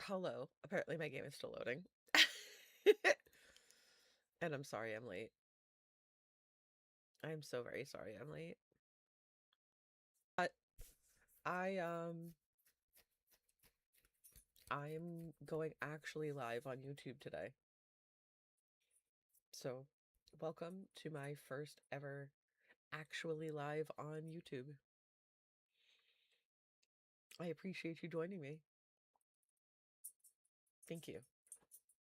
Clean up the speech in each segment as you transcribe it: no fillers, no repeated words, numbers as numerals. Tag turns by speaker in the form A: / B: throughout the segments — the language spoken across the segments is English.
A: Hello. Apparently my game is still loading. And I'm sorry I'm late. I'm so very sorry I'm late. But I I'm going actually live on YouTube today. So, welcome to my first ever actually live on YouTube. I appreciate you joining me. Thank you.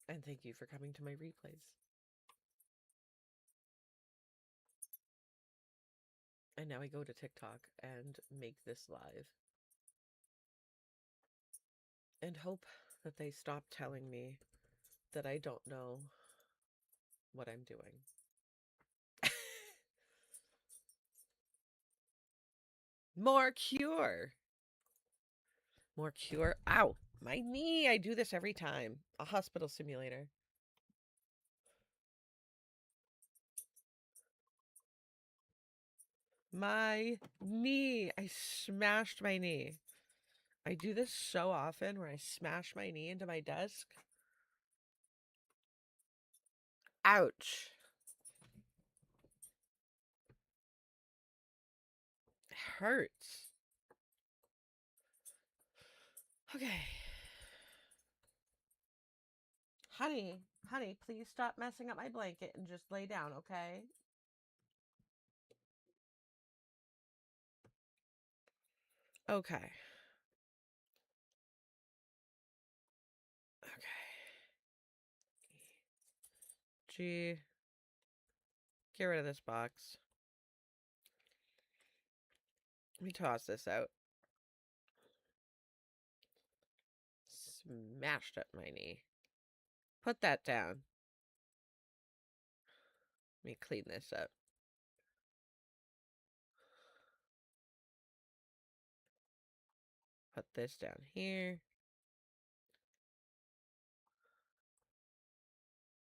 A: And thank you for coming to my replays. And now I go to TikTok and make this live. And hope that they stop telling me that I don't know what I'm doing. More cure. More cure. Ow, my knee. I do this every time. A hospital simulator. My knee. I smashed my knee. I do this so often where I smash my knee into my desk. Ouch. It hurts. Okay. Honey, please stop messing up my blanket and just lay down, okay? Okay. Okay. G. Get rid of this box. Let me toss this out. Smashed up my knee. Put that down. Let me clean this up. Put this down here.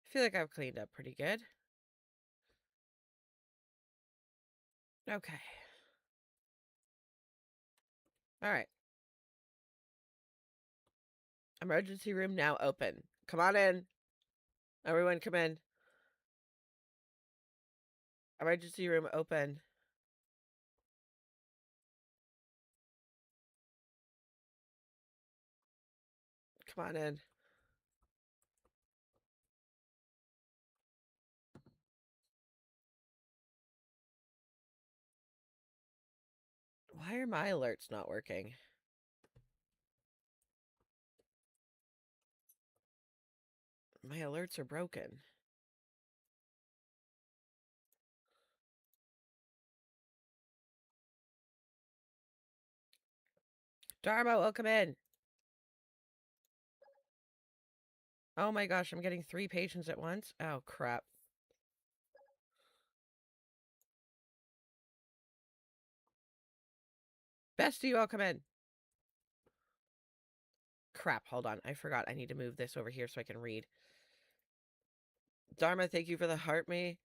A: I feel like I've cleaned up pretty good. Okay. All right. Emergency room now open. Come on in. Everyone come in. Emergency room open. Come on in. Why are my alerts not working? My alerts are broken. Dharma, welcome in. Oh my gosh, I'm getting 3 patients at once. Oh, crap. Bestie, welcome in. Crap, hold on. I forgot I need to move this over here so I can read. Dharma, thank you for the heart me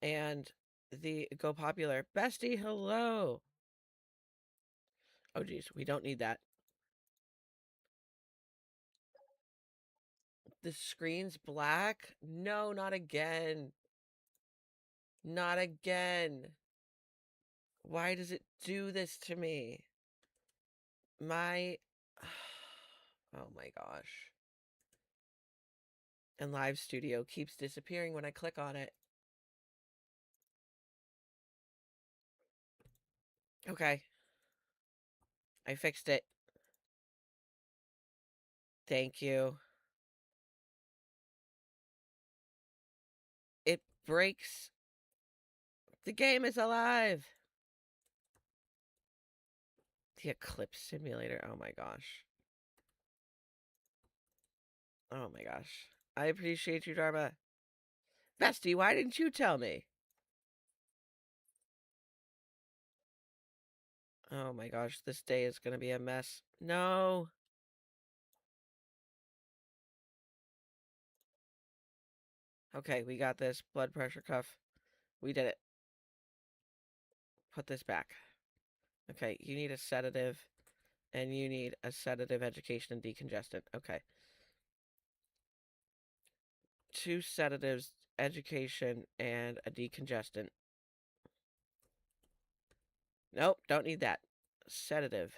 A: and the Go Popular. Bestie, hello. Oh, geez, we don't need that. The screen's black? No, not again. Not again. Why does it do this to me? My... Oh my gosh. And Live Studio keeps disappearing when I click on it. Okay. I fixed it. Thank you. It breaks. The game is alive. The Eclipse Simulator. Oh my gosh. Oh my gosh. I appreciate you, Dharma. Bestie, why didn't you tell me? Oh my gosh, this day is going to be a mess. No. Okay, we got this. Blood pressure cuff. We did it. Put this back. Okay, you need a sedative, and you need a sedative, education, and decongestant. Okay. 2 sedatives, education, and a decongestant. Nope, don't need that. Sedative.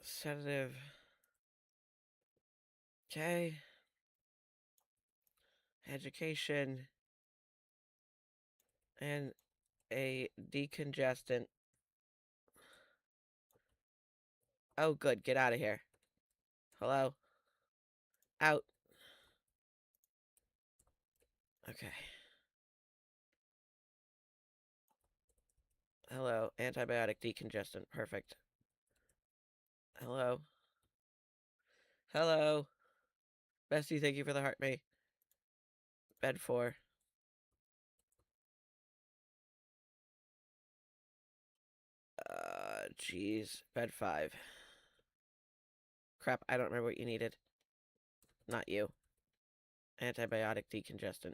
A: Sedative. Okay. Education. And a decongestant. Oh, good. Get out of here. Hello? Out. Okay. Hello. Antibiotic decongestant. Perfect. Hello? Hello? Bestie, thank you for the heart, mate. Bed 4. Jeez. Bed 5. Crap, I don't remember what you needed. Not you. Antibiotic decongestant.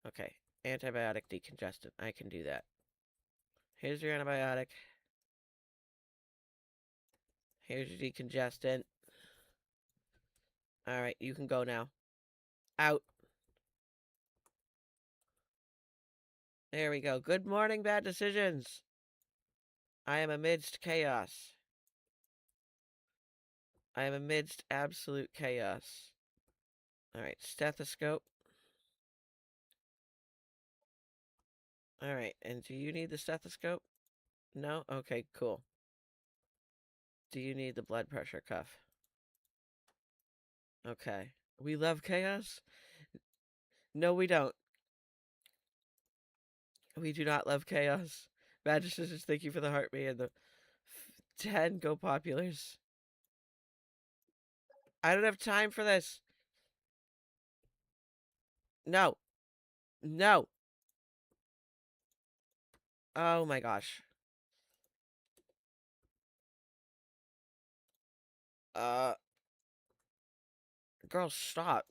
A: Okay. Antibiotic decongestant. I can do that. Here's your antibiotic. Here's your decongestant. Alright, you can go now. Out. There we go. Good morning, bad decisions. I am amidst chaos. I am amidst absolute chaos. Alright, stethoscope. Alright, and do you need the stethoscope? No? Okay, cool. Do you need the blood pressure cuff? Okay. We love chaos? No, we don't. We do not love chaos. Bad decisions, thank you for the heart me and the 10 go populars. I don't have time for this. No. No. Oh my gosh. Girl, stop.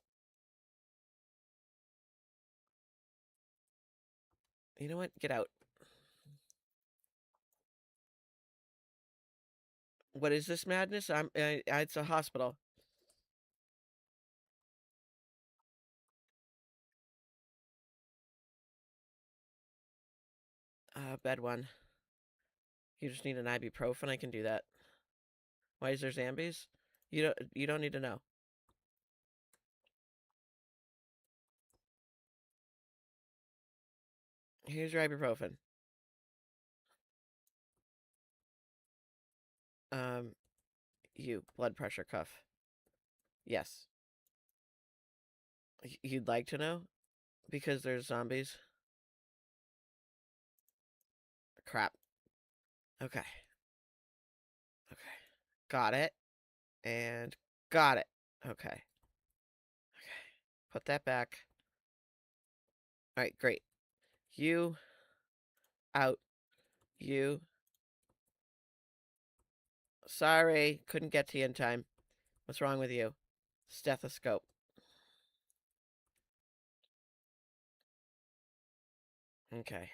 A: You know what? Get out. What is this madness? It's a hospital. Bed 1. You just need an ibuprofen. I can do that. Why is there zombies? You don't need to know. Here's your ibuprofen. You blood pressure cuff. Yes. You'd like to know? Because there's zombies. Crap. Okay. Okay. Got it. And got it. Okay. Okay. Put that back. Alright, great. You out. You. Sorry, couldn't get to you in time. What's wrong with you? Stethoscope. Okay.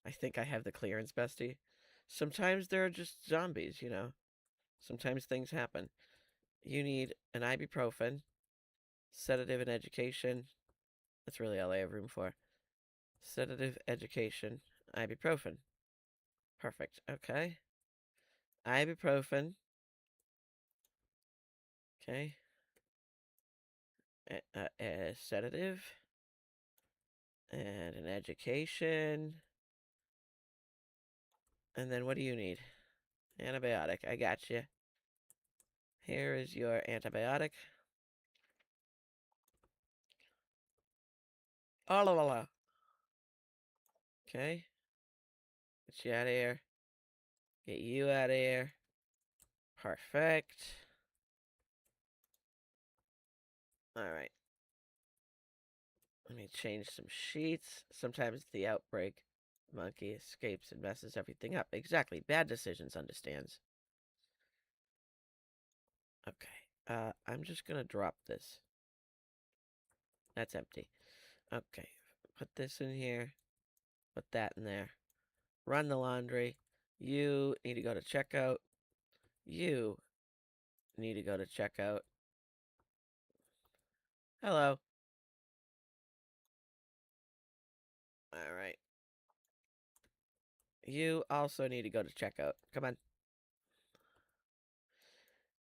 A: I think I have the clearance, bestie. Sometimes there are just zombies, you know. Sometimes things happen. You need an ibuprofen, sedative and education. That's really all I have room for. Sedative, education, ibuprofen. Perfect. Okay. Ibuprofen. Okay. A sedative. And an education. And then what do you need? Antibiotic. I got you. Here is your antibiotic. Oh, la, la, la. Okay. Get you out of here. Get you out of here. Perfect. Alright. Let me change some sheets. Sometimes the outbreak monkey escapes and messes everything up. Exactly. Bad decisions understands. Okay. I'm just gonna drop this. That's empty. Okay. Put this in here. Put that in there. Run the laundry. You need to go to checkout. You need to go to checkout. Hello. All right. You also need to go to checkout. Come on.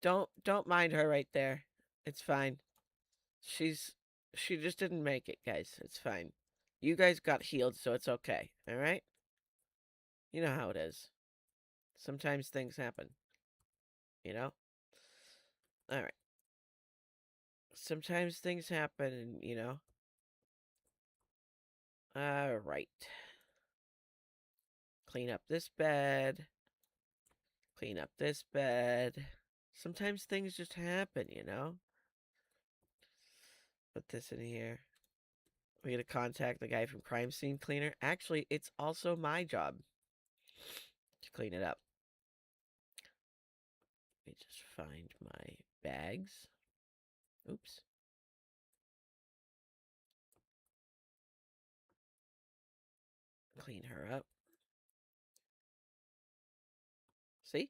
A: Don't mind her right there. It's fine. She's she just didn't make it, guys. It's fine. You guys got healed, so it's okay. All right? You know how it is. Sometimes things happen, you know? All right. Sometimes things happen and, All right. Clean up this bed. Clean up this bed. Sometimes things just happen. Put this in here. We gotta contact the guy from Crime Scene Cleaner. Actually, it's also my job to clean it up. Let me just find my bags. Oops. Clean her up. See?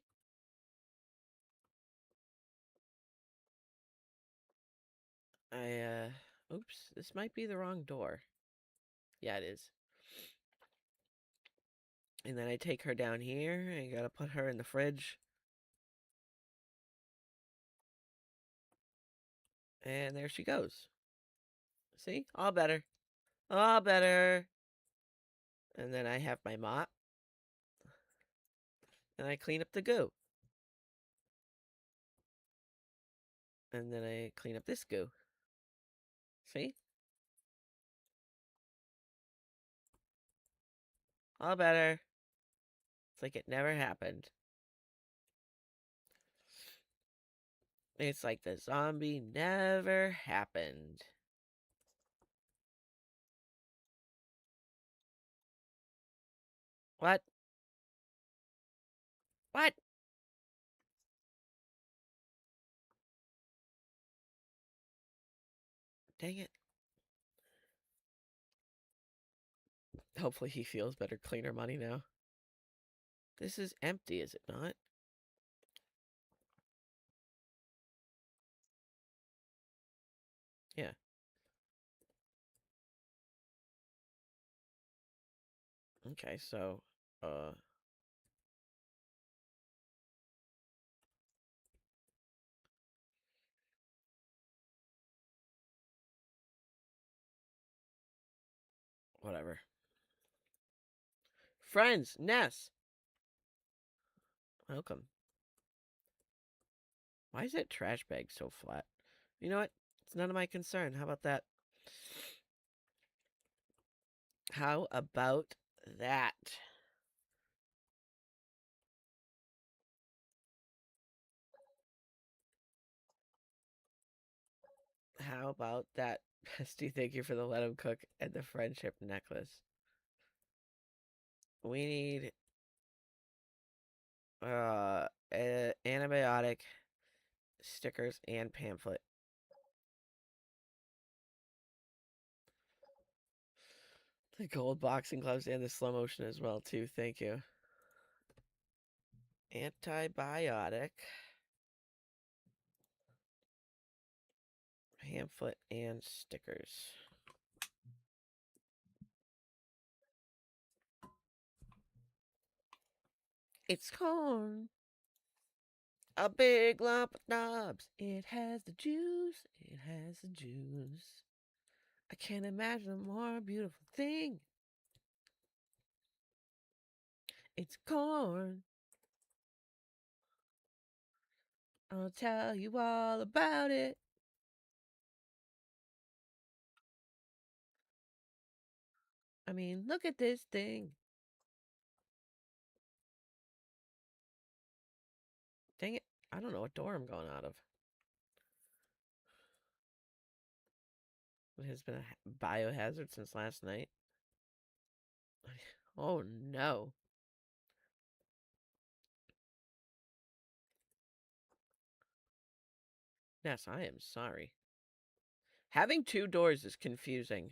A: Oops, this might be the wrong door. Yeah, it is. And then I take her down here. I gotta put her in the fridge. And there she goes. See? All better. All better. And then I have my mop. And I clean up the goo. And then I clean up this goo. See? All better. It's like it never happened. It's like the zombie never happened. What? What? Dang it. Hopefully he feels better cleaner money now. This is empty, is it not? Yeah. Okay, so, uh... whatever. Friends, Ness! Welcome. Why is that trash bag so flat? You know what? It's none of my concern. How about that? How about that? How about that? Bestie, thank you for the let him cook and the friendship necklace. We need antibiotic, stickers, and pamphlet. The gold boxing gloves and the slow motion as well, too. Thank you. Antibiotic, pamphlet, and stickers. It's corn. A big lump of knobs. It has the juice. It has the juice. I can't imagine a more beautiful thing. It's corn. I'll tell you all about it. I mean, look at this thing. Dang it. I don't know what door I'm going out of. It has been a biohazard since last night. Oh no. Yes, I am sorry. Having two doors is confusing.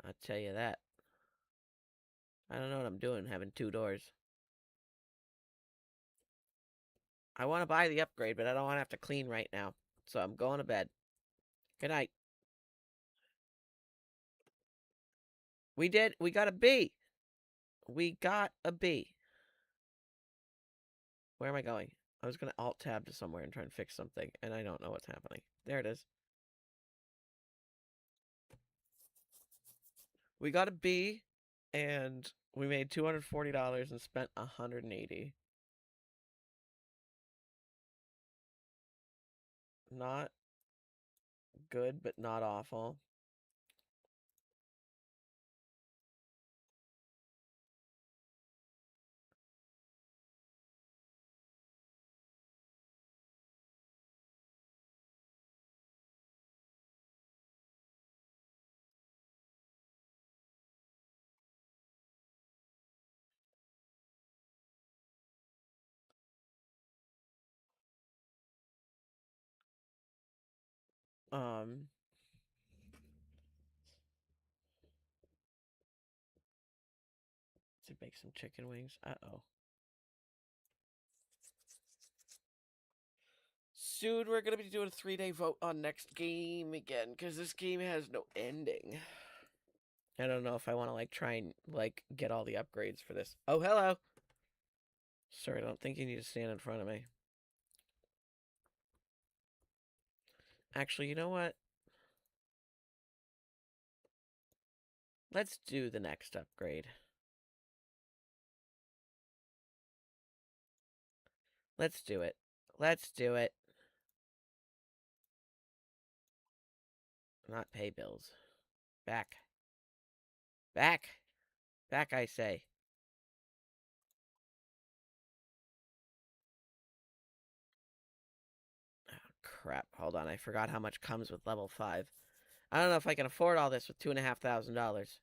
A: I'll tell you that. I don't know what I'm doing having 2 doors. I want to buy the upgrade, but I don't want to have to clean right now. So I'm going to bed. Good night. We did. We got a B. We got a B. Where am I going? I was going to alt tab to somewhere and try and fix something, and I don't know what's happening. There it is. We got a B, and we made $240 and spent $180. Not good, but not awful. Um, to make some chicken wings. Uh-oh. Soon we're gonna be doing a 3-day vote on next game again, because this game has no ending. I don't know if I want to like try and like get all the upgrades for this. Oh, hello. Sorry, I don't think you need to stand in front of me. Actually, you know what? Let's do the next upgrade. Let's do it. Let's do it. Not pay bills. Back. Back. Back, I say. Oh, crap. Hold on. I forgot how much comes with level 5. I don't know if I can afford all this with $2,500.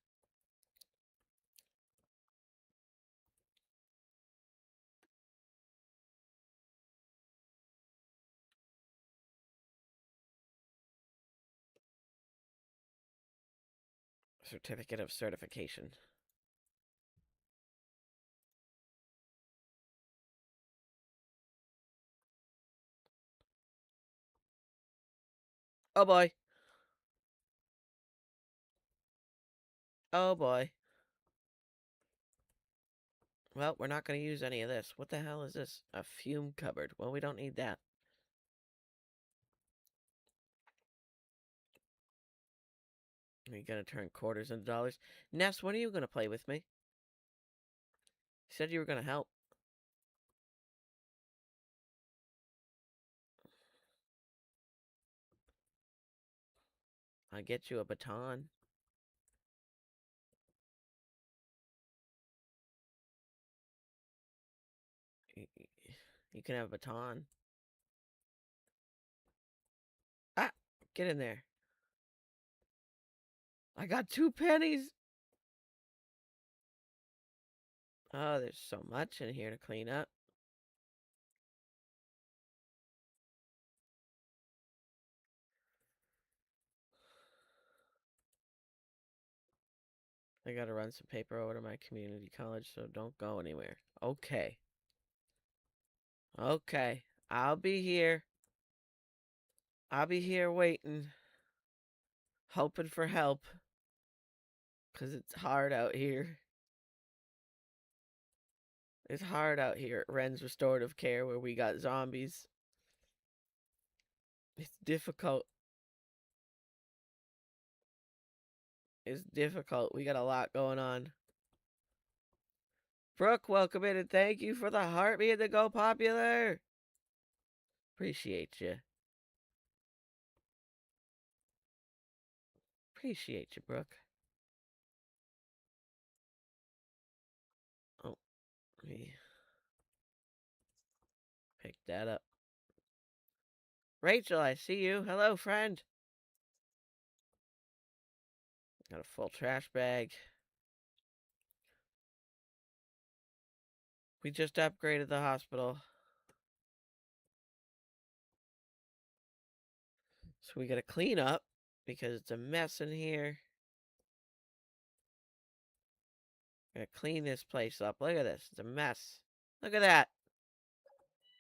A: Certificate of certification. Oh boy. Oh boy. Well, we're not going to use any of this. What the hell is this? A fume cupboard. Well, we don't need that. Are you going to turn quarters into dollars? Ness, when are you going to play with me? You said you were going to help. I'll get you a baton. You can have a baton. Ah! Get in there. I got 2 pennies! Oh, there's so much in here to clean up. I gotta run some paper over to my community college, so don't go anywhere. Okay. Okay. I'll be here. I'll be here waiting. Hoping for help. Because it's hard out here. It's hard out here at Ren's Restorative Care where we got zombies. It's difficult. It's difficult. We got a lot going on. Brooke, welcome in and thank you for the heart being to go popular. Appreciate you. Appreciate you, Brooke. Oh, let me pick that up. Rachel, I see you. Hello, friend. Got a full trash bag. We just upgraded the hospital. So we gotta clean up because it's a mess in here. Gonna clean this place up. Look at this. It's a mess. Look at that.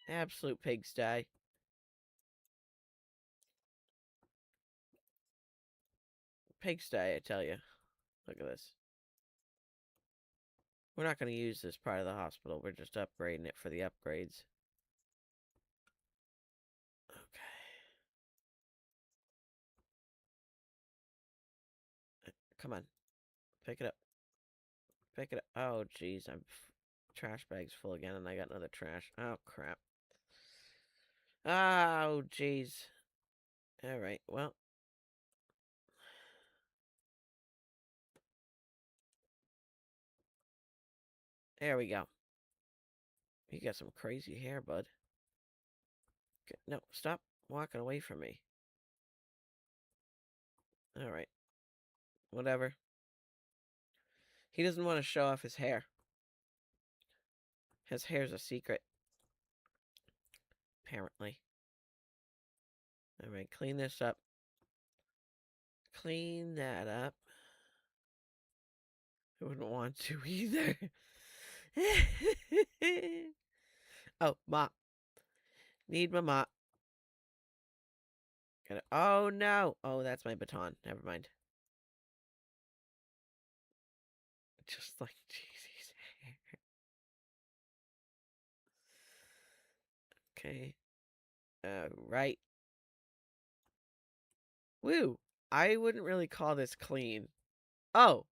A: Absolute pigsty. Pigsty, I tell you. Look at this. We're not going to use this part of the hospital. We're just upgrading it for the upgrades. Okay. Come on. Pick it up. Pick it up. Oh, jeez. Trash bag's full again, and I got another trash. Oh, crap. Oh, jeez. All right. Well. There we go. You got some crazy hair, bud. No, stop walking away from me. All right. Whatever. He doesn't want to show off his hair. His hair's a secret. Apparently. All right, clean this up. Clean that up. I wouldn't want to either. Oh, mop. Need my mop. Oh, no. Oh, that's my baton. Never mind. Just like Jeezy's hair. Okay. Right. Woo. I wouldn't really call this clean. Oh.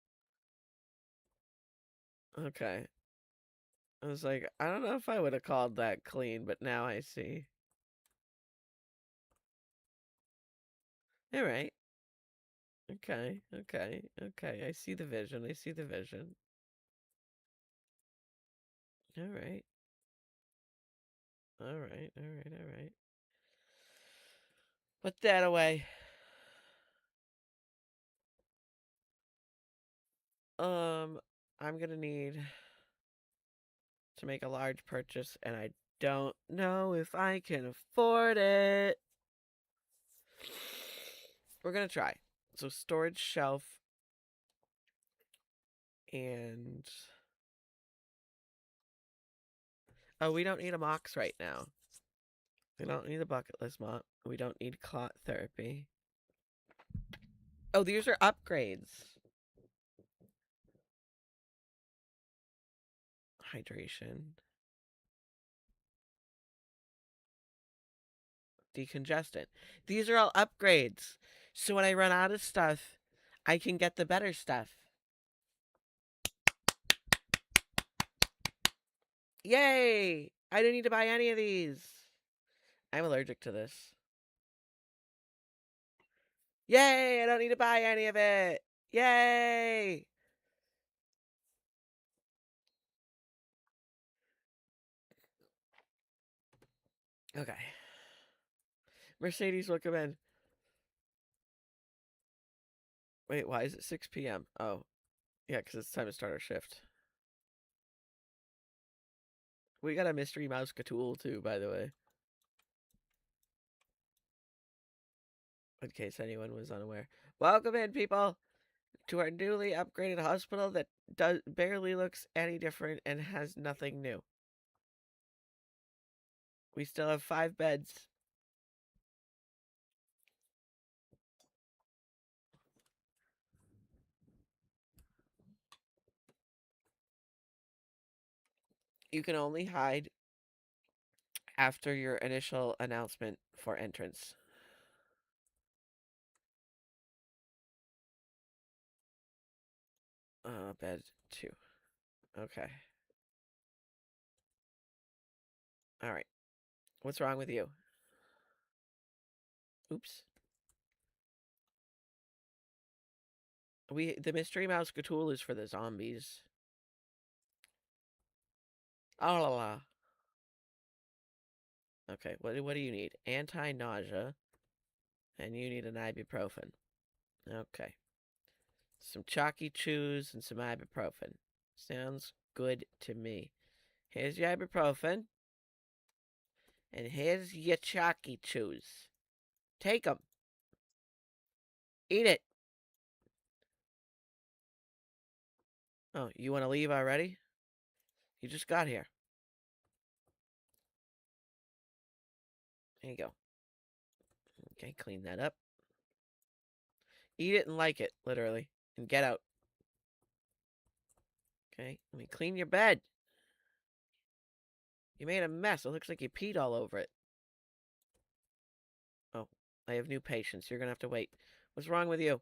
A: Okay. I was like, I don't know if I would have called that clean, but now I see. All right. Okay. Okay. Okay. I see the vision. I see the vision. All right. All right. All right. All right. Put that away. I'm gonna need to make a large purchase, and I don't know if I can afford it. We're gonna try. So storage shelf and oh, we don't need a mox right now. We don't need a bucket list mop. We don't need clot therapy. Oh, these are upgrades. Hydration. Decongestant. These are all upgrades. So when I run out of stuff, I can get the better stuff. Yay! I didn't need to buy any of these. I'm allergic to this. Yay! I don't need to buy any of it. Yay! Okay. Mercedes, welcome in. Wait, why is it 6 p.m.? Oh, yeah, because it's time to start our shift. We got a mystery mouse Cthulhu too, by the way. In case anyone was unaware. Welcome in, people, to our newly upgraded hospital that barely looks any different and has nothing new. We still have 5 beds. You can only hide after your initial announcement for entrance. Bed 2. Okay. All right. What's wrong with you? Oops. The mystery mouse Cthulhu is for the zombies. Oh la la. Okay, what do you need? Anti-nausea, and you need an ibuprofen. Okay. Some chalky chews and some ibuprofen. Sounds good to me. Here's your ibuprofen. And here's your chalky chews. Take them. Eat it. Oh, you want to leave already? You just got here. There you go. Okay, clean that up. Eat it and like it, literally. And get out. Okay, let me clean your bed. You made a mess. It looks like you peed all over it. Oh, I have new patients. You're going to have to wait. What's wrong with you?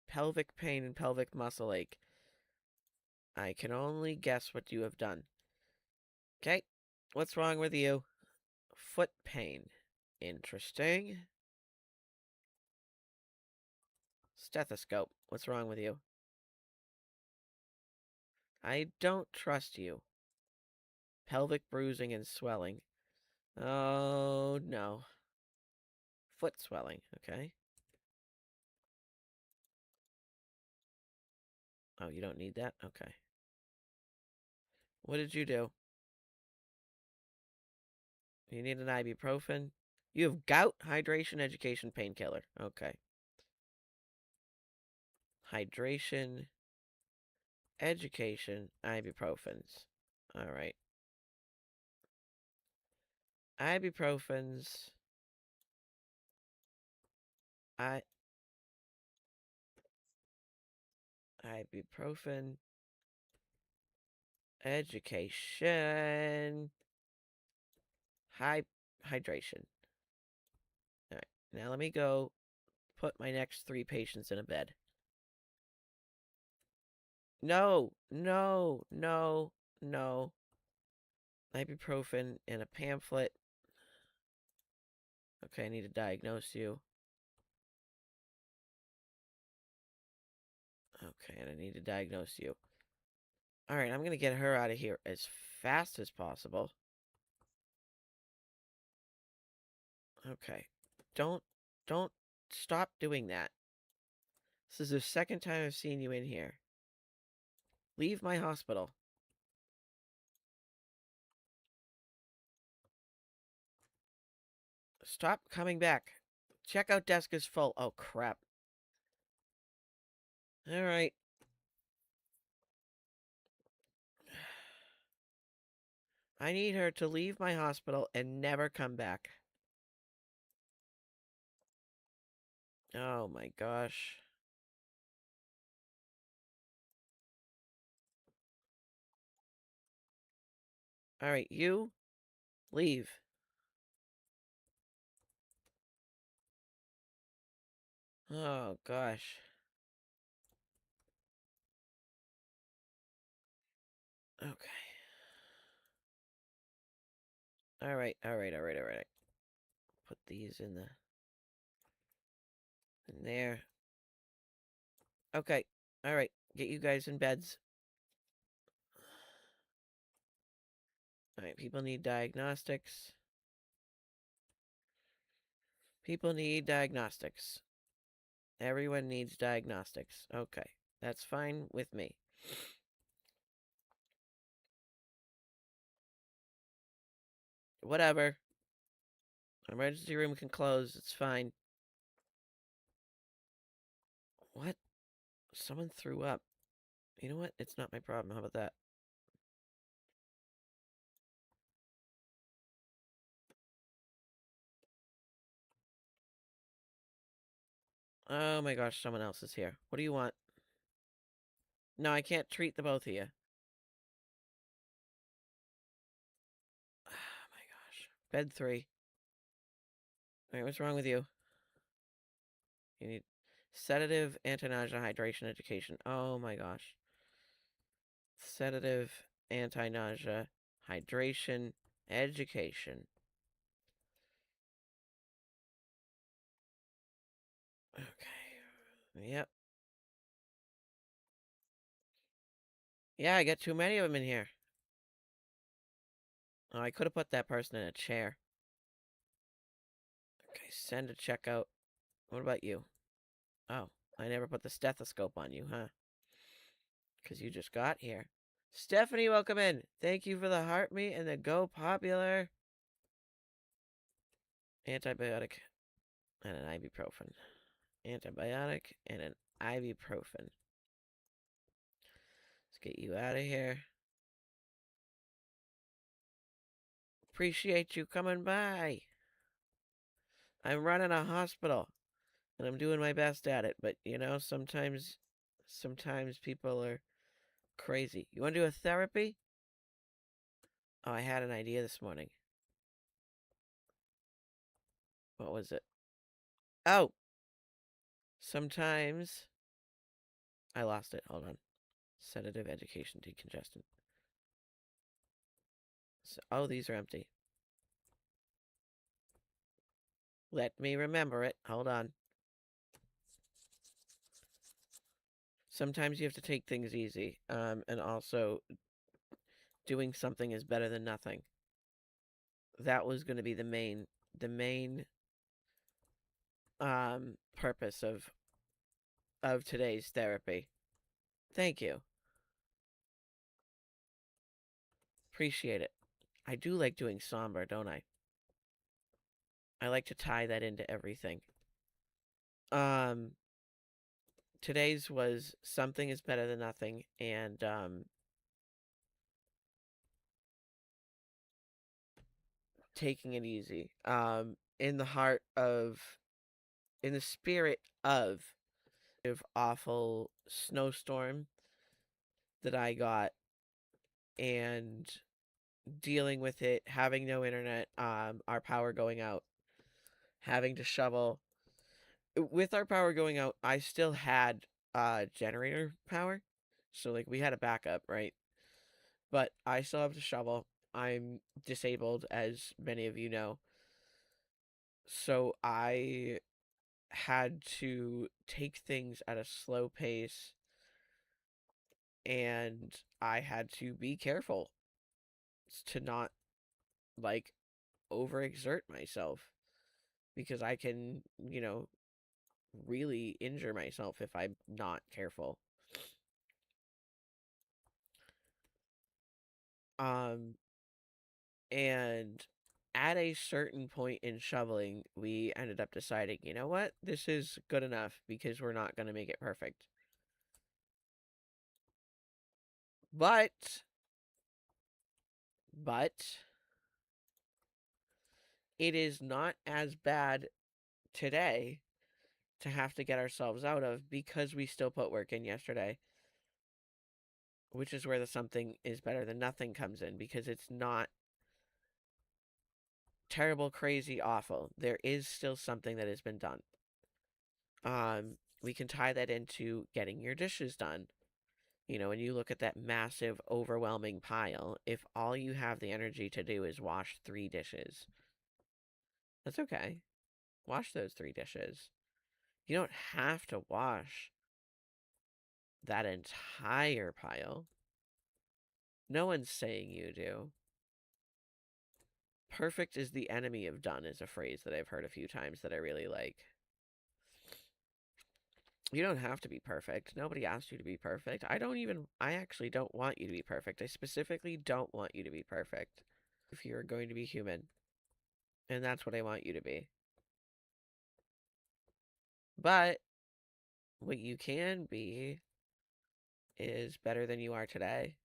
A: Pelvic pain and pelvic muscle ache. I can only guess what you have done. Okay, what's wrong with you? Foot pain. Interesting. Stethoscope. What's wrong with you? I don't trust you. Pelvic bruising and swelling. Oh, no. Foot swelling. Okay. Oh, you don't need that? Okay. What did you do? You need an ibuprofen? You have gout, hydration, education, painkiller. Okay. Hydration, education, ibuprofens. All right. Ibuprofens. I Ibuprofen, education, high hydration. All right. Now let me go put my next 3 patients in a bed. No, no, no, no. Ibuprofen and a pamphlet. Okay, I need to diagnose you. Okay, and I need to diagnose you. All right, I'm going to get her out of here as fast as possible. Okay. Don't don't stop doing that. This is the second time I've seen you in here. Leave my hospital. Stop coming back. Checkout desk is full. Oh, crap. All right. I need her to leave my hospital and never come back. Oh, my gosh. All right, you leave. Oh, gosh. Okay. All right, all right, all right, all right. Put these in there. Okay. All right. Get you guys in beds. All right. People need diagnostics. People need diagnostics. Everyone needs diagnostics. Okay. That's fine with me. Whatever. Emergency room can close. It's fine. What? Someone threw up. You know what? It's not my problem. How about that? Oh my gosh, someone else is here. What do you want? No, I can't treat the both of you. Oh my gosh. Bed 3. Alright, what's wrong with you? You need sedative, anti-nausea, hydration, education. Oh my gosh. Sedative, anti-nausea, hydration, education. Okay. Yep. Yeah, I got too many of them in here. Oh, I could have put that person in a chair. Okay, send a checkout. What about you? Oh, I never put the stethoscope on you, huh? Because you just got here. Stephanie, welcome in. Thank you for the heart meat and the Go Popular antibiotic and an ibuprofen. Antibiotic and an ibuprofen. Get you out of here. Appreciate you coming by. I'm running a hospital, and I'm doing my best at it, but you know, sometimes people are crazy. You want to do a therapy? Oh, I had an idea this morning. What was it? Oh, sometimes I lost it. Hold on. Sedative, education, decongestant. So, oh, these are empty. Let me remember it. Hold on. Sometimes you have to take things easy. And also doing something is better than nothing. That was going to be the main purpose of today's therapy. Thank you. Appreciate it. I do like doing somber, don't I? I like to tie that into everything. Um, today's was something is better than nothing, and taking it easy. In the heart of, in the spirit of awful snowstorm that I got, and dealing with it, having no internet, our power going out, having to shovel. With our power going out, I still had generator power. So like we had a backup, right? But I still have to shovel. I'm disabled, as many of you know. So I had to take things at a slow pace, and I had to be careful to not like overexert myself, because I can, really injure myself if I'm not careful. Um, and at a certain point in shoveling, we ended up deciding, you know what? This is good enough because we're not going to make it perfect. But it is not as bad today to have to get ourselves out of, because we still put work in yesterday, which is where the something is better than nothing comes in, because it's not terrible, crazy, awful. There is still something that has been done. We can tie that into getting your dishes done. You know, when you look at that massive, overwhelming pile, if all you have the energy to do is wash 3 dishes, that's okay. Wash those 3 dishes. You don't have to wash that entire pile. No one's saying you do. Perfect is the enemy of done is a phrase that I've heard a few times that I really like. You don't have to be perfect. Nobody asked you to be perfect. I actually don't want you to be perfect. I specifically don't want you to be perfect. If you're going to be human. And that's what I want you to be. But what you can be is better than you are today.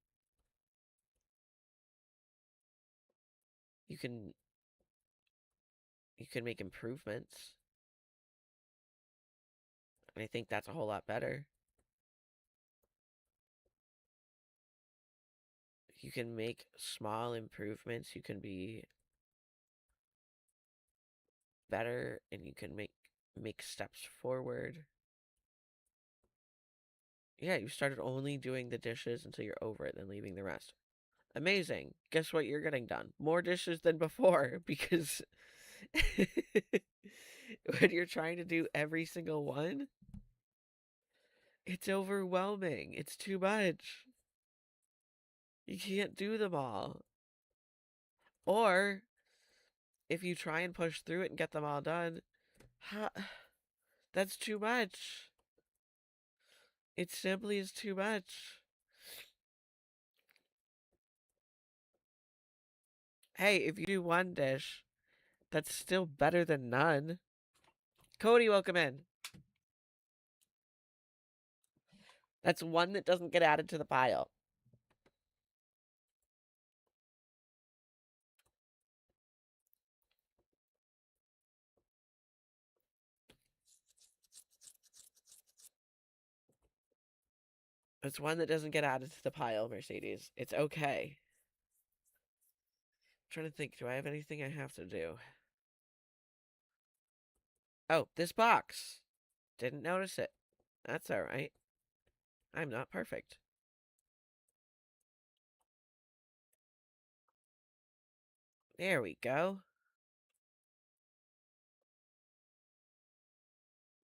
A: You can make improvements. And I think that's a whole lot better. You can make small improvements. You can be better, and you can make steps forward. Yeah, you started only doing the dishes until you're over it, then leaving the rest. Amazing. Guess what you're getting done? More dishes than before, because when you're trying to do every single one, it's overwhelming. It's too much. You can't do them all. Or if you try and push through it and get them all done, that's too much. It simply is too much. Hey, if you do one dish, that's still better than none. Cody, welcome in. That's one that doesn't get added to the pile. It's one that doesn't get added to the pile, Mercedes. It's okay. I'm trying to think, do I have anything I have to do? Oh, this box. Didn't notice it. That's alright. I'm not perfect. There we go.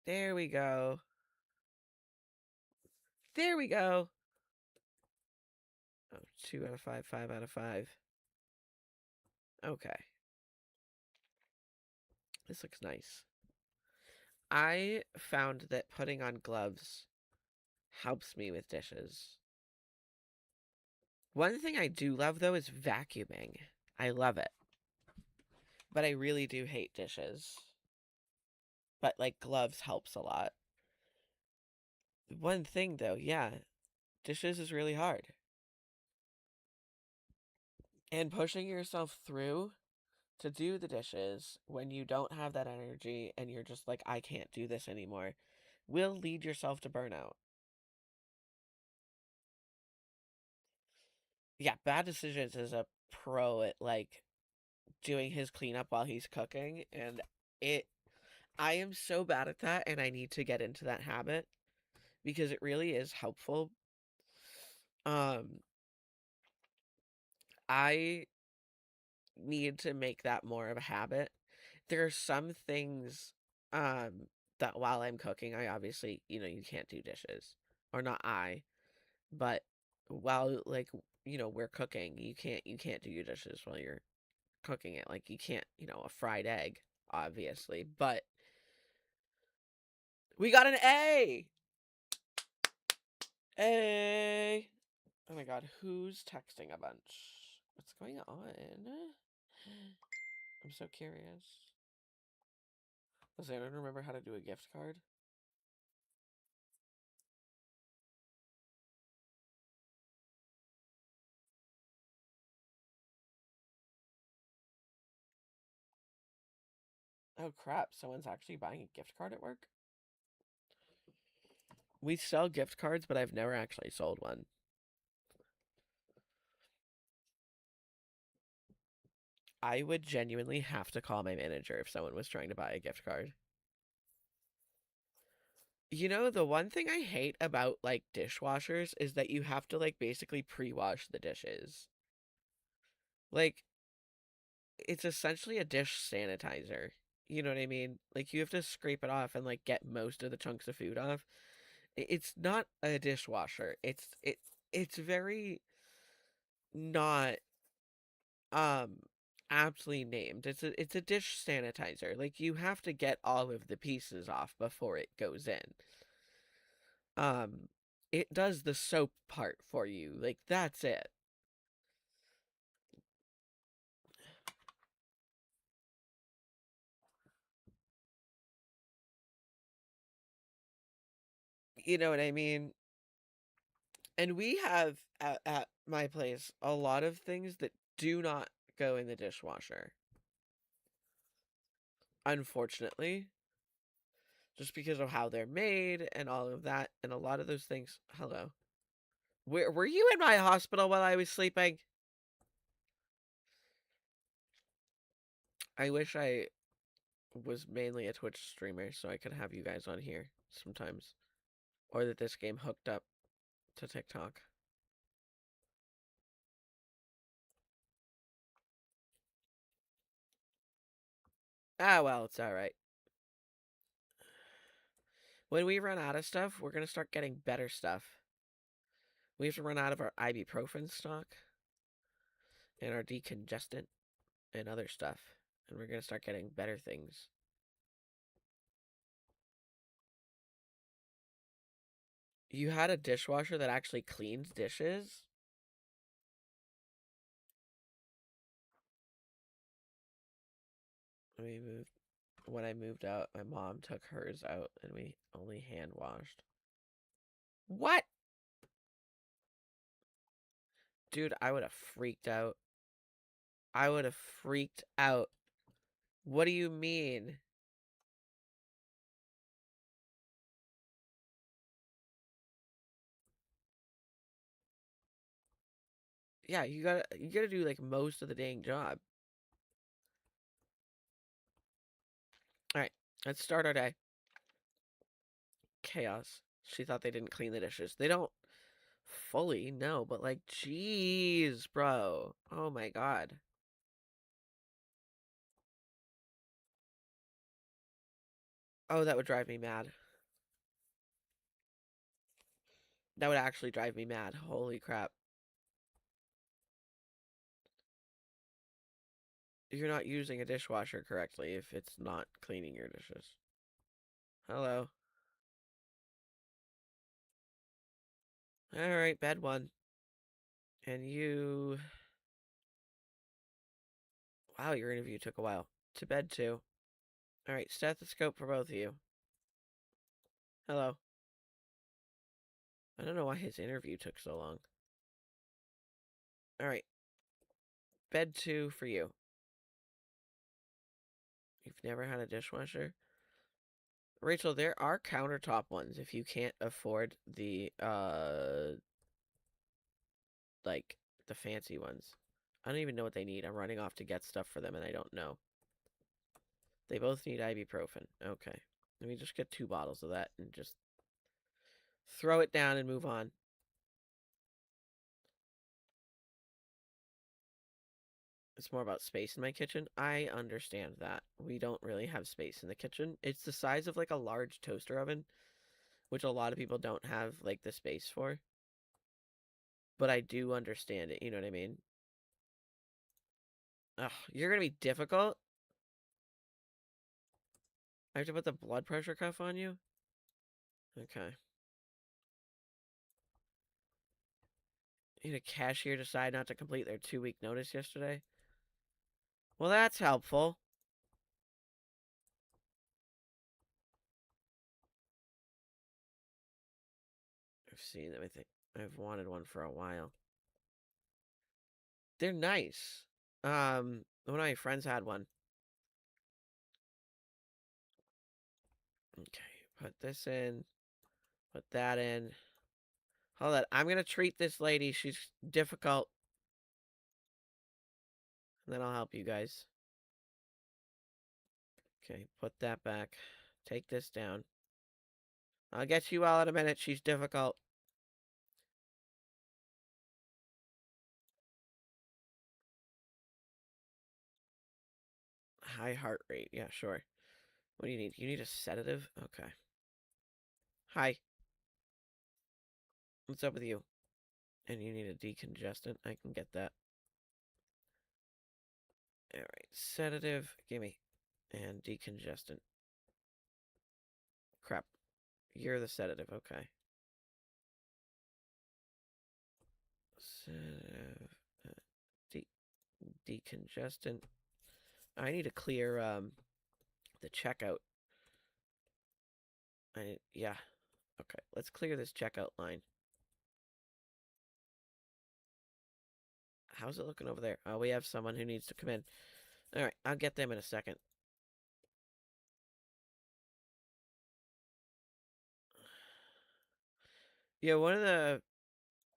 A: There we go. There we go. Oh, 2 out of 5, 5 out of 5. Okay. This looks nice. I found that putting on gloves helps me with dishes. One thing I do love, though, is vacuuming. I love it. But I really do hate dishes. But, like, gloves helps a lot. One thing, though, yeah, dishes is really hard. And pushing yourself through to do the dishes when you don't have that energy and you're just like, I can't do this anymore, will lead yourself to burnout. Yeah, Bad Decisions is a pro at, like, doing his cleanup while he's cooking, and it I am so bad at that, and I need to get into that habit because it really is helpful. Um, I need to make that more of a habit. There are some things um that while I'm cooking, I obviously, you can't do dishes. Or not I, but while, like, we're cooking, you can't do your dishes while you're cooking it. Like, you can't, a fried egg, obviously. But we got an A! A! Oh my god, who's texting a bunch? What's going on? I'm so curious. Does anyone remember how to do a gift card? Oh crap, someone's actually buying a gift card at work? We sell gift cards, but I've never actually sold one. I would genuinely have to call my manager if someone was trying to buy a gift card. The one thing I hate about, like, dishwashers is that you have to, like, basically pre-wash the dishes. Like, it's essentially a dish sanitizer. You know what I mean? Like, you have to scrape it off and, like, get most of the chunks of food off. It's not a dishwasher. It's very not um aptly named. It's a dish sanitizer. Like, you have to get all of the pieces off before it goes in. Um it does the soap part for you. Like, that's it. You know what I mean? And we have at my place a lot of things that do not go in the dishwasher. Unfortunately, just because of how they're made and all of that, and a lot of those things. Hello. Where were you in my hospital while I was sleeping? I wish I was mainly a Twitch streamer so I could have you guys on here sometimes. Or that this game hooked up to TikTok. Ah, well, it's alright. When we run out of stuff, we're gonna start getting better stuff. We have to run out of our ibuprofen stock and our decongestant and other stuff. And we're gonna start getting better things. You had a dishwasher that actually cleans dishes? We moved when I moved out, my mom took hers out and we only hand washed. What? Dude, I would have freaked out. I would have freaked out. What do you mean? Yeah, you gotta do like most of the dang job. All right, let's start our day. Chaos. She thought they didn't clean the dishes. They don't fully, no, but like, jeez, bro. Oh my god. Oh, that would drive me mad. That would actually drive me mad. Holy crap. You're not using a dishwasher correctly if it's not cleaning your dishes. Hello. Alright, bed one. And you... Wow, your interview took a while. To bed two. Alright, stethoscope for both of you. Hello. I don't know why his interview took so long. Alright, bed two for you. You've never had a dishwasher? Rachel, there are countertop ones if you can't afford the, like, the fancy ones. I don't even know what they need. I'm running off to get stuff for them and I don't know. They both need ibuprofen. Okay. Let me just get 2 bottles of that and just throw it down and move on. It's more about space in my kitchen. I understand that. We don't really have space in the kitchen. It's the size of like a large toaster oven, which a lot of people don't have like the space for. But I do understand it, you know what I mean? Ugh, you're gonna be difficult? I have to put the blood pressure cuff on you? Okay. You need a cashier decide not to complete their 2-week notice yesterday? Well, that's helpful. I've seen them, I think. I've wanted one for a while. They're nice. One of my friends had one. Okay, put this in. Put that in. Hold on. I'm gonna treat this lady. She's difficult. And then I'll help you guys. Okay, put that back. Take this down. I'll get you all in a minute. She's difficult. High heart rate. Yeah, sure. What do you need? You need a sedative? Okay. Hi. What's up with you? And you need a decongestant? I can get that. Alright. Sedative. Gimme. And decongestant. Crap. You're the sedative. Okay. Sedative. De decongestant. I need to clear the checkout. Yeah. Okay, let's clear this checkout line. How's it looking over there? Oh, we have someone who needs to come in. All right, I'll get them in a second. Yeah, one of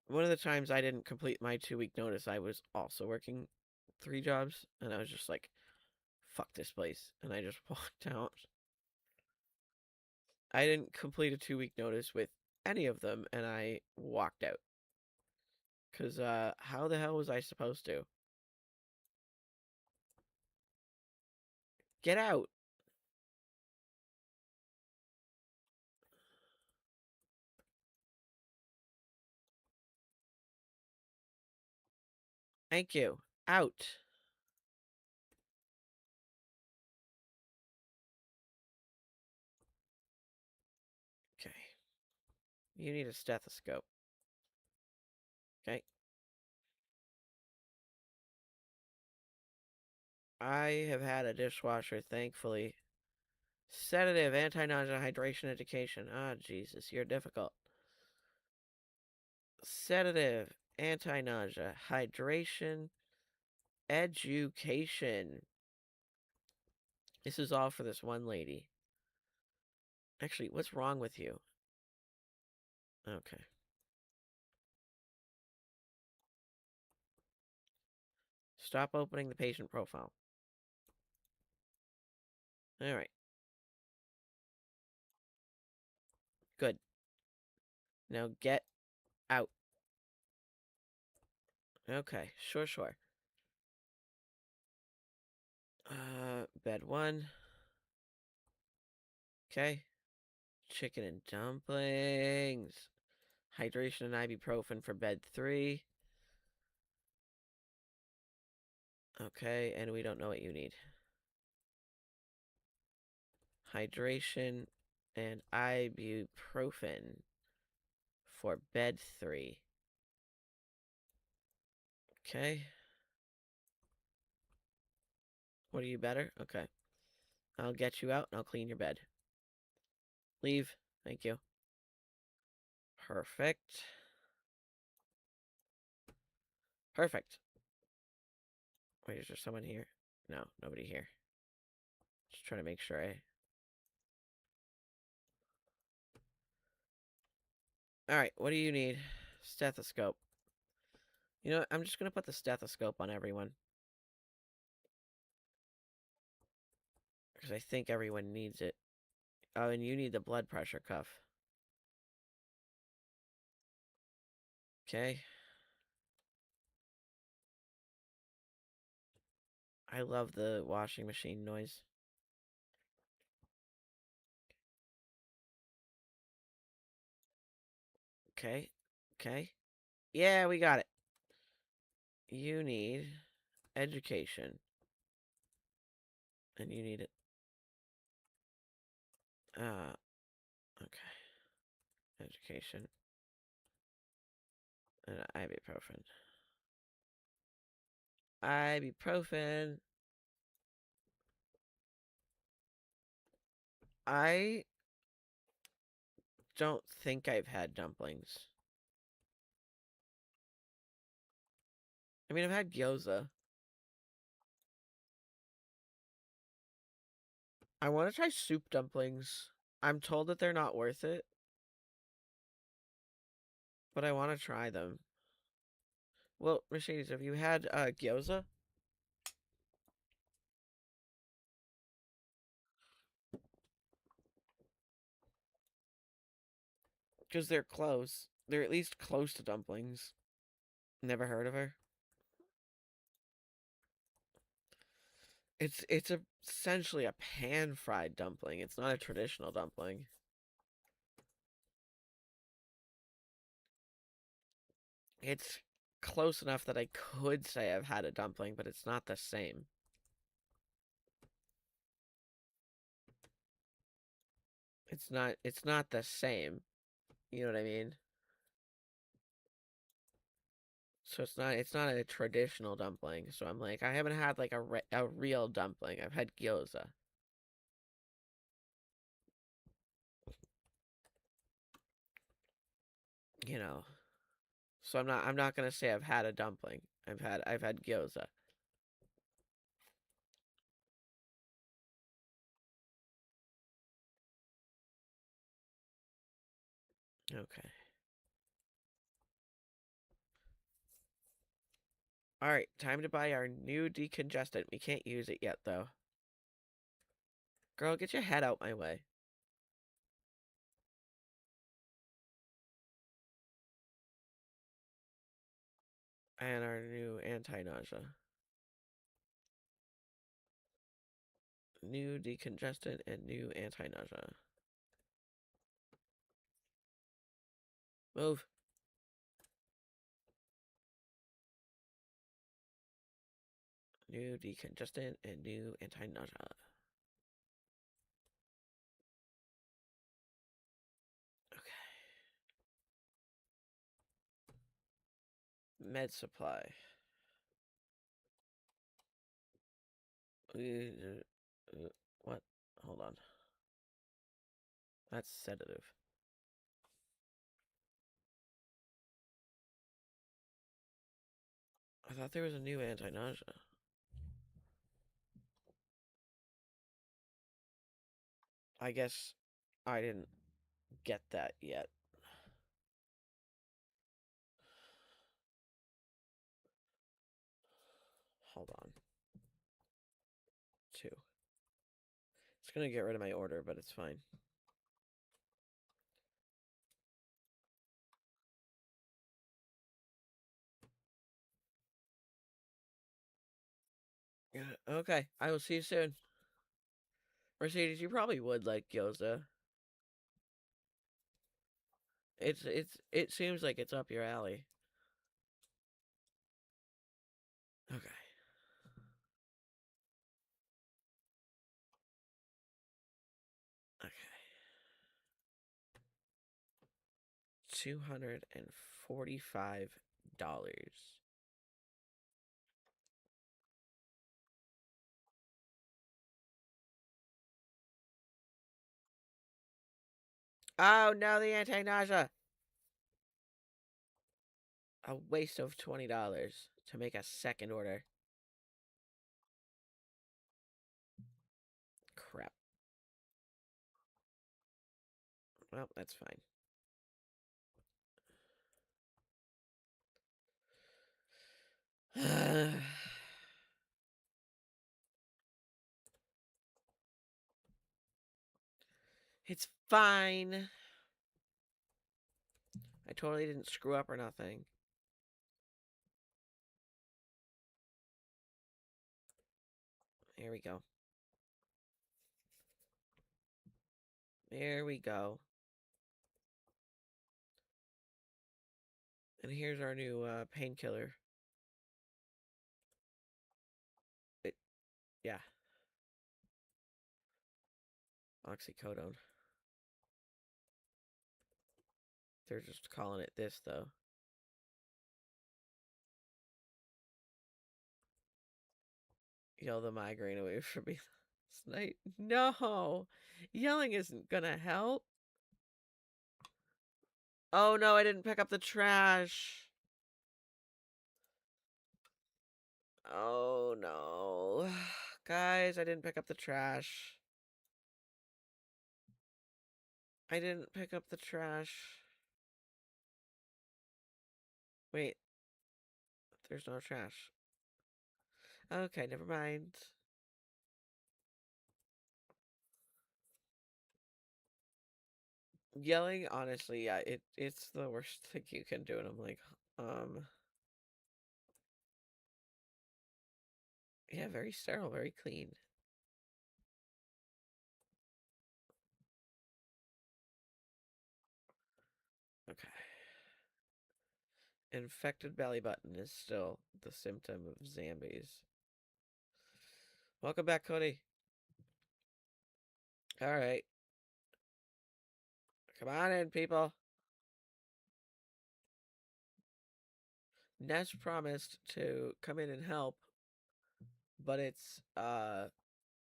A: the times I didn't complete my 2-week notice, I was also working 3 jobs, and I was just like, "Fuck this place," and I just walked out. I didn't complete a 2-week notice with any of them, and I walked out. Cause how the hell was I supposed to? Get out! Thank you. Out. Okay. You need a stethoscope. Okay. I have had a dishwasher, thankfully. Sedative, anti-nausea, hydration education. Ah, Jesus, you're difficult. Sedative, anti-nausea, hydration, education. This is all for this one lady. Actually, what's wrong with you? Okay. Stop opening the patient profile. All right. Good. Now get out. Okay, sure. Bed 1. Okay. Chicken and dumplings. Hydration and ibuprofen for bed 3. Okay, and we don't know what you need. Hydration and ibuprofen for bed 3. Okay. What are you better? Okay. I'll get you out and I'll clean your bed. Leave. Thank you. Perfect. Perfect. Wait, is there someone here? No, nobody here. Just trying to make sure I... Alright, what do you need? Stethoscope. You know what? I'm just gonna put the stethoscope on everyone. Because I think everyone needs it. Oh, and you need the blood pressure cuff. Okay. I love the washing machine noise. Okay. Okay. Yeah, we got it. You need education. And you need it. Okay. Education. And ibuprofen. Ibuprofen. I don't think I've had dumplings. I mean, I've had gyoza. I want to try soup dumplings. I'm told that they're not worth it, but I want to try them. Well, Mercedes, have you had gyoza? Because they're close. They're at least close to dumplings. Never heard of her? It's essentially a pan-fried dumpling. It's not a traditional dumpling. It's close enough that I could say I've had a dumpling, but it's not the same. It's not the same. You know what I mean? So it's not a traditional dumpling. So I'm like, I haven't had like a real dumpling. I've had gyoza. You know. So I'm not gonna say I've had a dumpling. I've had gyoza. Okay. Alright, time to buy our new decongestant. We can't use it yet though. Girl, get your head out my way. And our new anti-nausea. New decongestant and new anti-nausea. Move. New decongestant and new anti-nausea. Okay. Med supply. What? Hold on. That's sedative. I thought there was a new anti-nausea. I guess I didn't get that yet. hold on. 2. It's gonna get rid of my order, but it's fine. Yeah, okay, I will see you soon. Mercedes, you probably would like gyoza. It seems like it's up your alley. Okay. Okay. $245. Oh no, the anti-nausea. A waste of $20 to make a second order. Crap. Well, that's fine. It's fine. I totally didn't screw up or nothing. Here we go. There we go. And here's our new painkiller. Yeah, oxycodone. They're just calling it this, though. Yell the migraine away from me last night. No! Yelling isn't gonna help. Oh no, I didn't pick up the trash. Oh no. Guys, I didn't pick up the trash. I didn't pick up the trash. Wait. There's no trash. Okay, never mind. Yelling, honestly, yeah, it's the worst thing you can do. And I'm like, yeah, very sterile, very clean. Okay. Infected belly button is still the symptom of zombies. Welcome back, Cody. All right. Come on in, people. Ness promised to come in and help, but it's,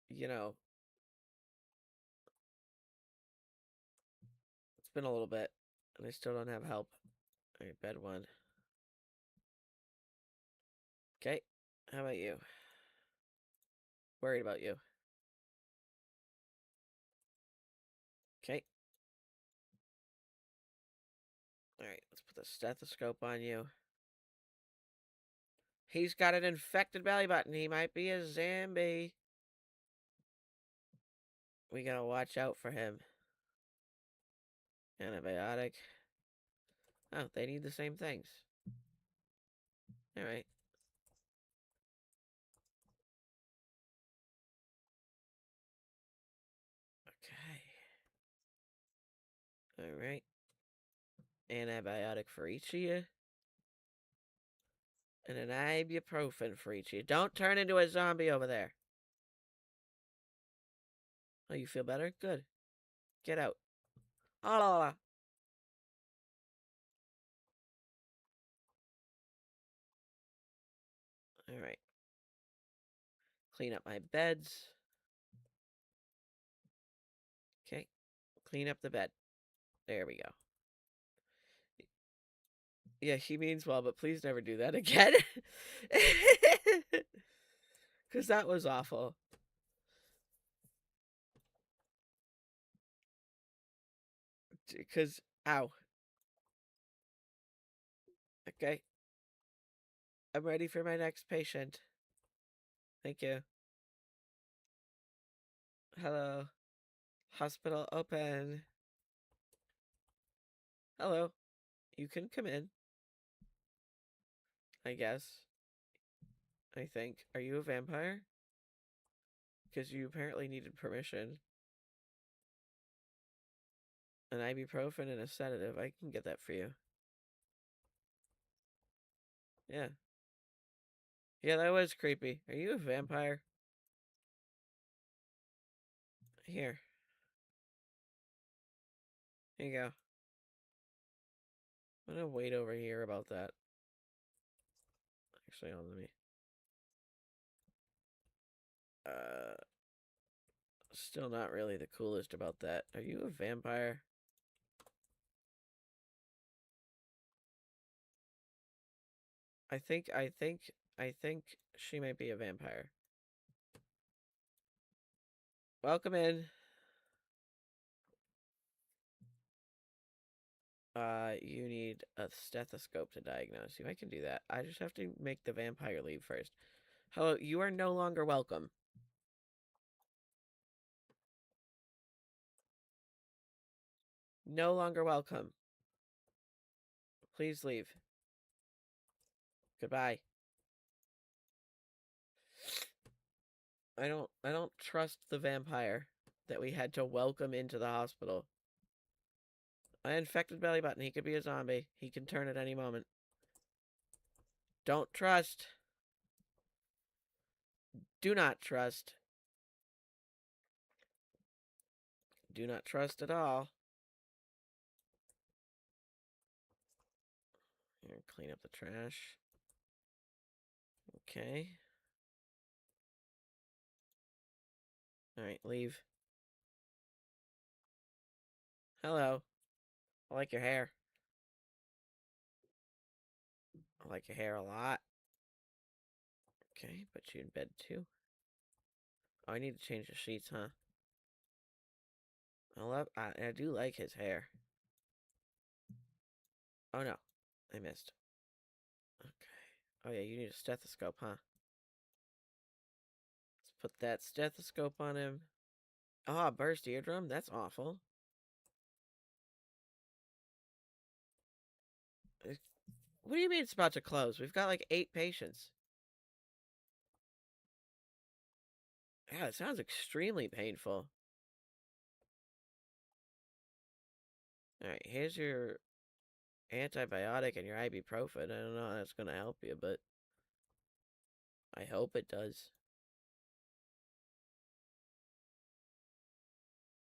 A: you know, it's been a little bit, and I still don't have help. All right, bed 1. Okay, how about you? Worried about you. Okay. All right, let's put the stethoscope on you. He's got an infected belly button. He might be a zombie. We gotta watch out for him. Antibiotic. Oh, they need the same things. All right. Okay. All right. Antibiotic for each of you. And an ibuprofen for each of you. Don't turn into a zombie over there. Oh, you feel better? Good. Get out. Oh, la, la, la. All right. Clean up my beds. Okay. Clean up the bed. There we go. Yeah, he means well, but please never do that again. Because that was awful. Because, ow. Okay. I'm ready for my next patient. Thank you. Hello. Hospital open. Hello. You can come in, I guess. I think. Are you a vampire? Because you apparently needed permission. An ibuprofen and a sedative. I can get that for you. Yeah. Yeah, that was creepy. Are you a vampire? Here. Here you go. I'm gonna wait over here about that. Actually, hold on, let me. Uh, Still not really the coolest about that. Are you a vampire? I think she might be a vampire. Welcome in. You need a stethoscope to diagnose you. I can do that. I just have to make the vampire leave first. Hello, you are no longer welcome. No longer welcome. Please leave. Goodbye. I don't trust the vampire that we had to welcome into the hospital. I infected Belly Button. He could be a zombie. He can turn at any moment. Don't trust. Do not trust. Do not trust at all. Here, clean up the trash. Okay. Alright, leave. Hello. I like your hair. I like your hair a lot. Okay, put you in bed too. Oh, I need to change the sheets, huh? I do like his hair. Oh no, I missed. Okay. Oh yeah, you need a stethoscope, huh? Let's put that stethoscope on him. Oh, burst eardrum? That's awful. Uh, What do you mean it's about to close? We've got like 8 patients. Yeah, it sounds extremely painful. Alright, here's your antibiotic and your ibuprofen. I don't know how that's gonna help you, but I hope it does.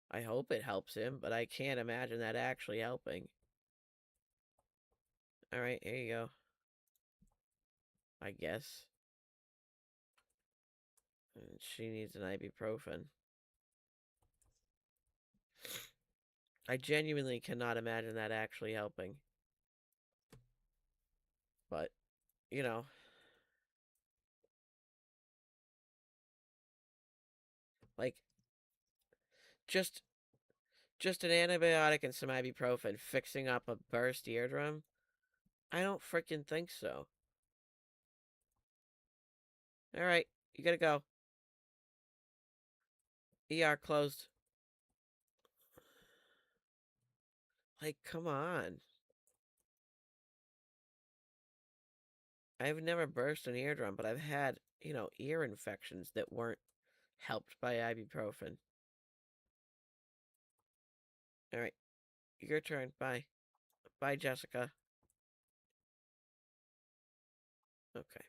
A: I hope it helps him, but I can't imagine that actually helping. Alright, here you go. I guess. And she needs an ibuprofen. I genuinely cannot imagine that actually helping. But, you know, like, just just an antibiotic and some ibuprofen fixing up a burst eardrum? I don't freaking think so. Alright, you gotta go. ER closed. Like, come on. I've never burst an eardrum, but I've had, ear infections that weren't helped by ibuprofen. Alright, your turn. Bye. Bye, Jessica. Okay.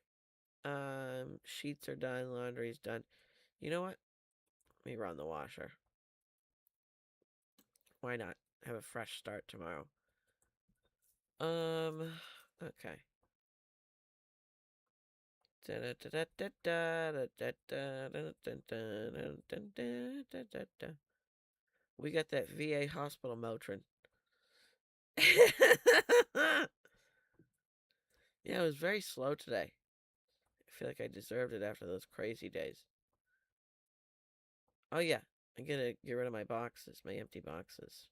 A: Sheets are done, laundry's done. You know what? Let me run the washer. Why not? Have a fresh start tomorrow. Okay. We got that VA hospital Motrin. Yeah, it was very slow today. I feel like I deserved it after those crazy days. Oh yeah, I'm gonna get rid of my boxes, my empty boxes.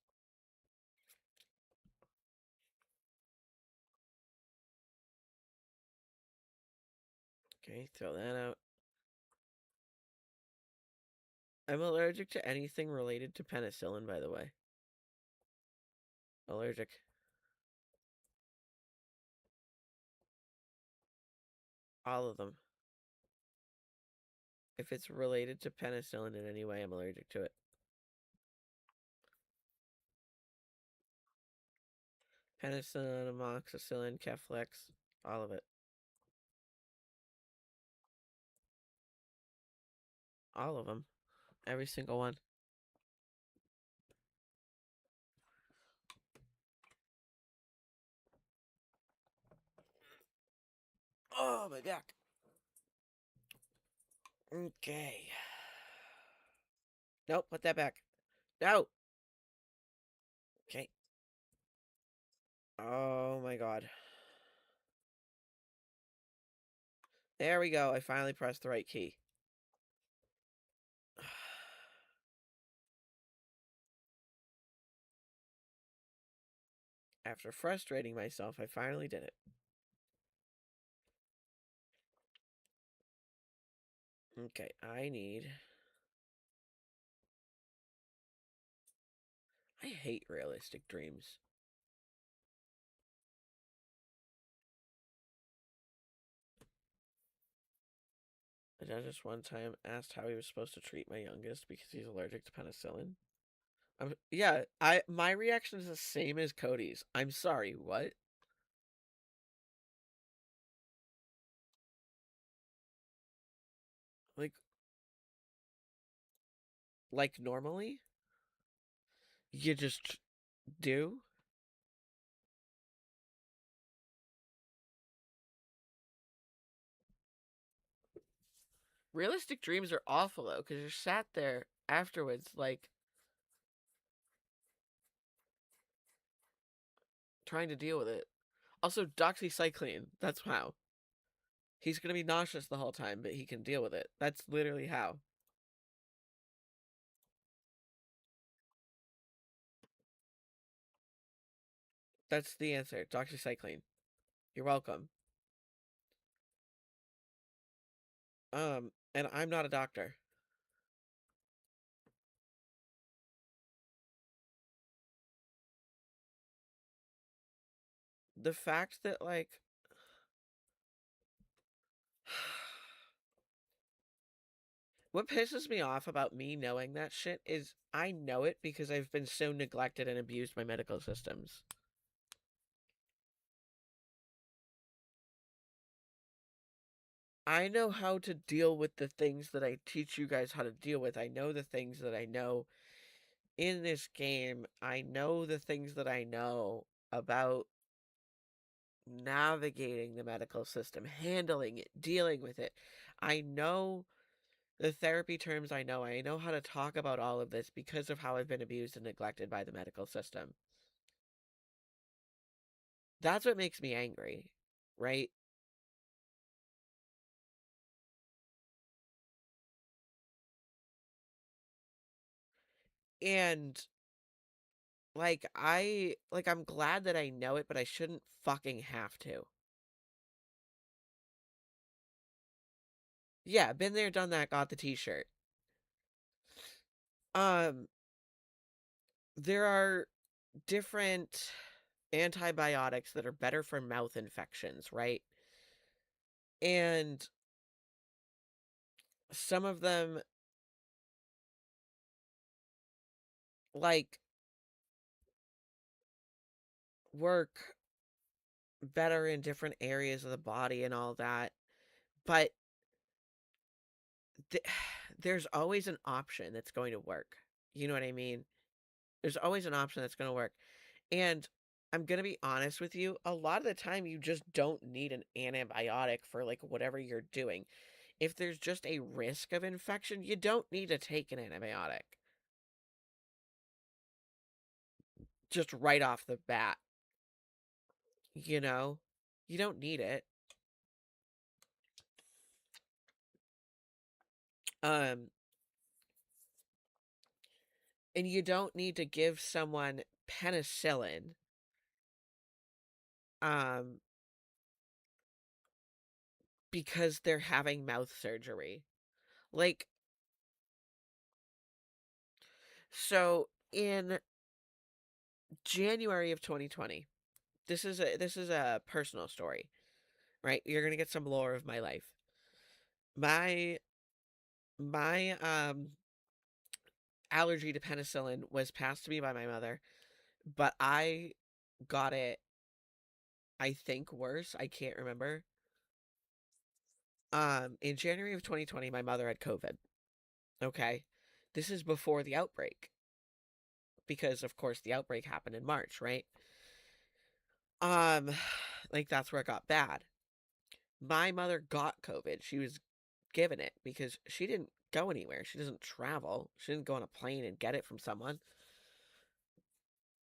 A: Okay, throw that out. I'm allergic to anything related to penicillin, by the way. Allergic. All of them. If it's related to penicillin in any way, I'm allergic to it. Penicillin, amoxicillin, Keflex, all of it. All of them. Every single one. Oh, my back. Okay. Nope, put that back. No! Okay. Oh my god. There we go. I finally pressed the right key. After frustrating myself, I finally did it. Okay, I need... I hate realistic dreams. The dentist one time asked how he was supposed to treat my youngest because he's allergic to penicillin. Yeah, my reaction is the same as Cody's. I'm sorry, what? Like like normally? You just do? Realistic dreams are awful though, because you're sat there afterwards, like trying to deal with it. Also, doxycycline. That's how. He's gonna be nauseous the whole time, but he can deal with it. That's literally how. That's the answer. Doxycycline. You're welcome. And I'm not a doctor. The fact that like what pisses me off about me knowing that shit is I know it because I've been so neglected and abused by medical systems. I know how to deal with the things that I teach you guys how to deal with. I know the things that I know in this game. I know the things that I know about navigating the medical system, handling it, dealing with it. I know the therapy terms I know. I know how to talk about all of this because of how I've been abused and neglected by the medical system. That's what makes me angry, right? And I'm glad that I know it, but I shouldn't fucking have to. Yeah, been there, done that, got the t-shirt. Um, there are different antibiotics that are better for mouth infections, right? And some of them, like, work better in different areas of the body and all that. But th there's always an option that's going to work. You know what I mean? There's always an option that's going to work. And I'm going to be honest with you, a lot of the time you just don't need an antibiotic for like whatever you're doing. If there's just a risk of infection, you don't need to take an antibiotic. Just right off the bat, you know? You don't need it. Um, and you don't need to give someone penicillin um because they're having mouth surgery. Like So in January of 2020, this is a personal story, right? You're gonna get some lore of my life. My my allergy to penicillin was passed to me by my mother, but I got it, I think, worse. I can't remember. In January of 2020, my mother had COVID. Okay. This is before the outbreak because of course the outbreak happened in March, right? Um like that's where it got bad. My mother got COVID. She was given it because she didn't go anywhere. She doesn't travel. She didn't go on a plane and get it from someone.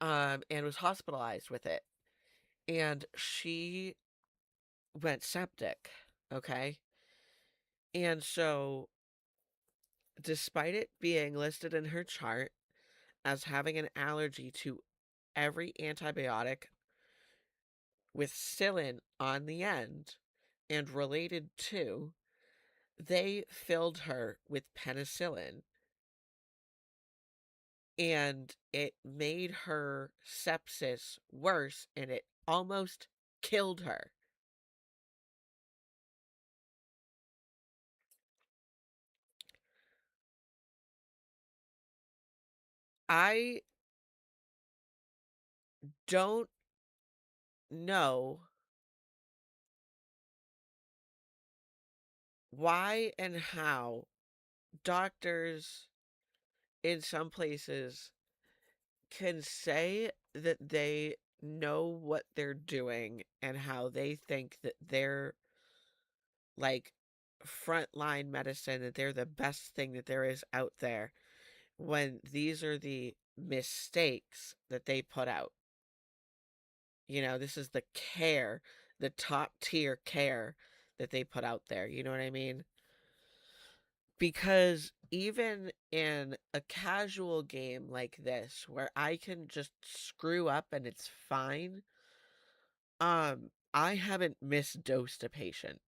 A: And was hospitalized with it. And she went septic, okay? And so despite it being listed in her chart as having an allergy to every antibiotic with "cillin" on the end and related to, they filled her with penicillin, and it made her sepsis worse, and it almost killed her. I don't know why and how doctors in some places can say that they know what they're doing and how they think that they're like frontline medicine, that they're the best thing that there is out there, when these are the mistakes that they put out. This is the care, the top tier care that they put out there. You know what I mean? Because even in a casual game like this, where I can just screw up and it's fine, I haven't misdosed a patient.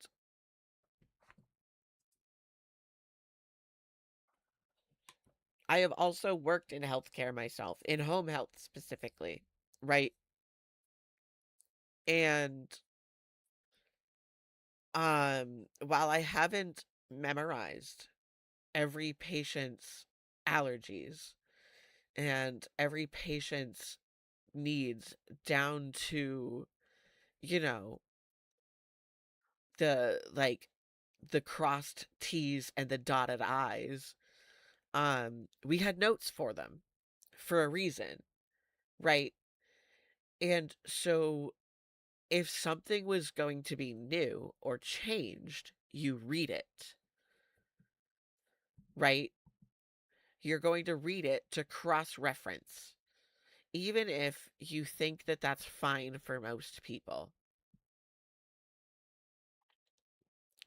A: I have also worked in healthcare myself, in home health specifically, right? And while I haven't memorized every patient's allergies and every patient's needs down to, you know, the crossed T's and the dotted I's, we had notes for them for a reason, right? And so if something was going to be new or changed, you read it, right? You're going to read it to cross reference, even if you think that that's fine for most people,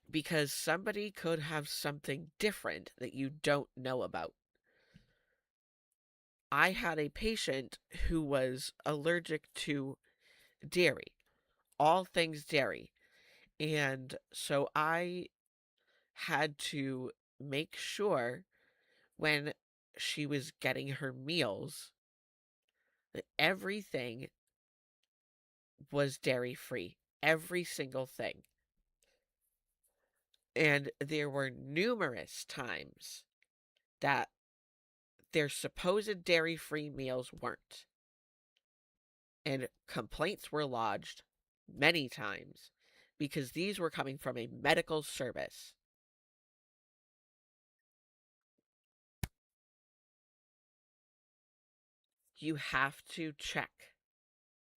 A: because somebody could have something different that you don't know about. I had a patient who was allergic to dairy, all things dairy. And so I had to make sure when she was getting her meals that everything was dairy free. Every single thing. And there were numerous times that their supposed dairy free meals weren't. And complaints were lodged many times because these were coming from a medical service. You have to check.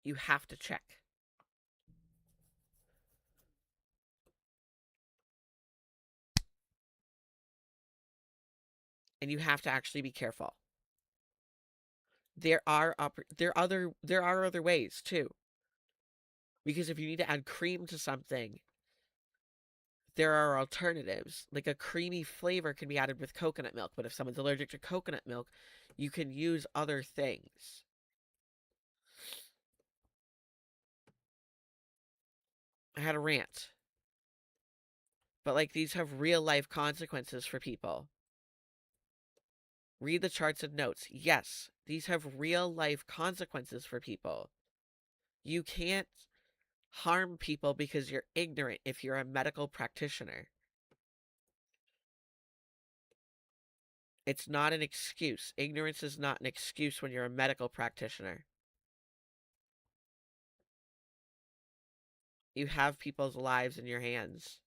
A: You have to check. And you have to actually be careful. There are other ways too. Because if you need to add cream to something, there are alternatives. Like a creamy flavor can be added with coconut milk, but if someone's allergic to coconut milk, you can use other things. I had a rant. But like these have real life consequences for people. Read the charts and notes. Yes, these have real life consequences for people. You can't harm people because you're ignorant if you're a medical practitioner. It's not an excuse. Ignorance is not an excuse when you're a medical practitioner. You have people's lives in your hands.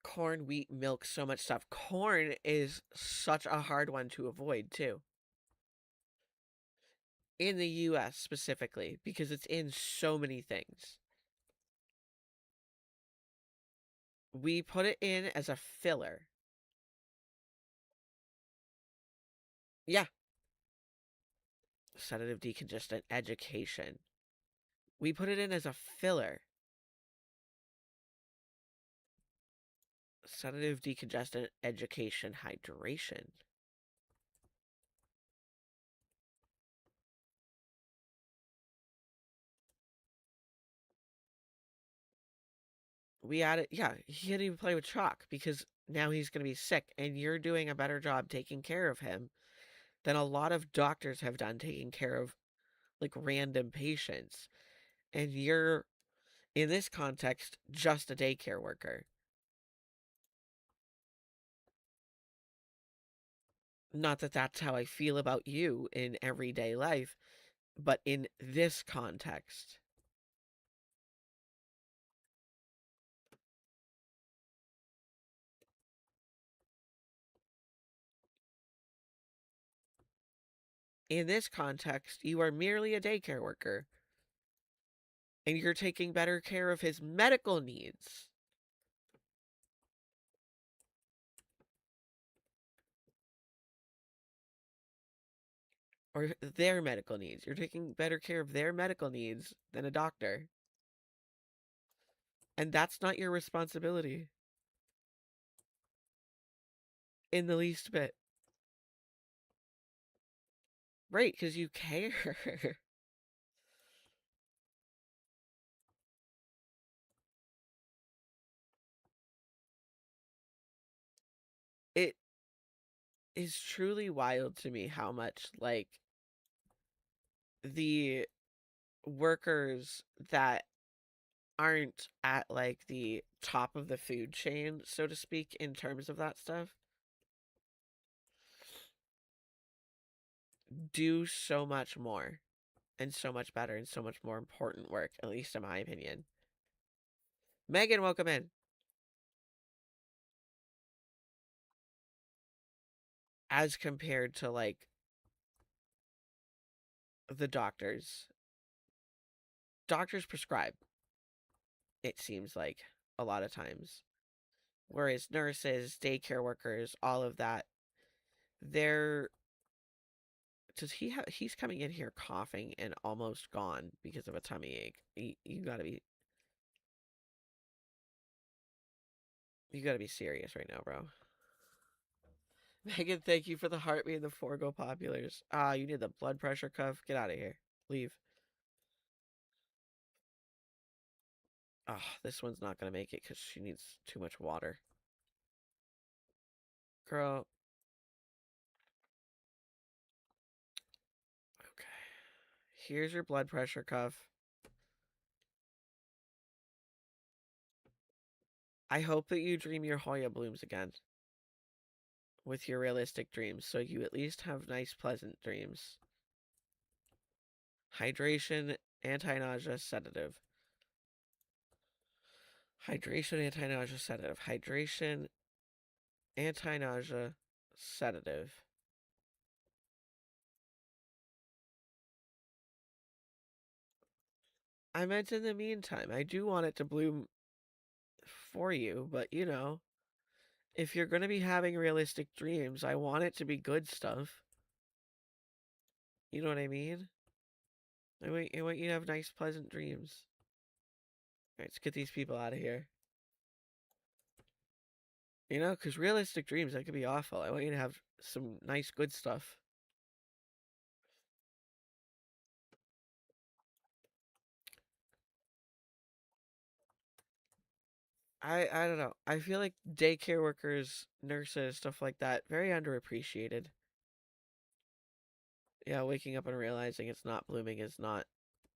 A: Corn, wheat, milk, so much stuff. Corn is such a hard one to avoid, too. In the US specifically, because it's in so many things. We put it in as a filler. Yeah. Sedative, decongestant, education. We put it in as a filler. Sedative, decongestant, education, hydration. We added, yeah, he didn't even play with chalk because now he's going to be sick, and you're doing a better job taking care of him than a lot of doctors have done taking care of like random patients. And you're, in this context, just a daycare worker. Not that that's how I feel about you in everyday life, but in this context. In this context, you are merely a daycare worker, and you're taking better care of his medical needs. Or their medical needs. You're taking better care of their medical needs than a doctor. And that's not your responsibility in the least bit. Right, because you care. It is truly wild to me how much, like, the workers that aren't at, like, the top of the food chain, so to speak, in terms of that stuff, do so much more and so much better and so much more important work, at least in my opinion. Megan, welcome in. As compared to, like, the doctors. Doctors prescribe, it seems like, a lot of times. Whereas nurses, daycare workers, all of that, they're does he's coming in here coughing and almost gone because of a tummy ache. You gotta be serious right now, bro. Megan, thank you for the heartbeat and the Forgo populars. Ah, you need the blood pressure cuff. Get out of here. Leave. Ah, this one's not gonna make it because she needs too much water. Girl. Okay. Here's your blood pressure cuff. I hope that you dream your Hoya blooms again with your realistic dreams, so you at least have nice, pleasant dreams. Hydration, anti-nausea, sedative. Hydration, anti-nausea, sedative. Hydration, anti-nausea, sedative. I meant in the meantime, I do want it to bloom for you, but you know, if you're going to be having realistic dreams, I want it to be good stuff. You know what I mean? I want you to have nice, pleasant dreams. Alright, let's get these people out of here. You know, because realistic dreams, that could be awful. I want you to have some nice, good stuff. I don't know. I feel like daycare workers, nurses, stuff like that, very underappreciated. Yeah, waking up and realizing it's not blooming is not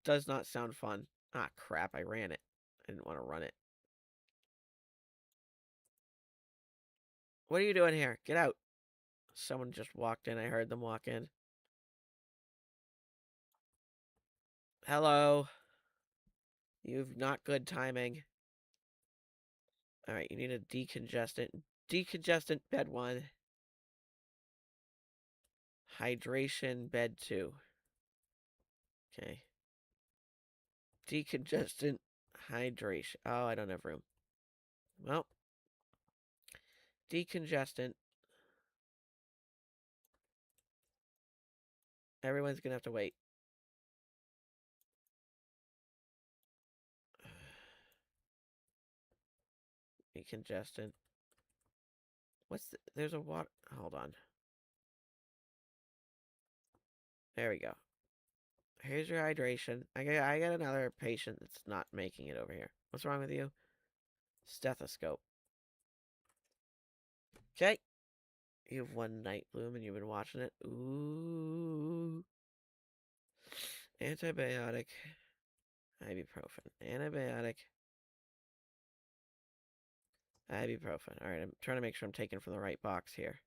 A: does not sound fun. Ah, crap, I ran it. I didn't want to run it. What are you doing here? Get out. Someone just walked in. I heard them walk in. Hello. You've not good timing. All right, you need a decongestant. Decongestant, bed 1. Hydration, bed 2. Okay. Decongestant, hydration. Oh, I don't have room. Well, decongestant. Everyone's gonna have to wait. Decongestant. There's a water. Hold on. There we go. Here's your hydration. I got another patient that's not making it over here. What's wrong with you? Stethoscope. Okay. You have one night bloom and you've been watching it. Ooh. Antibiotic. Ibuprofen. Antibiotic. Ibuprofen. All right, I'm trying to make sure I'm taking from the right box here.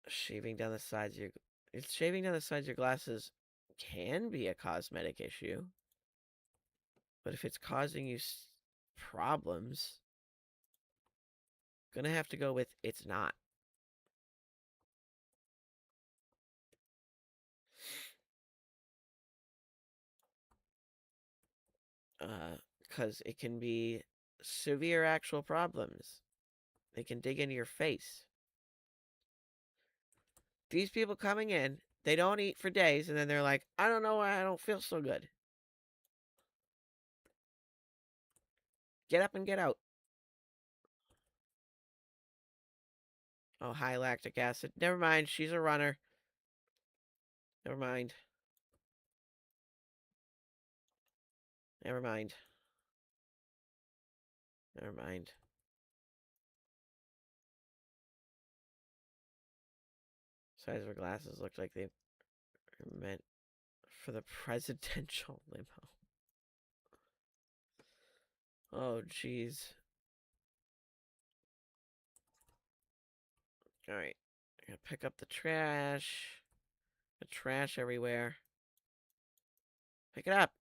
A: Shaving down the sides of your... It's shaving down the sides of your glasses can be a cosmetic issue. But if it's causing you problems, gonna have to go with it's not. Because it can be severe actual problems. They can dig into your face. These people coming in, they don't eat for days, and then they're like, I don't know why I don't feel so good. Get up and get out. Oh, high lactic acid. Never mind, she's a runner. Never mind. Never mind. Never mind. Size of her glasses looked like they were meant for the presidential limo. Oh, jeez. Alright. I gotta pick up the trash. The trash everywhere. Pick it up.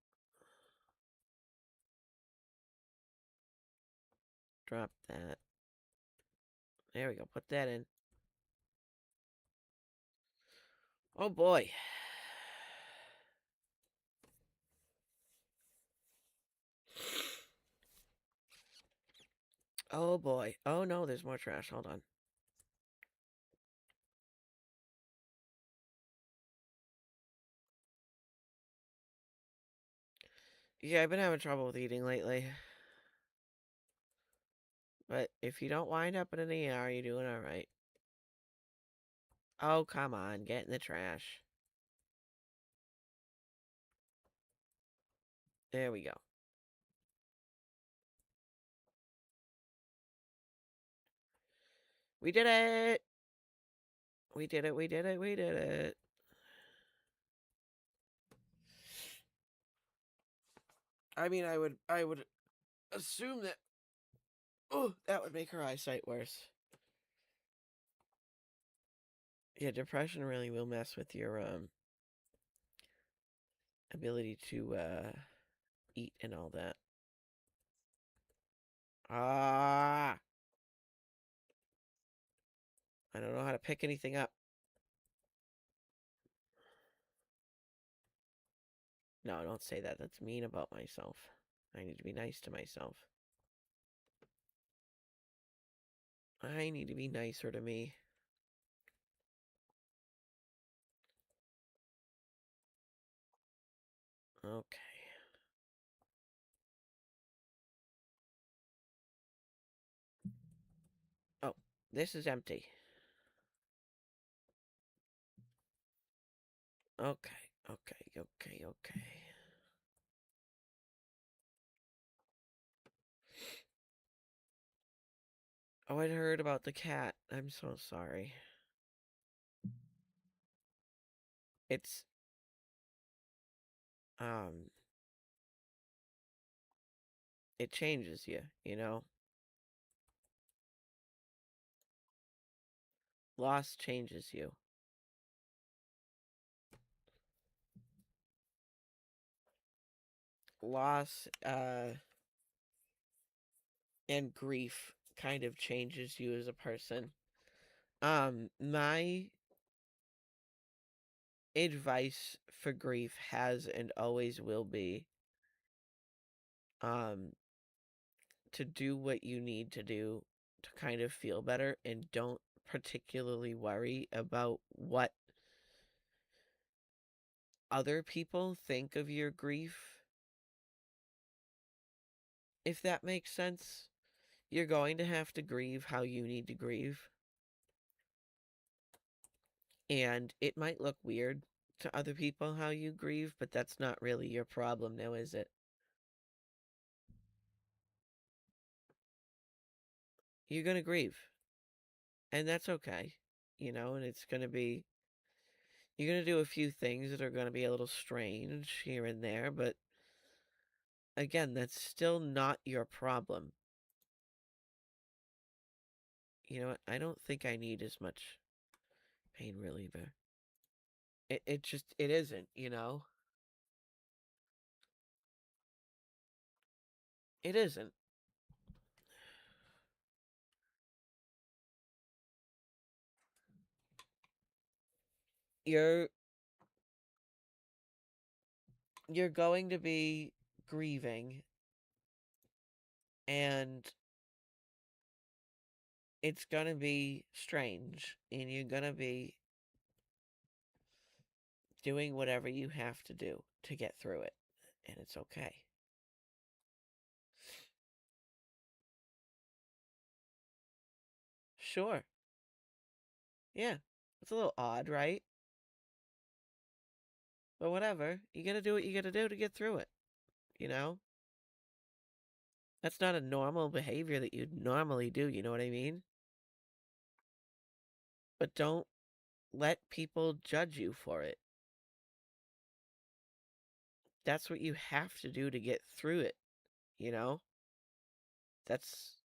A: Drop that. There we go. Put that in. Oh boy. Oh boy. Oh no, there's more trash. Hold on. Yeah, I've been having trouble with eating lately. But if you don't wind up in an ER, you're doing alright. Oh, come on. Get in the trash. There we go. We did it! We did it, we did it, we did it. I mean, I would assume that, oh, that would make her eyesight worse. Yeah, depression really will mess with your ability to eat and all that. Ah, I don't know how to pick anything up. No, don't say that. That's mean about myself. I need to be nice to myself. I need to be nicer to me. Okay. Oh, this is empty. Okay, okay. Oh, I heard about the cat. I'm so sorry. It's, um, it changes you, you know? Loss changes you. Loss, and grief kind of changes you as a person. My advice for grief has and always will be, um, to do what you need to do to kind of feel better and don't particularly worry about what other people think of your grief, if that makes sense. You're going to have to grieve how you need to grieve, and it might look weird to other people how you grieve, but that's not really your problem now, is it? You're going to grieve, and that's okay, and it's going to be, you're going to do a few things that are going to be a little strange here and there, but again, that's still not your problem. You know what? I don't think I need as much pain reliever. It just, it isn't. It isn't. You're you're going to be grieving, and it's going to be strange, and you're going to be doing whatever you have to do to get through it, and it's okay. Sure. Yeah. It's a little odd, right? But whatever. You got to do what you got to do to get through it, you know? That's not a normal behavior that you'd normally do, you know what I mean? But don't let people judge you for it. That's what you have to do to get through it, you know? That's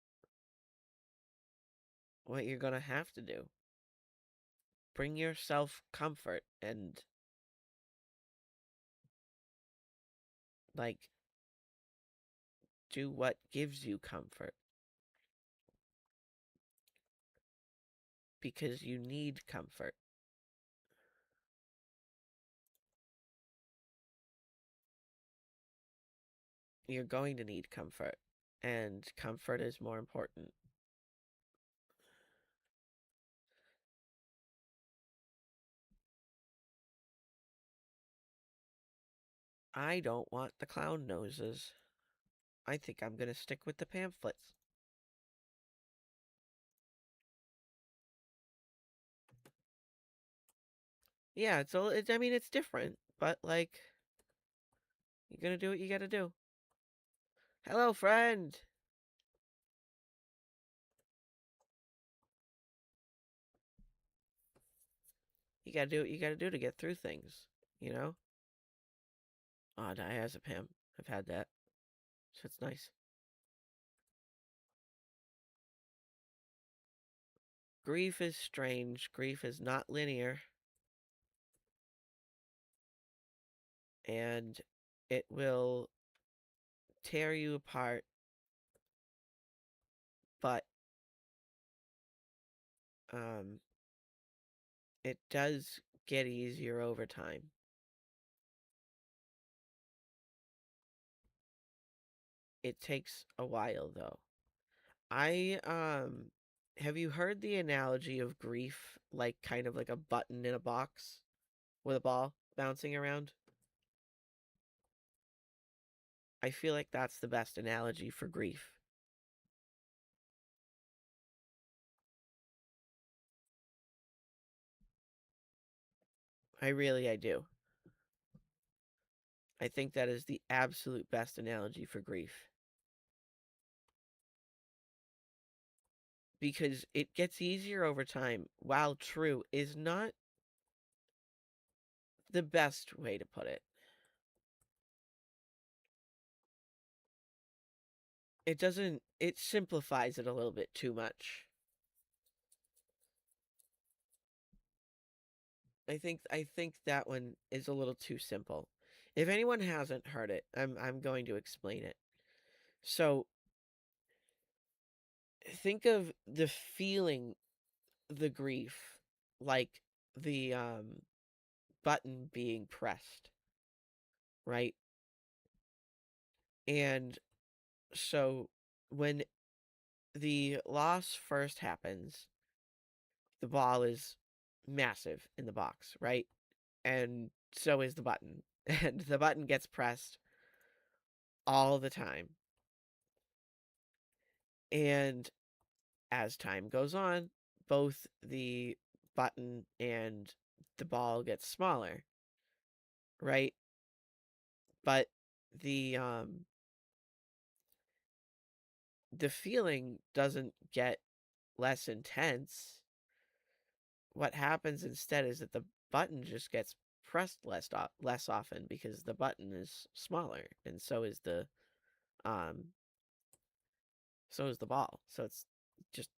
A: what you're going to have to do. Bring yourself comfort and, like, do what gives you comfort because you need comfort. You're going to need comfort, and comfort is more important. I don't want the clown noses. I think I'm going to stick with the pamphlets. Yeah, I mean, it's different, but like, you're going to do what you got to do. Hello, friend. You got to do what you got to do to get through things, you know? Oh, diazepam. I've had that. So it's nice. Grief is strange. Grief is not linear, and it will tear you apart, but um, it does get easier over time. It takes a while, though. I have you heard the analogy of grief like kind of like a button in a box with a ball bouncing around? I feel like that's the best analogy for grief. I do. I think that is the absolute best analogy for grief because it gets easier over time, while true, is not the best way to put it. It doesn't, it simplifies it a little bit too much. I think that one is a little too simple. If anyone hasn't heard it, I'm going to explain it. So think of the feeling, the grief, like the button being pressed, right? And so when the loss first happens, the ball is massive in the box, right? And so is the button. And the button gets pressed all the time. And as time goes on, both the button and the ball gets smaller, right? But the um the feeling doesn't get less intense. What happens instead is that the button just gets pressed less often because the button is smaller, and um so is the ball. So it's just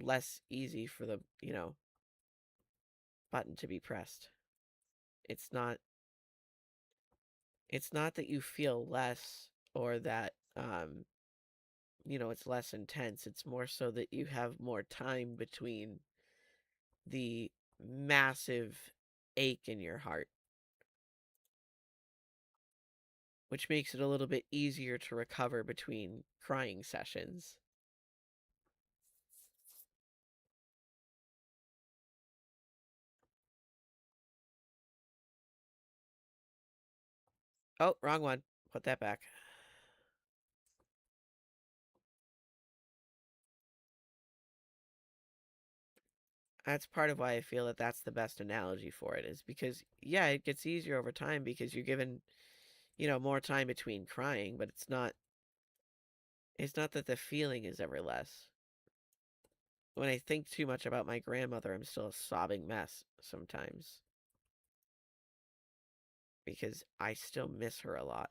A: less easy for the, button to be pressed. It's not it's not that you feel less or that it's less intense. It's more so that you have more time between the massive ache in your heart, which makes it a little bit easier to recover between crying sessions. Oh, wrong one. Put that back. That's part of why I feel that that's the best analogy for it, is because, yeah, it gets easier over time because you're given, more time between crying, but it's not that the feeling is ever less. When I think too much about my grandmother, I'm still a sobbing mess sometimes because I still miss her a lot.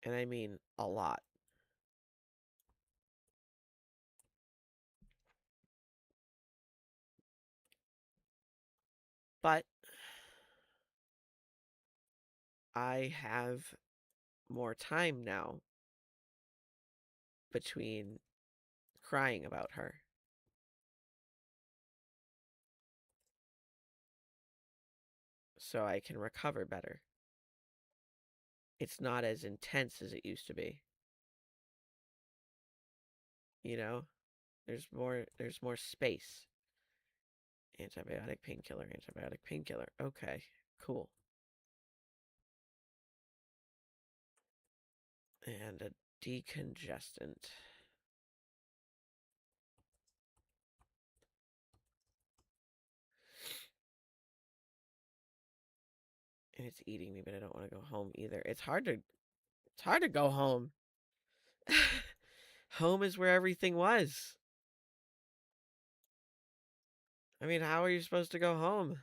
A: And I mean a lot. But I have more time now between crying about her, so I can recover better. It's not as intense as it used to be, you know? There's more space. Antibiotic, painkiller, antibiotic, painkiller. Okay, cool. And a decongestant. And it's eating me, but I don't want to go home either. It's hard to go home. Home is where everything was. I mean, how are you supposed to go home?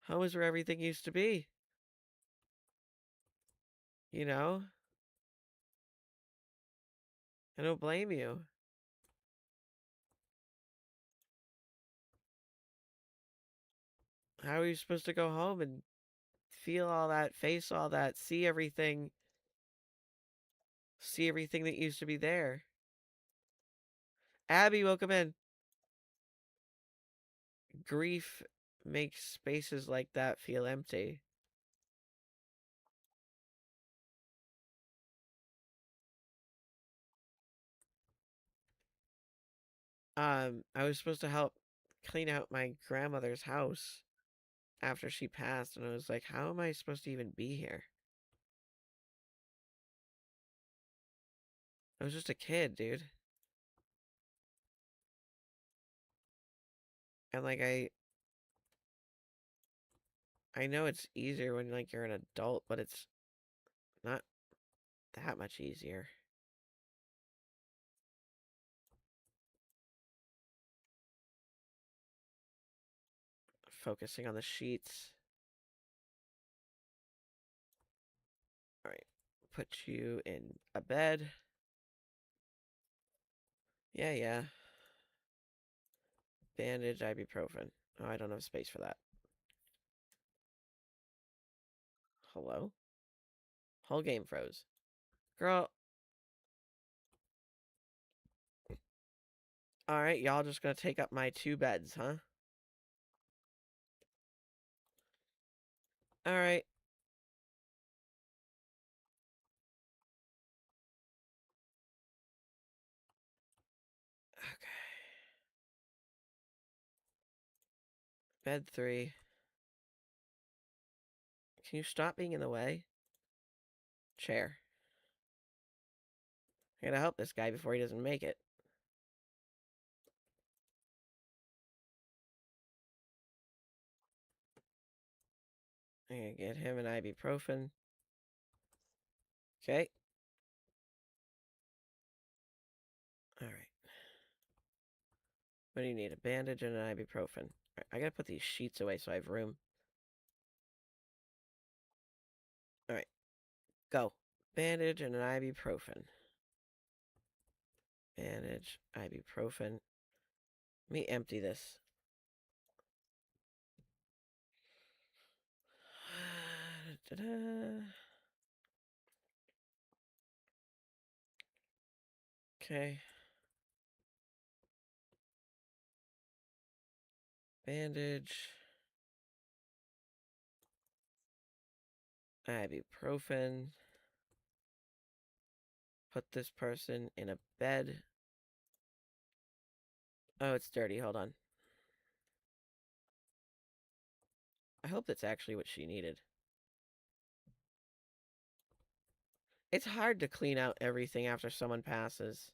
A: Home is where everything used to be, you know? I don't blame you. How are you supposed to go home and feel all that, face all that, see everything that used to be there? Abby, welcome in. Grief makes spaces like that feel empty. I was supposed to help clean out my grandmother's house after she passed, and I was like, how am I supposed to even be here? I was just a kid, dude. And like I know it's easier when like you're an adult, but it's not that much easier. Focusing on the sheets. All right. Put you in a bed. Yeah, yeah. Bandage, ibuprofen. Oh, I don't have space for that. Hello? Whole game froze. Girl. Alright, y'all just gonna take up my 2 beds, huh? Alright. Okay. Bed 3. Can you stop being in the way? Chair. I gotta help this guy before he doesn't make it. I'm gonna get him an ibuprofen. Okay. Alright. What do you need? A bandage and an ibuprofen. Right, I gotta put these sheets away so I have room. Alright. Go. Bandage and an ibuprofen. Bandage, ibuprofen. Let me empty this. Okay. Bandage. Ibuprofen. Put this person in a bed. Oh, it's dirty. Hold on. I hope that's actually what she needed. It's hard to clean out everything after someone passes.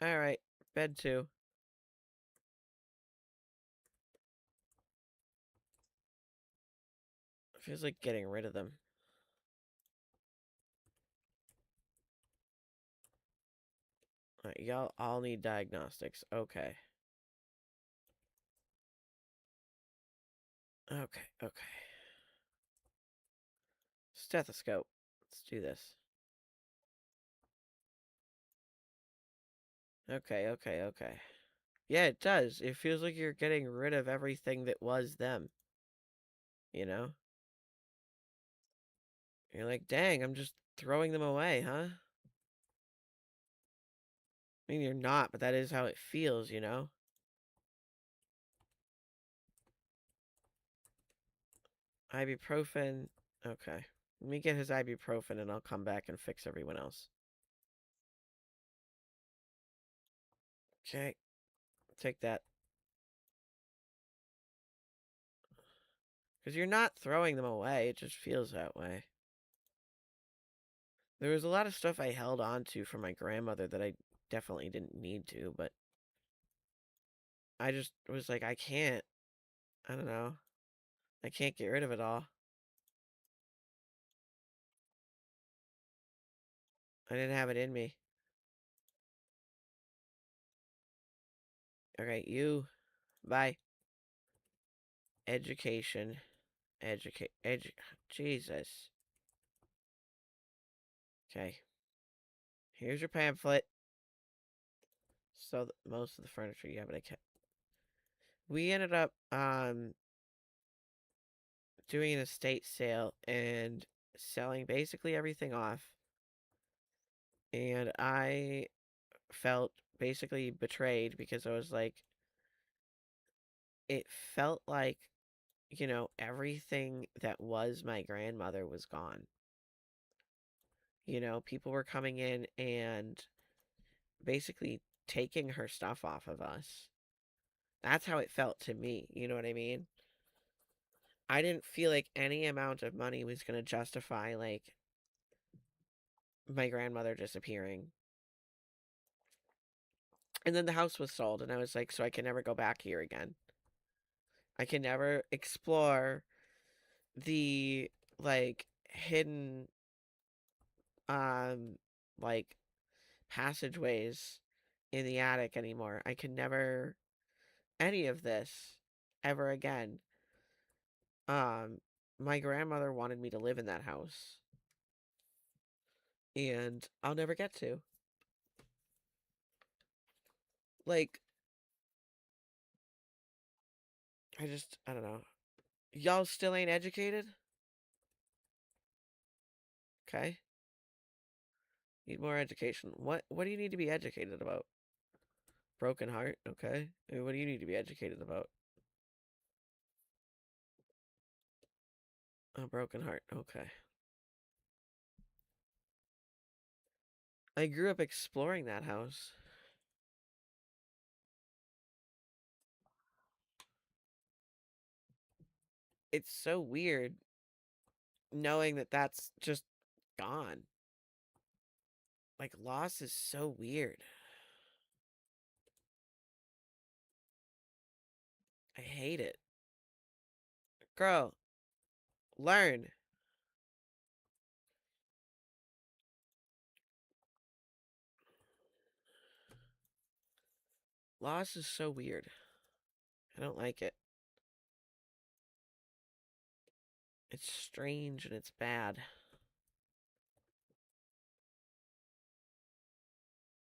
A: Alright, bed 2. Feels like getting rid of them. Alright, y'all all need diagnostics. Okay. Okay. Stethoscope. Let's do this. Okay. Yeah, it does. It feels like you're getting rid of everything that was them. You know? You're like, dang, I'm just throwing them away, huh? I mean, you're not, but that is how it feels, you know? Ibuprofen. Okay. Let me get his ibuprofen and I'll come back and fix everyone else. Okay. Take that. Because you're not throwing them away, it just feels that way. There was a lot of stuff I held on to from my grandmother that I definitely didn't need to, but I just was like, I can't. I don't know. I can't get rid of it all. I didn't have it in me. Okay, you. Bye. Education. Jesus. Okay. Here's your pamphlet. So most of the furniture you have, but I kept. We ended up doing an estate sale and selling basically everything off. And I felt basically betrayed because I was like, it felt like, everything that was my grandmother was gone. People were coming in and basically taking her stuff off of us. That's how it felt to me. You know what I mean? I didn't feel like any amount of money was going to justify, like, my grandmother disappearing. And then the house was sold, and I was like, so I can never go back here again. I can never explore the, like, hidden um like passageways in the attic anymore. I can never any of this ever again. Um my grandmother wanted me to live in that house and I'll never get to. Like I don't know. Y'all still ain't educated? Okay. Need more education. What do you need to be educated about? Broken heart, okay. What do you need to be educated about? A broken heart, okay. I grew up exploring that house. It's so weird knowing that that's just gone. Like, loss is so weird. I hate it. Girl, learn. Loss is so weird. I don't like it. It's strange and it's bad.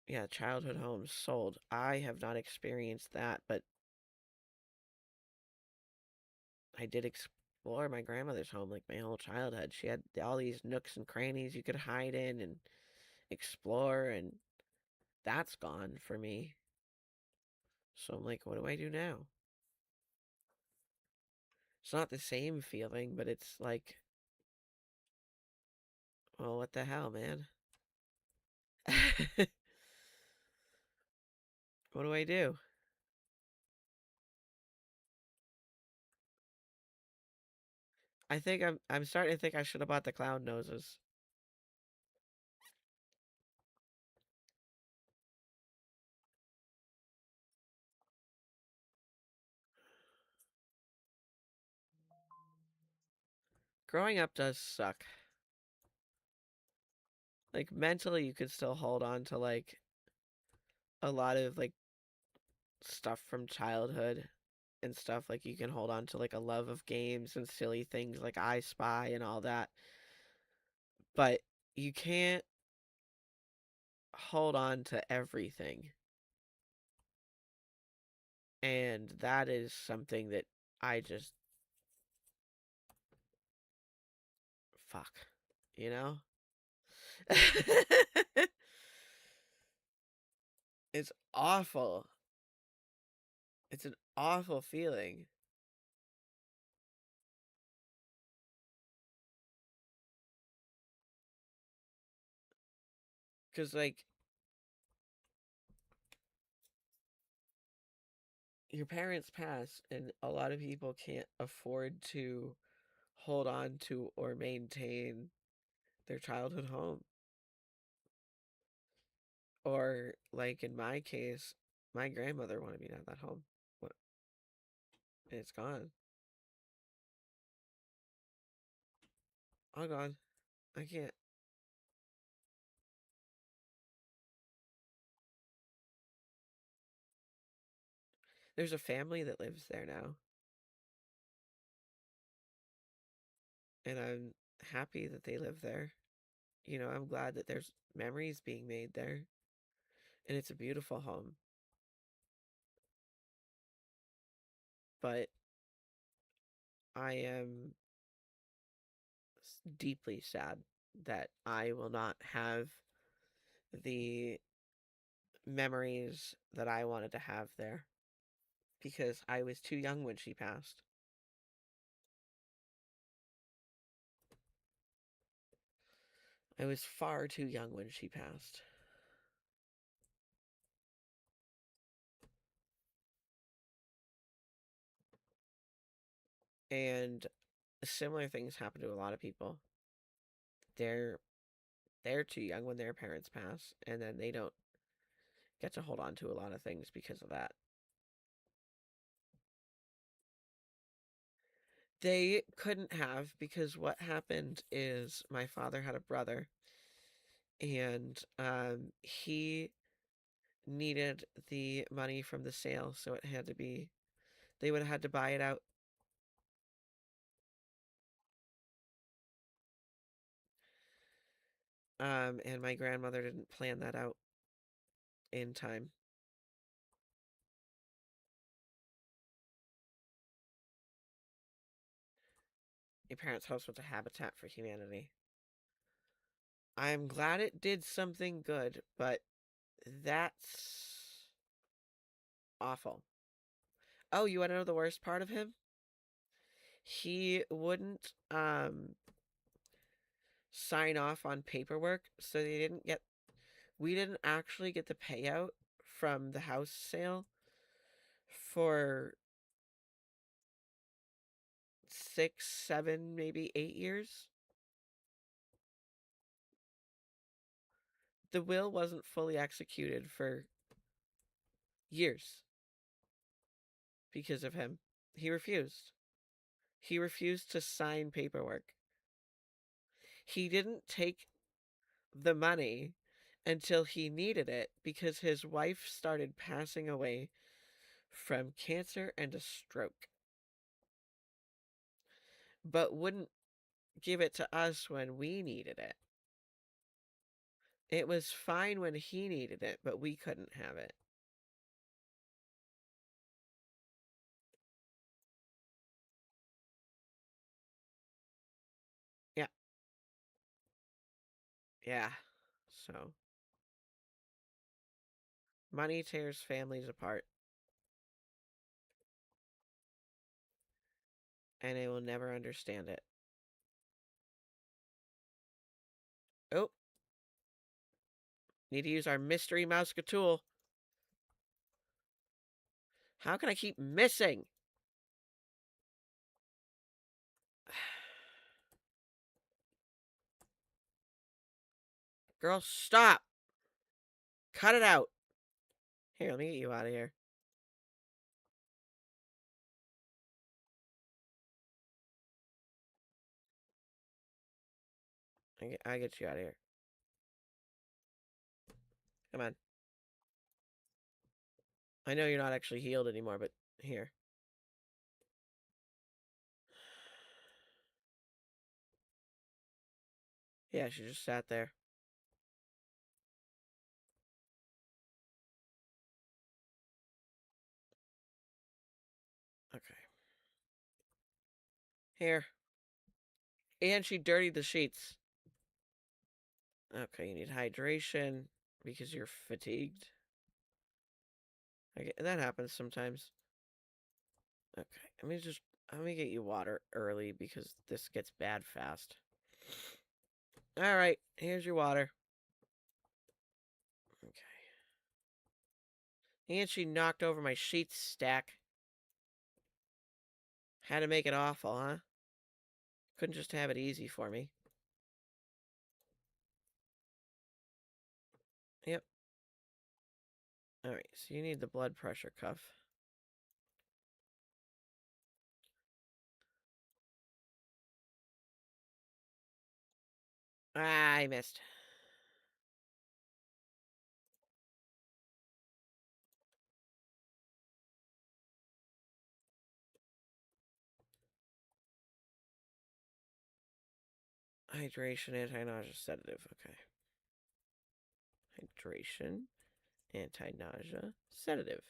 A: Yeah, childhood homes sold. I have not experienced that, but I did explore my grandmother's home like my whole childhood. She had all these nooks and crannies you could hide in and explore, and that's gone for me. So I'm like, what do I do now? It's not the same feeling, but it's like, well, what the hell, man? What do I do? I think I'm starting to think I should have bought the clown noses. Growing up does suck. Like mentally you can still hold on to like a lot of like stuff from childhood and stuff like you can hold on to like a love of games and silly things like I Spy and all that. But you can't hold on to everything. And that is something that I just fuck, you know? It's awful. It's an awful feeling. Because, like, your parents pass, and a lot of people can't afford to hold on to or maintain their childhood home. Or, like, in my case, my grandmother wanted me to have that home. What? It's gone. All gone. I can't. There's a family that lives there now, and I'm happy that they live there. You know, I'm glad that there's memories being made there, and it's a beautiful home. But I am deeply sad that I will not have the memories that I wanted to have there because I was too young when she passed. I was far too young when she passed. And similar things happen to a lot of people. They're they're too young when their parents pass and then they don't get to hold on to a lot of things because of that. They couldn't have, because what happened is my father had a brother, and he needed the money from the sale, so it had to be, they would have had to buy it out. And my grandmother didn't plan that out in time. Your parents' house was a Habitat for Humanity. I'm glad it did something good, but that's awful. Oh, you want to know the worst part of him? He wouldn't sign off on paperwork, so we didn't actually get the payout from the house sale for 6, 7, maybe 8 years. The will wasn't fully executed for years because of him. He refused. He refused to sign paperwork. He didn't take the money until he needed it because his wife started passing away from cancer and a stroke, but wouldn't give it to us when we needed it. It was fine when he needed it, but we couldn't have it. Yeah. Yeah. So, money tears families apart, and they will never understand it. Oh, need to use our mystery tool. How can I keep missing? Girl, stop. Cut it out. Here, let me get you out of here. I get you out of here. Come on. I know you're not actually healed anymore, but here. Yeah, she just sat there. Okay. Here. And she dirtied the sheets. Okay, you need hydration because you're fatigued. That happens sometimes. Okay, let me get you water early because this gets bad fast. All right, here's your water. Okay. And she knocked over my sheets stack. Had to make it awful, huh? Couldn't just have it easy for me. Yep. Alright, so you need the blood pressure cuff. Ah, I missed. Hydration, anti-nausea, sedative. Okay. Hydration, anti-nausea, sedative.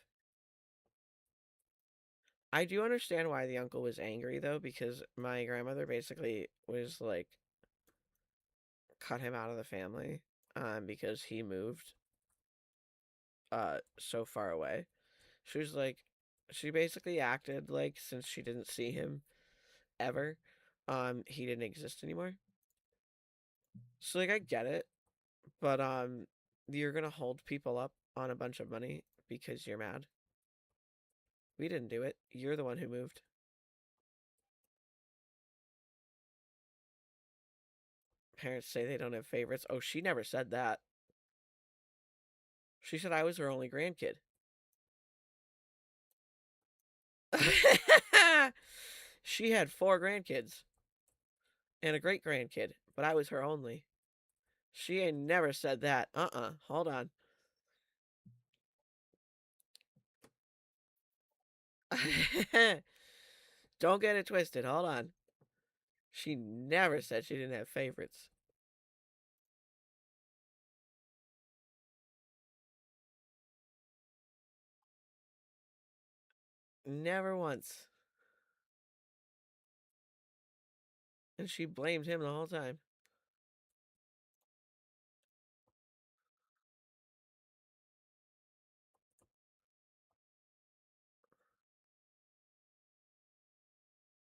A: I do understand why the uncle was angry, though, because my grandmother basically was, like, cut him out of the family, because he moved, so far away. She was like, she basically acted like since she didn't see him ever, he didn't exist anymore. So, like, I get it, but, you're gonna hold people up on a bunch of money because you're mad. We didn't do it. You're the one who moved. Parents say they don't have favorites. Oh, she never said that. She said I was her only grandkid. She had 4 grandkids and a great grandkid, but I was her only. She ain't never said that. Hold on. Don't get it twisted. Hold on. She never said she didn't have favorites. Never once. And she blamed him the whole time.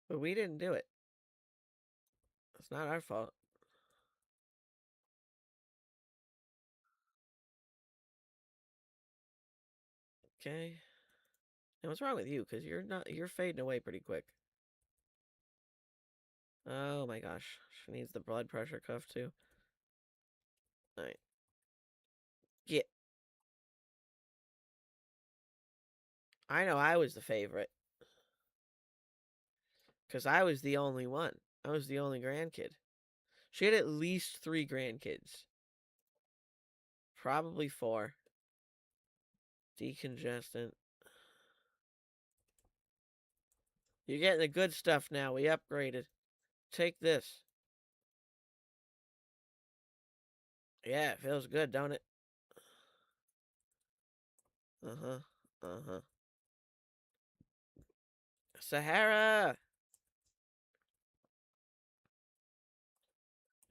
A: But we didn't do it. It's not our fault. Okay. Now what's wrong with you? Because you're fading away pretty quick. Oh my gosh. She needs the blood pressure cuff too. Alright. Get. I know I was the favorite. Because I was the only one. I was the only grandkid. She had at least 3 grandkids. Probably 4. Decongestant. You're getting the good stuff now. We upgraded. Take this. Yeah, it feels good, don't it? Uh-huh. Uh-huh. Sahara!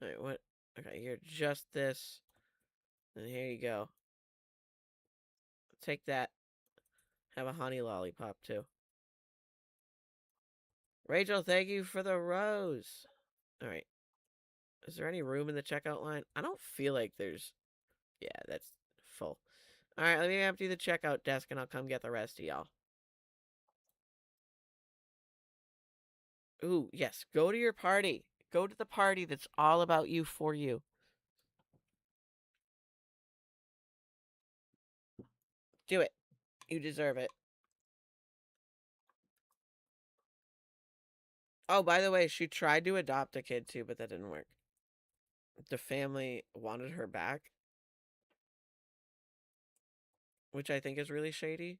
A: Alright, what? Okay, you're just this. And here you go. Take that. Have a honey lollipop, too. Rachel, thank you for the rose. Alright. Is there any room in the checkout line? I don't feel like there's... Yeah, that's full. Alright, let me empty the checkout desk and I'll come get the rest of y'all. Ooh, yes. Go to your party. Go to the party that's all about you for you. Do it. You deserve it. Oh, by the way, she tried to adopt a kid too, but that didn't work. The family wanted her back, which I think is really shady.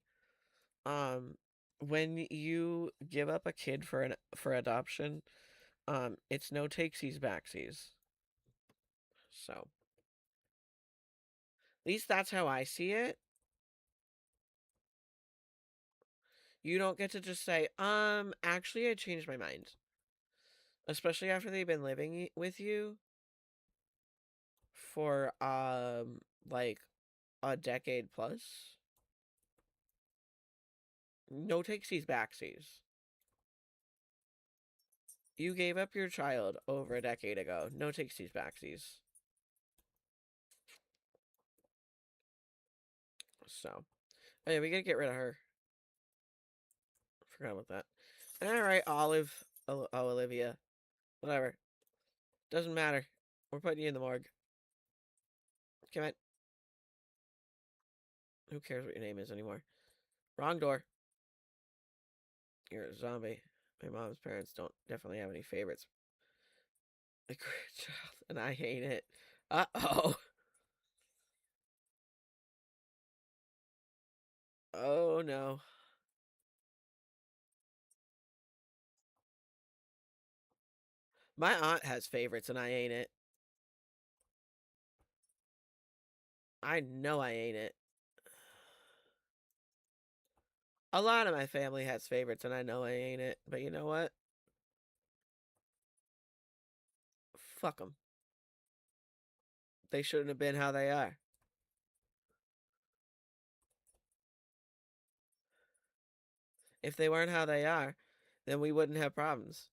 A: Um, when you give up a kid for adoption, it's no takesies backsies. So, at least that's how I see it. You don't get to just say, actually I changed my mind. Especially after they've been living with you for like a decade plus. No takesies backsies. You gave up your child over a decade ago. No takesies backsies. So, oh yeah, we gotta get rid of her. Forgot about that. Alright, Olive. Oh, Olivia. Whatever. Doesn't matter. We're putting you in the morgue. Come on. Who cares what your name is anymore? Wrong door. You're a zombie. My mom's parents don't definitely have any favorites. A grandchild, and I hate it. Uh-oh. Oh, no. My aunt has favorites, and I ain't it. I know I ain't it. A lot of my family has favorites, and I know I ain't it. But you know what? Fuck them. They shouldn't have been how they are. If they weren't how they are, then we wouldn't have problems.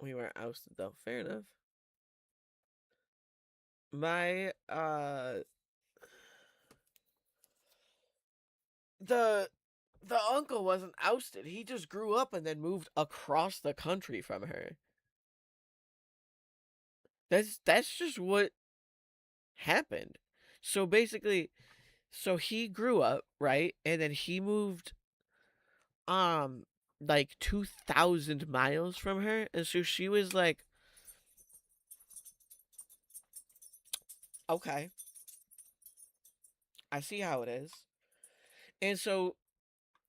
A: We weren't ousted, though. Fair enough. My, the uncle wasn't ousted. He just grew up and then moved across the country from her. That's just what happened. So basically, so he grew up, right? And then he moved um like 2,000 miles from her, and so she was like, "Okay, I see how it is." And so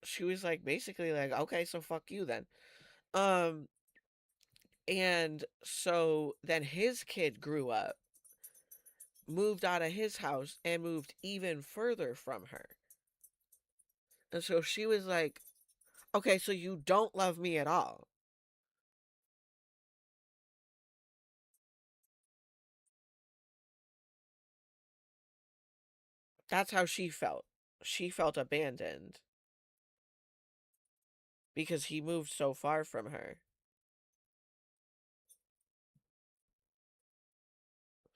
A: she was like basically like, "Okay, so fuck you then." Um and so then his kid grew up, moved out of his house and moved even further from her. And so she was like, "Okay, so you don't love me at all." That's how she felt. She felt abandoned because he moved so far from her.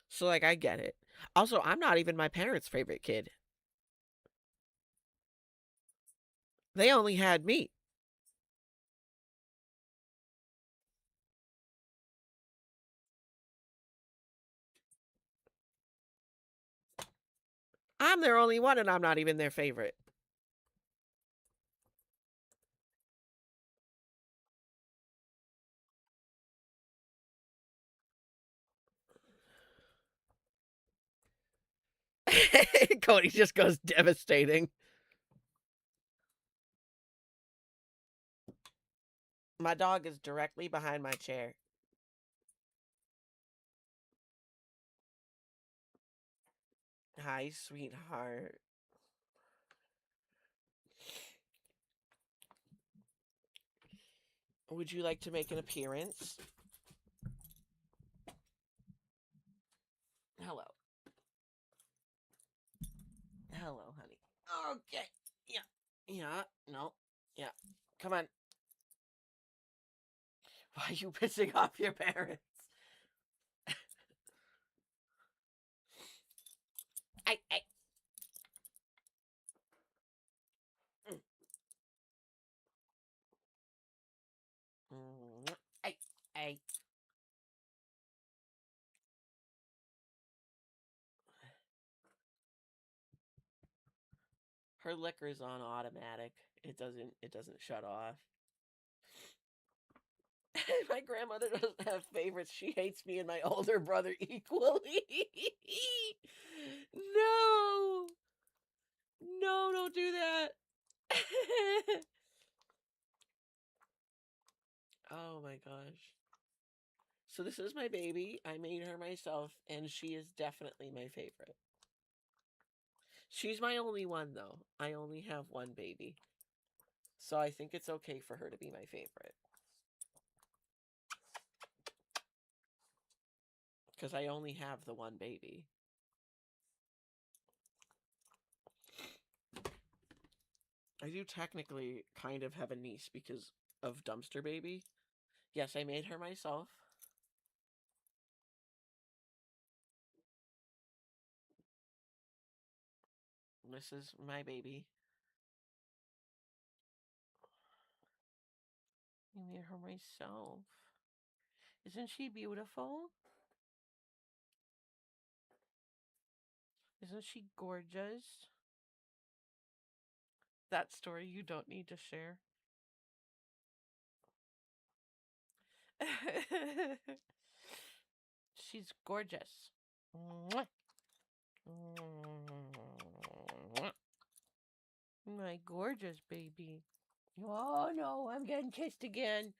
A: So like I get it. Also, I'm not even my parents' favorite kid. They only had me. I'm their only one and I'm not even their favorite. Cody just goes devastating. My dog is directly behind my chair. Hi, sweetheart. Would you like to make an appearance? Hello. Hello, honey. Okay. Yeah. Yeah. No. Yeah. Come on. Why are you pissing off your parents? I. Mm, I. I. Her licker's on automatic. It doesn't shut off. My grandmother doesn't have favorites. She hates me and my older brother equally. No. No, don't do that. Oh my gosh. So this is my baby. I made her myself and she is definitely my favorite. She's my only one though. I only have one baby. So I think it's okay for her to be my favorite. Because I only have the one baby. I do technically kind of have a niece because of Dumpster Baby. Yes, I made her myself. This is my baby. I made her myself. Isn't she beautiful? Isn't she gorgeous? That story you don't need to share. She's gorgeous. Mwah. Mwah. My gorgeous baby. Oh no, I'm getting kissed again.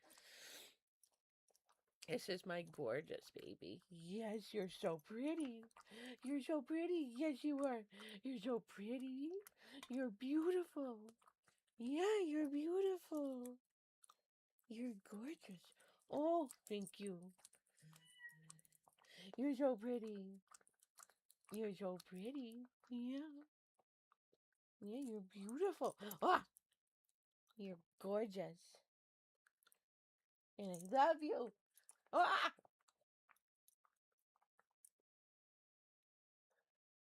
A: This is my gorgeous baby. Yes, you're so pretty. You're so pretty. Yes, you are. You're so pretty. You're beautiful. Yeah, you're beautiful. You're gorgeous. Oh, thank you. You're so pretty. You're so pretty. Yeah. Yeah, you're beautiful. Ah, you're gorgeous. And I love you. Ah,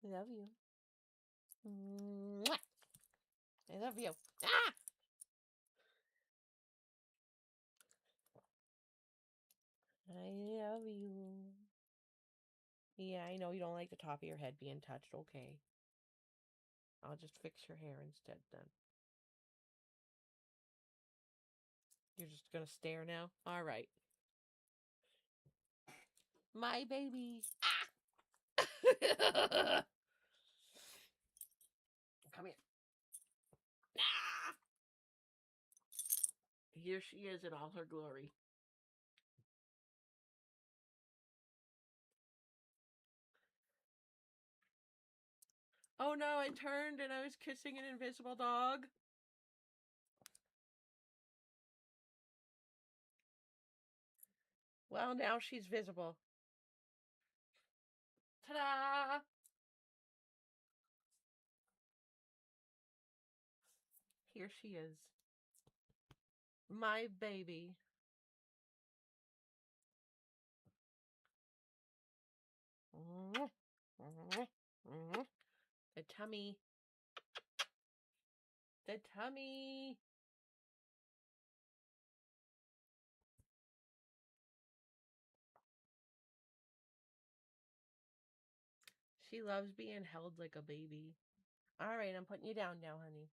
A: I love you. Mwah. I love you. Ah, I love you. Yeah, I know you don't like the top of your head being touched. Okay. I'll just fix your hair instead then. You're just gonna stare now? All right. My baby. Ah! Come here. Ah! Here she is in all her glory. Oh no, I turned and I was kissing an invisible dog. Well, now she's visible. Ta-da! Here she is. My baby. The tummy. The tummy. She loves being held like a baby. All right, I'm putting you down now, honey.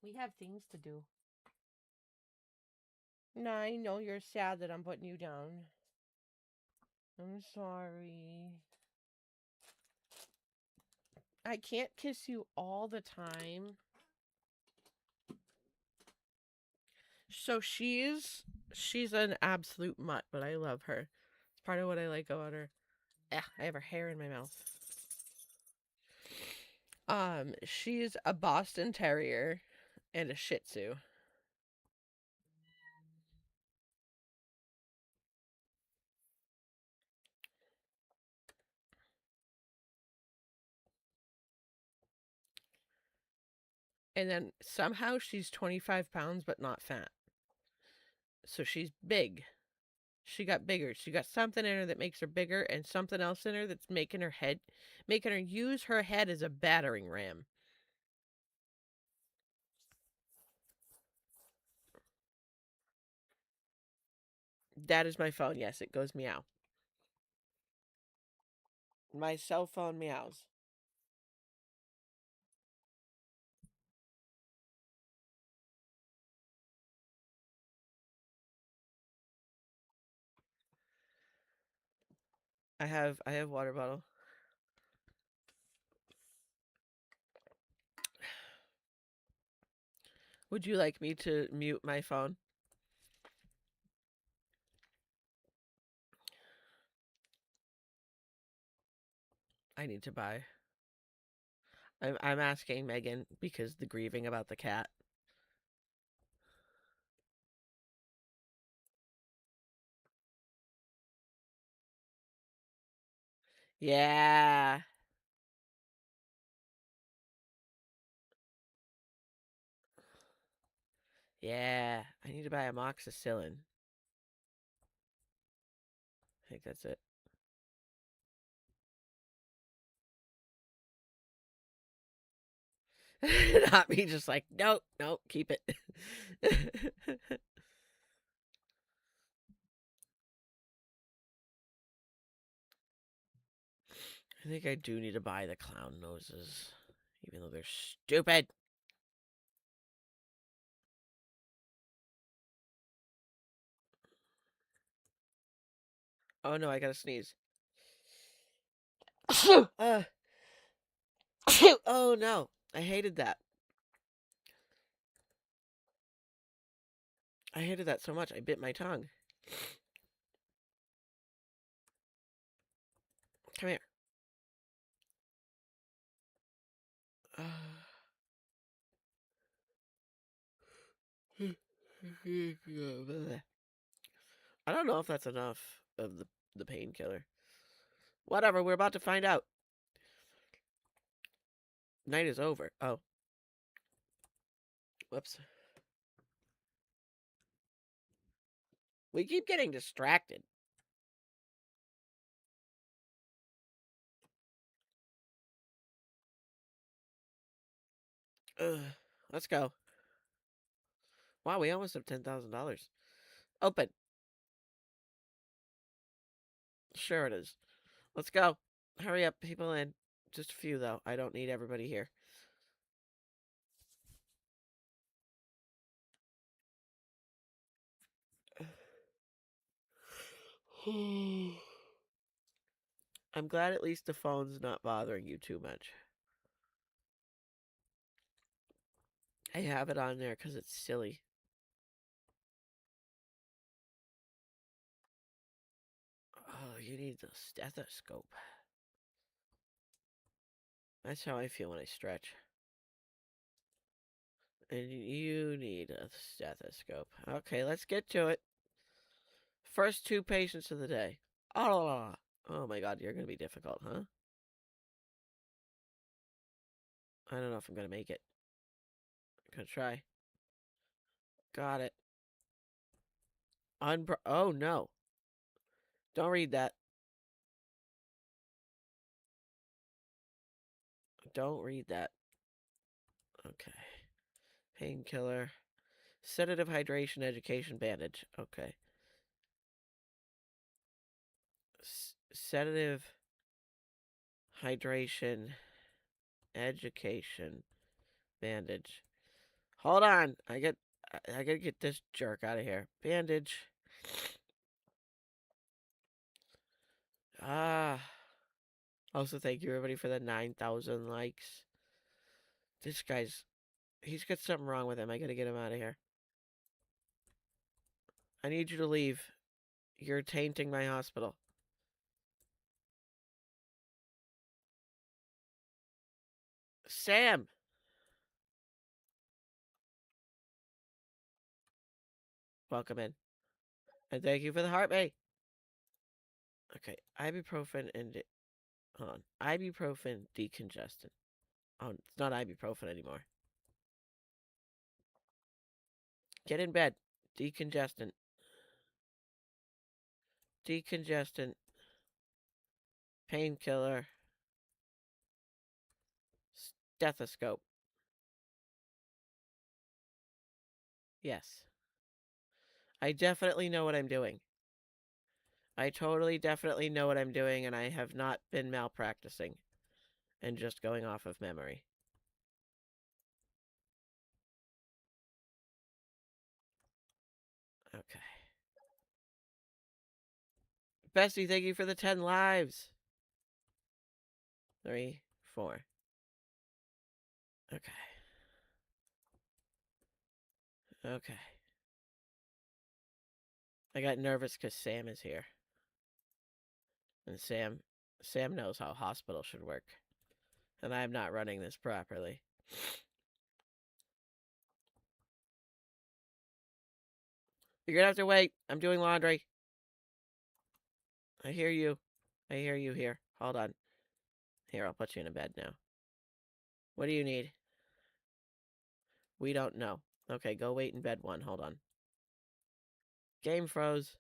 A: We have things to do. No, I know you're sad that I'm putting you down. I'm sorry. I can't kiss you all the time. So she's an absolute mutt, but I love her. It's part of what I like about her. I have her hair in my mouth. She's a Boston Terrier and a Shih Tzu. And then somehow she's 25 pounds but not fat. So she's big. She got bigger. She got something in her that makes her bigger and something else in her that's making her use her head as a battering ram. That is my phone. Yes, it goes meow. My cell phone meows. I have water bottle. Would you like me to mute my phone? I need to buy. I'm asking Megan because the grieving about the cat. Yeah. Yeah. I need to buy amoxicillin. I think that's it. Not me just like, nope, nope, keep it. I think I do need to buy the clown noses, even though they're stupid. Oh no, I gotta sneeze. uh, oh no, I hated that. I hated that so much, I bit my tongue. Come here. I don't know if that's enough of the painkiller. Whatever, we're about to find out. Night is over. Oh. Whoops. We keep getting distracted. Ugh. Let's go. Wow, we almost have $10,000. Open. Sure it is. Let's go. Hurry up, people in. Just a few, though. I don't need everybody here. I'm glad at least the phone's not bothering you too much. I have it on there because it's silly. Oh, you need the stethoscope. That's how I feel when I stretch. And you need a stethoscope. Okay, let's get to it. First two patients of the day. Oh my god, you're going to be difficult, huh? I don't know if I'm going to make it. I'm going to try. Got it. Oh no. Don't read that. Don't read that. Okay. Painkiller. Sedative hydration education bandage. Okay. Sedative hydration education bandage. Hold on. I gotta get this jerk out of here. Bandage. Ah. Also, thank you everybody for the 9,000 likes. This guy's. He's got something wrong with him. I gotta get him out of here. I need you to leave. You're tainting my hospital. Sam! Welcome in. And thank you for the heart mate. Okay, ibuprofen and. Hold on. Ibuprofen decongestant. Oh, it's not ibuprofen anymore. Get in bed. Decongestant. Decongestant. Painkiller. Stethoscope. Yes. I definitely know what I'm doing. I totally, definitely know what I'm doing, and I have not been malpracticing and just going off of memory. Okay. Bestie, thank you for the 10 lives. 3, 4. Okay. Okay. I got nervous because Sam is here. And Sam knows how hospital should work. And I'm not running this properly. You're gonna have to wait. I'm doing laundry. I hear you. I hear you here. Hold on. Here, I'll put you in a bed now. What do you need? We don't know. Okay, go wait in bed one. Hold on. Game froze.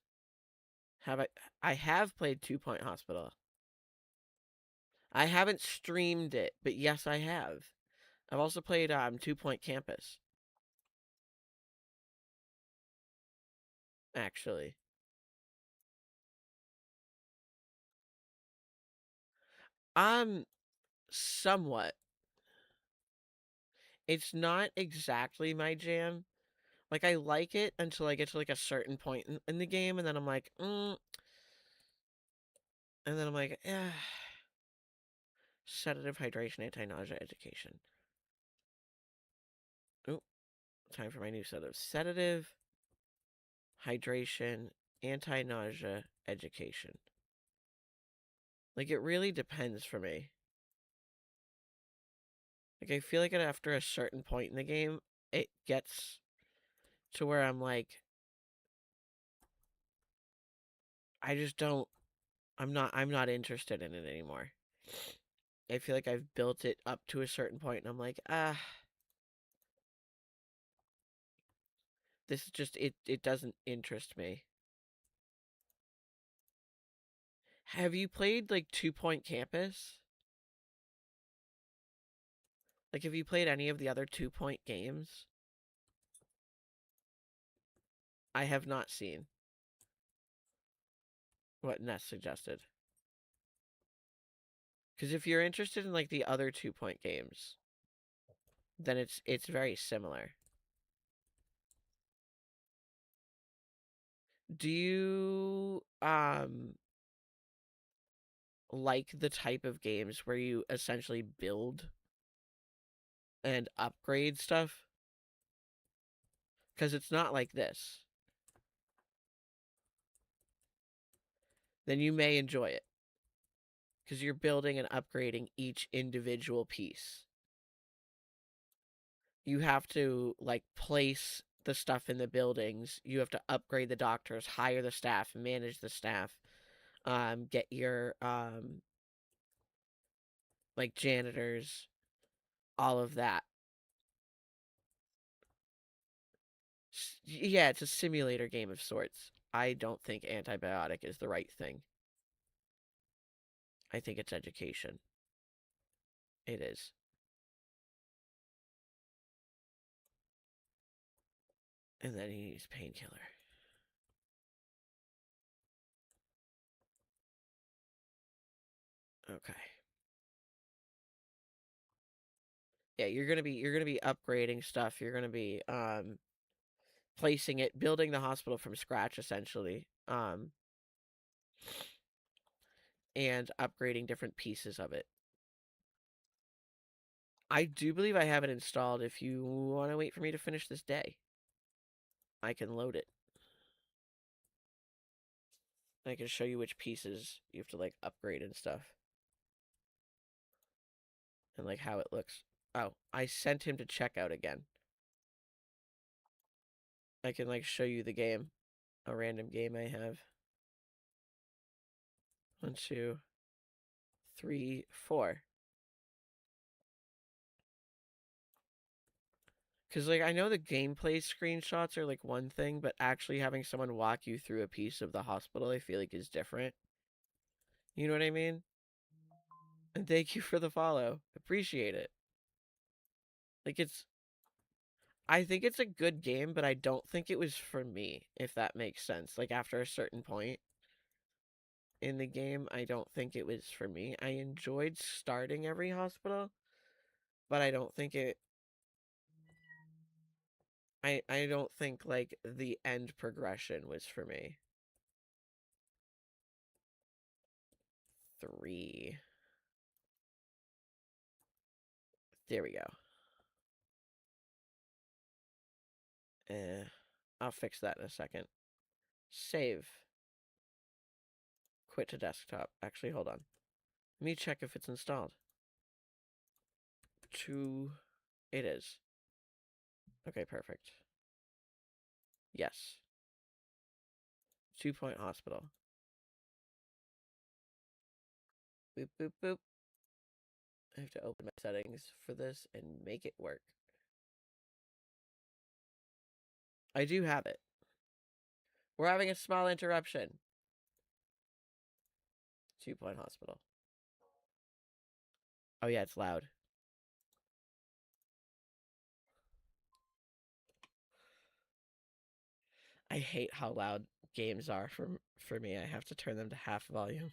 A: I have played 2 Point Hospital. I haven't streamed it, but yes, I have. I've also played 2 Point Campus. Actually. Somewhat. It's not exactly my jam. Like, I like it until I get to, like, a certain point in the game, and then I'm like, And then I'm like, Sedative hydration, anti-nausea education. Oh, time for my new sedative. Sedative hydration, anti-nausea education. Like, it really depends for me. Like, I feel like after a certain point in the game, it gets to where I'm like, I just don't, I'm not interested in it anymore. I feel like I've built it up to a certain point, and I'm like, this is just, it doesn't interest me. Have you played, like, 2 Point Campus? Like, have you played any of the other 2 Point games? I have not seen what Ness suggested. Because if you're interested in like the other 2 Point games, then it's very similar. Do you like the type of games where you essentially build and upgrade stuff? Because it's not like this. Then you may enjoy it. Because you're building and upgrading each individual piece. You have to like place the stuff in the buildings. You have to upgrade the doctors, hire the staff, manage the staff, get your like janitors, all of that. Yeah, it's a simulator game of sorts. I don't think antibiotic is the right thing. I think it's education. It is. And then he needs painkiller. Okay. Yeah, you're gonna be upgrading stuff. You're gonna be placing it, building the hospital from scratch essentially. And upgrading different pieces of it. I do believe I have it installed. If you want to wait for me to finish this day, I can load it. I can show you which pieces you have to like upgrade and stuff. And like how it looks. Oh, I sent him to checkout again. I can like show you the game. A random game I have. 1, 2, 3, 4. Because, like, I know the gameplay screenshots are, like, one thing, but actually having someone walk you through a piece of the hospital, I feel like is different. You know what I mean? And thank you for the follow. Appreciate it. Like, I think it's a good game, but I don't think it was for me, if that makes sense. Like, after a certain point in the game, I don't think it was for me. I enjoyed starting every hospital, but I don't think it. I don't think, like, the end progression was for me. 3. There we go. I'll fix that in a second. Save. Quit to desktop. Actually, hold on. Let me check if it's installed. It is. Okay, perfect. Yes. 2 Point Hospital. Boop, boop, boop. I have to open my settings for this and make it work. I do have it. We're having a small interruption. 2 Point Hospital. Oh, yeah, it's loud. I hate how loud games are for me. I have to turn them to half volume.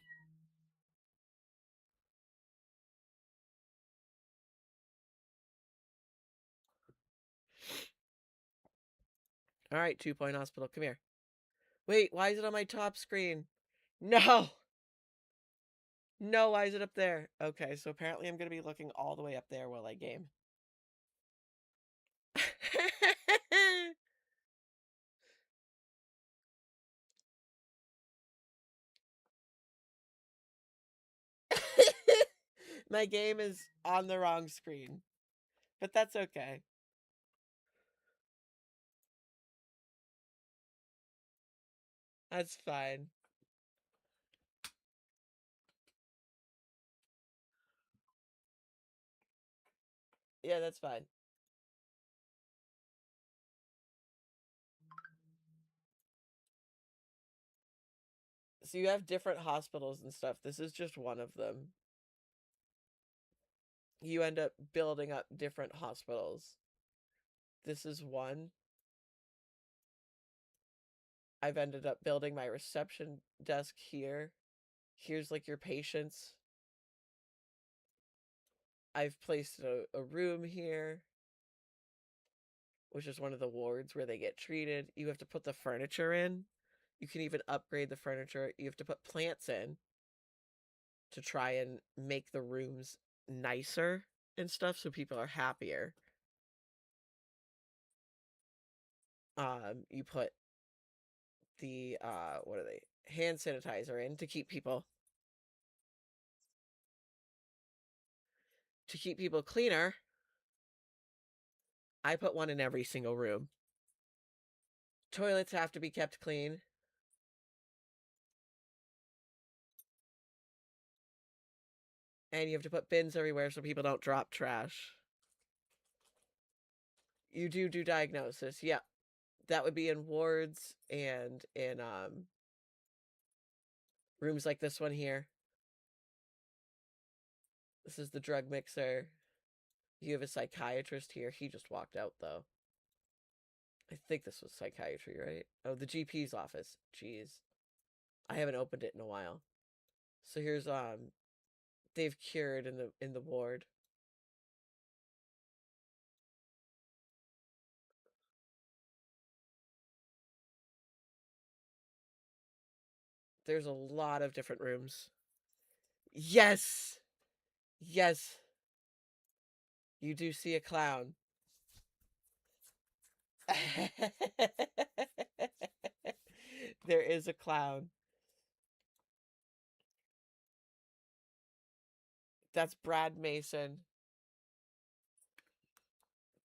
A: All right, 2 Point Hospital, come here. Wait, why is it on my top screen? No! No, why is it up there? Okay, so apparently I'm going to be looking all the way up there while I game. My game is on the wrong screen, but that's okay. That's fine. Yeah, that's fine. So you have different hospitals and stuff. This is just one of them. You end up building up different hospitals. This is one. I've ended up building my reception desk here. Here's like your patients. I've placed a room here, which is one of the wards where they get treated. You have to put the furniture in. You can even upgrade the furniture. You have to put plants in to try and make the rooms nicer and stuff so people are happier. You put the what are they? Hand sanitizer in to keep people cleaner. I put one in every single room. Toilets have to be kept clean. And you have to put bins everywhere so people don't drop trash. You do diagnosis. Yep. That would be in wards and in rooms like this one here. This is the drug mixer. You have a psychiatrist here. He just walked out though. I think this was psychiatry, right? Oh, the GP's office. Jeez. I haven't opened it in a while. So here's they've cured in the ward. There's a lot of different rooms. Yes. Yes. You do see a clown. There is a clown. That's Brad Mason.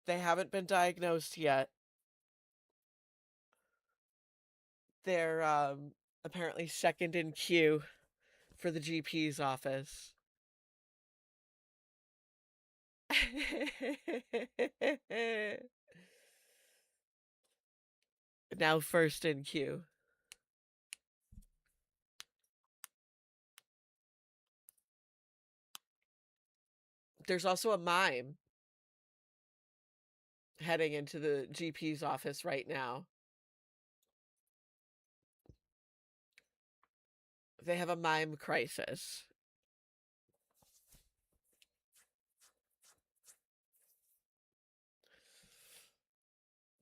A: They haven't been diagnosed yet. They're apparently second in queue for the GP's office. Now first in queue. There's also a mime heading into the GP's office right now. They have a mime crisis.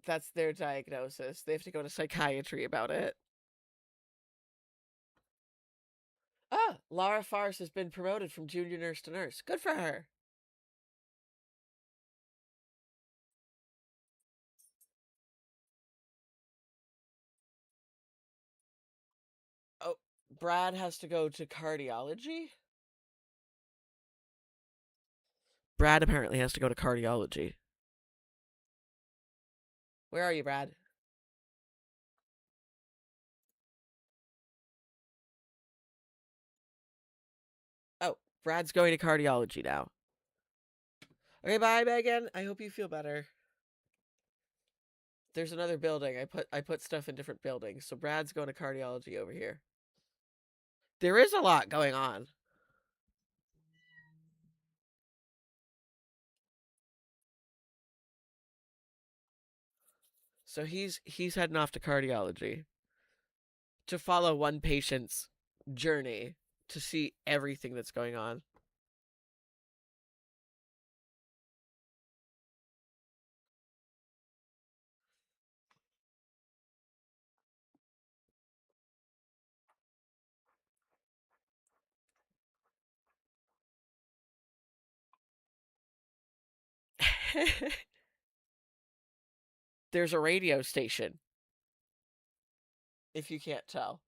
A: That's their diagnosis. They have to go to psychiatry about it. Ah, Lara Farce has been promoted from junior nurse to nurse. Good for her. Oh, Brad has to go to cardiology? Brad apparently has to go to cardiology. Where are you, Brad? Oh, Brad's going to cardiology now. Okay, bye, Megan. I hope you feel better. There's another building. I put stuff in different buildings. So Brad's going to cardiology over here. There is a lot going on. So he's heading off to cardiology to follow one patient's journey to see everything that's going on. There's a radio station, if you can't tell.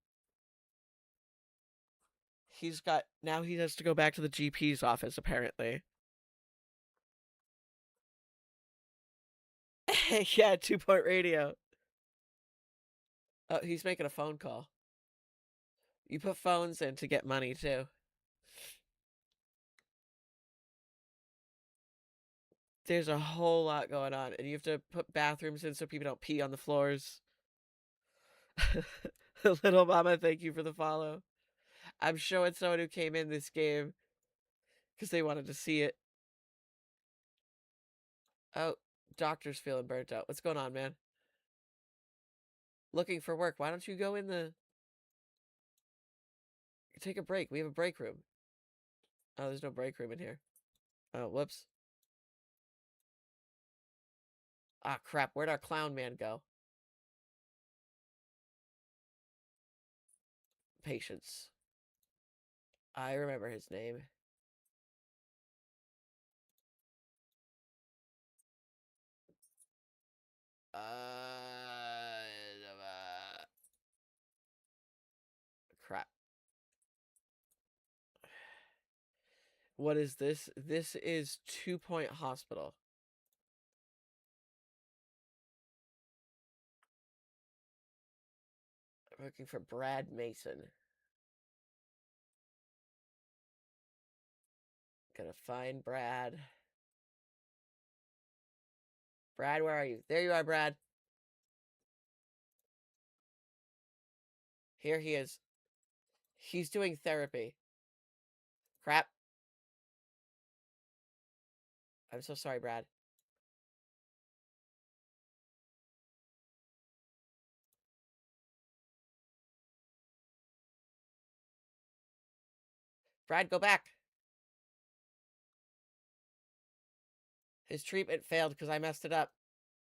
A: Now he has to go back to the GP's office, apparently. Yeah, 2-point radio. Oh, he's making a phone call. You put phones in to get money, too. There's a whole lot going on, and you have to put bathrooms in so people don't pee on the floors. Little Mama, thank you for the follow. I'm showing someone who came in this game because they wanted to see it. Oh, doctor's feeling burnt out. What's going on, man? Looking for work. Why don't you go in the... Take a break. We have a break room. Oh, there's no break room in here. Oh, whoops. Ah, crap. Where'd our clown man go? Patience. I remember his name. Crap. What is this? This is 2 Point Hospital. I'm looking for Brad Mason. Gonna find Brad. Brad, where are you? There you are, Brad. Here he is. He's doing therapy. Crap. I'm so sorry, Brad. Brad, go back. His treatment failed because I messed it up.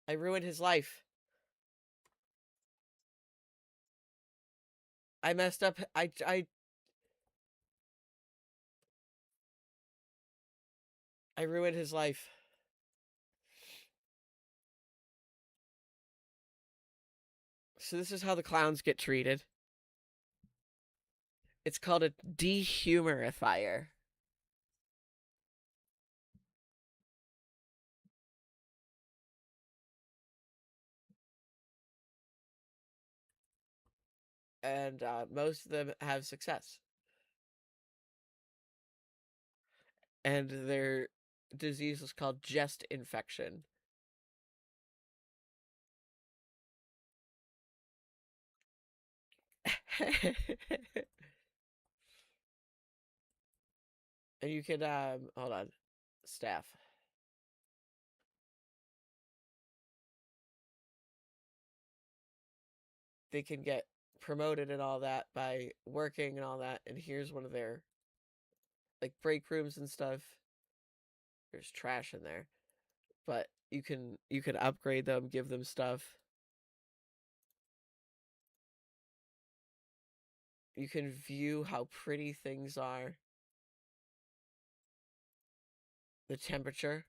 A: I ruined his life. I messed up. I ruined his life. So this is how the clowns get treated. It's called a dehumidifier. And most of them have success. And their disease is called chest infection. And you can hold on, staff. They can get promoted and all that by working and all that. And here's one of their like break rooms and stuff. There's trash in there, but you can upgrade them, give them stuff. You can view how pretty things are. The temperature.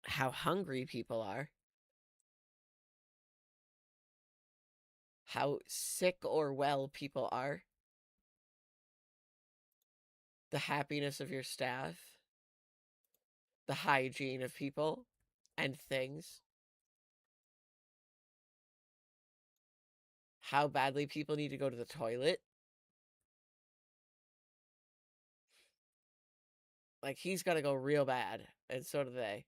A: How hungry people are. How sick or well people are. The happiness of your staff. The hygiene of people and things. How badly people need to go to the toilet. Like, he's got to go real bad, and so do they.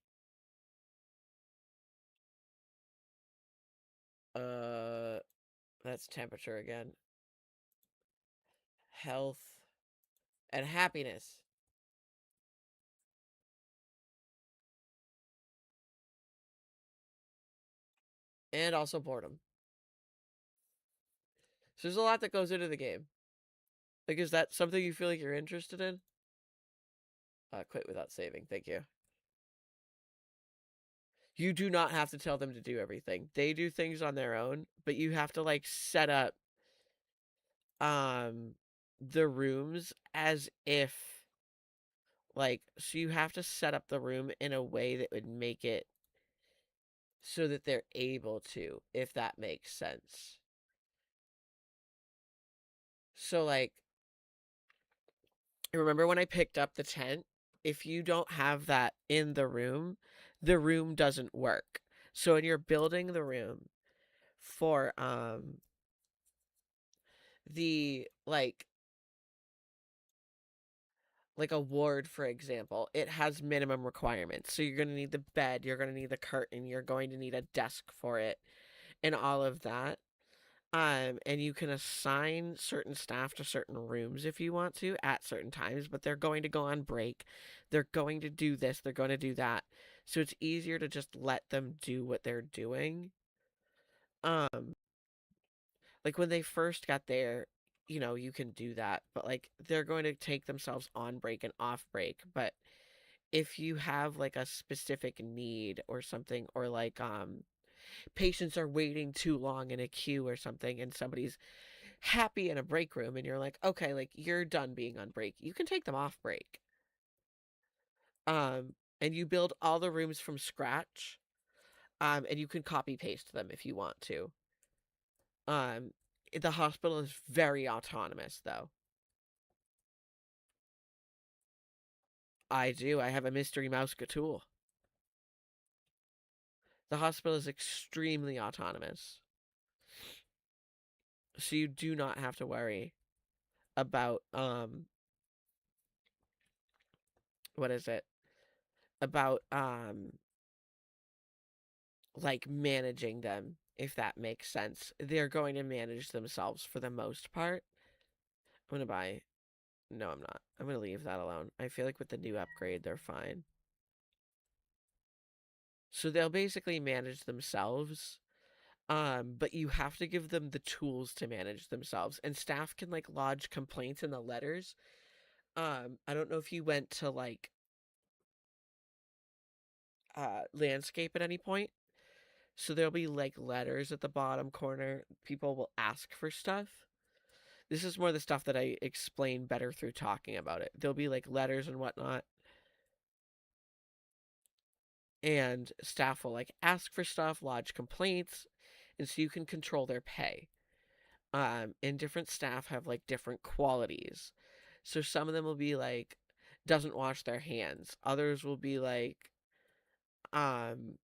A: That's temperature again. Health and happiness. And also boredom. So there's a lot that goes into the game. Like, is that something you feel like you're interested in? Quit without saving. Thank you. You do not have to tell them to do everything. They do things on their own, but you have to like set up um the rooms as if like so you have to set up the room in a way that would make it so that they're able to, if that makes sense. So like remember when I picked up the tent? If you don't have that in the room doesn't work. So when you're building the room for the like a ward, for example, it has minimum requirements. So you're going to need the bed, you're going to need the curtain, you're going to need a desk for it, and all of that. And you can assign certain staff to certain rooms if you want to at certain times, but they're going to go on break. They're going to do this, they're going to do that. So it's easier to just let them do what they're doing. Um, like when they first got there, you know, you can do that, but like they're going to take themselves on break and off break. But if you have like a specific need or something, or like patients are waiting too long in a queue or something, and somebody's happy in a break room, and you're like, okay, like you're done being on break, you can take them off break. And you build all the rooms from scratch. And you can copy paste them if you want to. Um, the hospital is very autonomous, though. I do. I have a mystery mouse Cthulhu. The hospital is extremely autonomous, so you do not have to worry about what is it? About like managing them, if that makes sense. They're going to manage themselves for the most part. I'm gonna buy. No, I'm not. I'm gonna leave that alone. I feel like with the new upgrade, they're fine. So they'll basically manage themselves. But you have to give them the tools to manage themselves. And staff can like lodge complaints in the letters. I don't know if you went to like landscape at any point. So there'll be like letters at the bottom corner. People will ask for stuff. This is more the stuff that I explain better through talking about it. There'll be like letters and whatnot. And staff will like ask for stuff, lodge complaints, and so you can control their pay. And different staff have like different qualities. So some of them will be like doesn't wash their hands. Others will be like um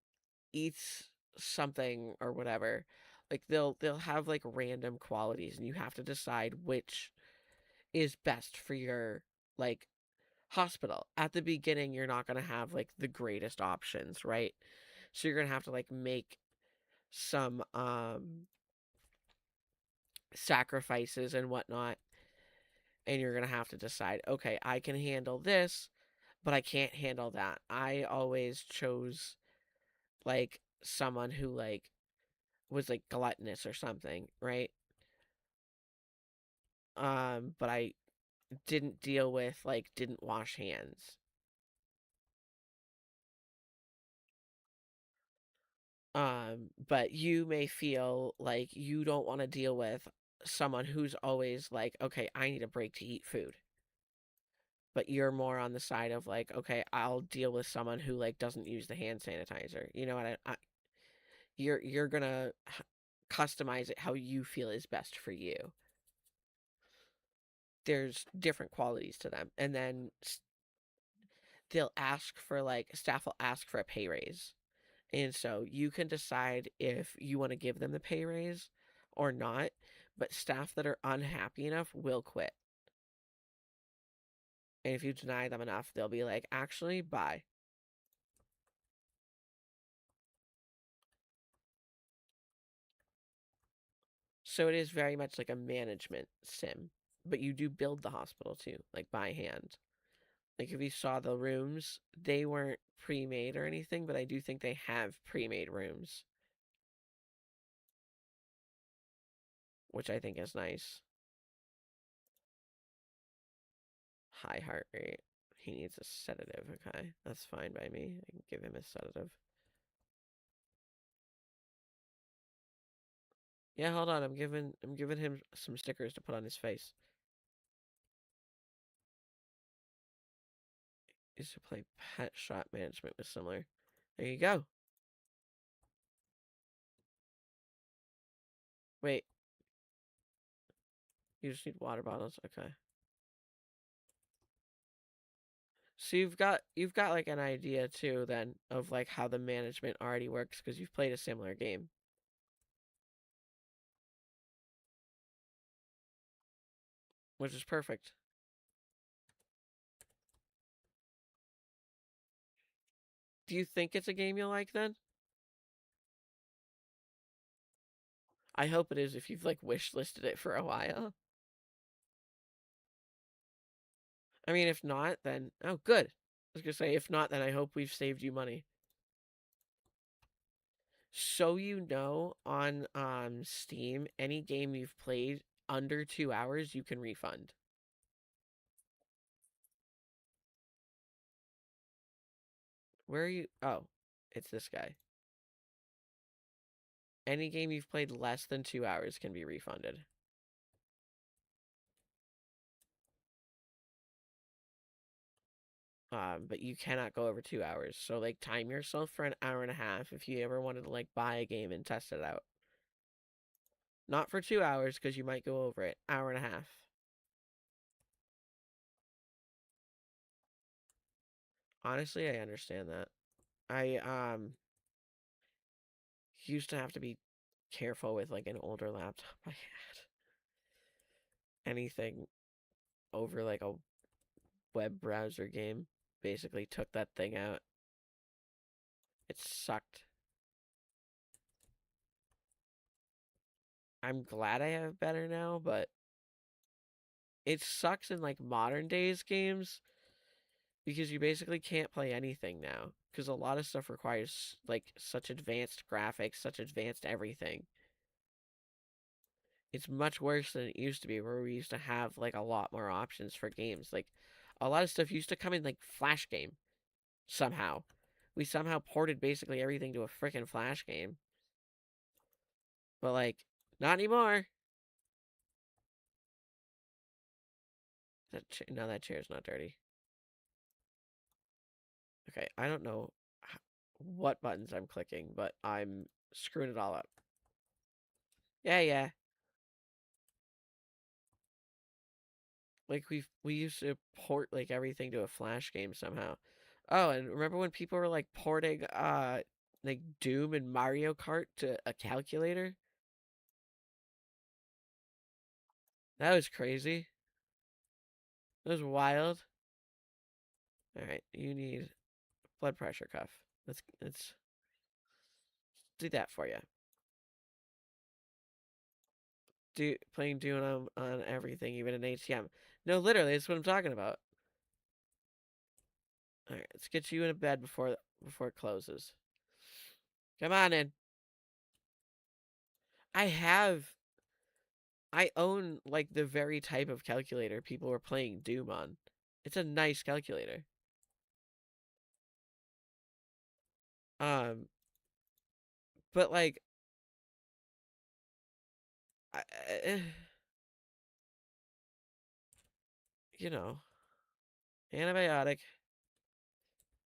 A: eats something or whatever. Like they'll have like random qualities, and you have to decide which is best for your like hospital. At the beginning, you're not going to have like the greatest options, right? So you're going to have to like make some sacrifices and whatnot, and you're going to have to decide, okay, I can handle this, but I can't handle that. I always chose like someone who like was like gluttonous or something, right? But I didn't deal with like didn't wash hands. But you may feel like you don't want to deal with someone who's always like, okay, I need a break to eat food. But you're more on the side of like, okay, I'll deal with someone who like doesn't use the hand sanitizer. You know what you're gonna customize it how you feel is best for you. There's different qualities to them, and then they'll ask for like staff will ask for a pay raise, and so you can decide if you want to give them the pay raise or not. But staff that are unhappy enough will quit, and if you deny them enough, they'll be like, actually, bye. So it is very much like a management sim, but you do build the hospital too, like by hand. Like if you saw the rooms, they weren't pre-made or anything, but I do think they have pre-made rooms, which I think is nice. High heart rate. He needs a sedative. Okay, that's fine by me. I can give him a sedative. Yeah, hold on. I'm giving him some stickers to put on his face. Used to play Pet Shop Management with similar. There you go. Wait, you just need water bottles. Okay. So you've got like an idea too then of like how the management already works because you've played a similar game, which is perfect. Do you think it's a game you'll like then? I hope it is if you've like wish listed it for a while. I mean, if not, then oh good. I was gonna say if not, then I hope we've saved you money. So you know, on Steam, any game you've played under 2 hours, you can refund. Where are you? Oh, it's this guy. Any game you've played less than 2 hours can be refunded. But you cannot go over 2 hours. So like time yourself for an hour and a half if you ever wanted to like buy a game and test it out. Not for 2 hours because you might go over it. Hour and a half. Honestly, I understand that. I used to have to be careful with like an older laptop I had. Anything over like a web browser game basically took that thing out. It sucked. I'm glad I have better now, but it sucks in like modern days games because you basically can't play anything now because a lot of stuff requires like such advanced graphics, such advanced everything. It's much worse than it used to be where we used to have like a lot more options for games. Like a lot of stuff used to come in like Flash game somehow. We somehow ported basically everything to a freaking Flash game. But like not anymore. No, that chair is not dirty. Okay, I don't know what buttons I'm clicking, but I'm screwing it all up. Yeah, yeah. Like we used to port like everything to a Flash game somehow. Oh, and remember when people were like porting like Doom and Mario Kart to a calculator? That was crazy. That was wild. All right, you need blood pressure cuff. Let's do that for you. Do playing Doom on everything, even in ATM. No, literally, that's what I'm talking about. All right, let's get you in a bed before it closes. Come on in. I have I own like the very type of calculator people were playing Doom on. It's a nice calculator. Um, but like, I, you know, antibiotic,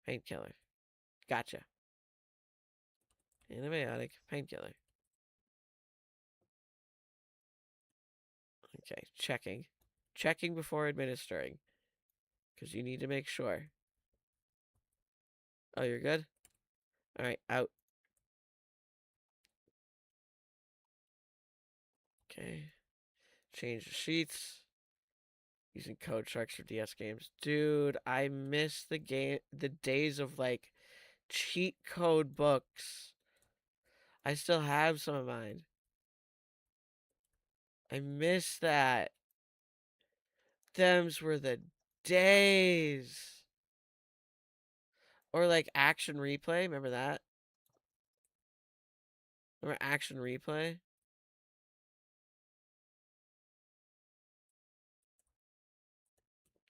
A: painkiller. Gotcha. Antibiotic, painkiller. Okay, checking. Checking before administering. Because you need to make sure. Oh, you're good? Alright, out. Okay. Change the sheets. Using code sharks for DS games. Dude, I miss the days of like cheat code books. I still have some of mine. I miss that. Thems were the days. Or like Action Replay. Remember that? Remember Action Replay?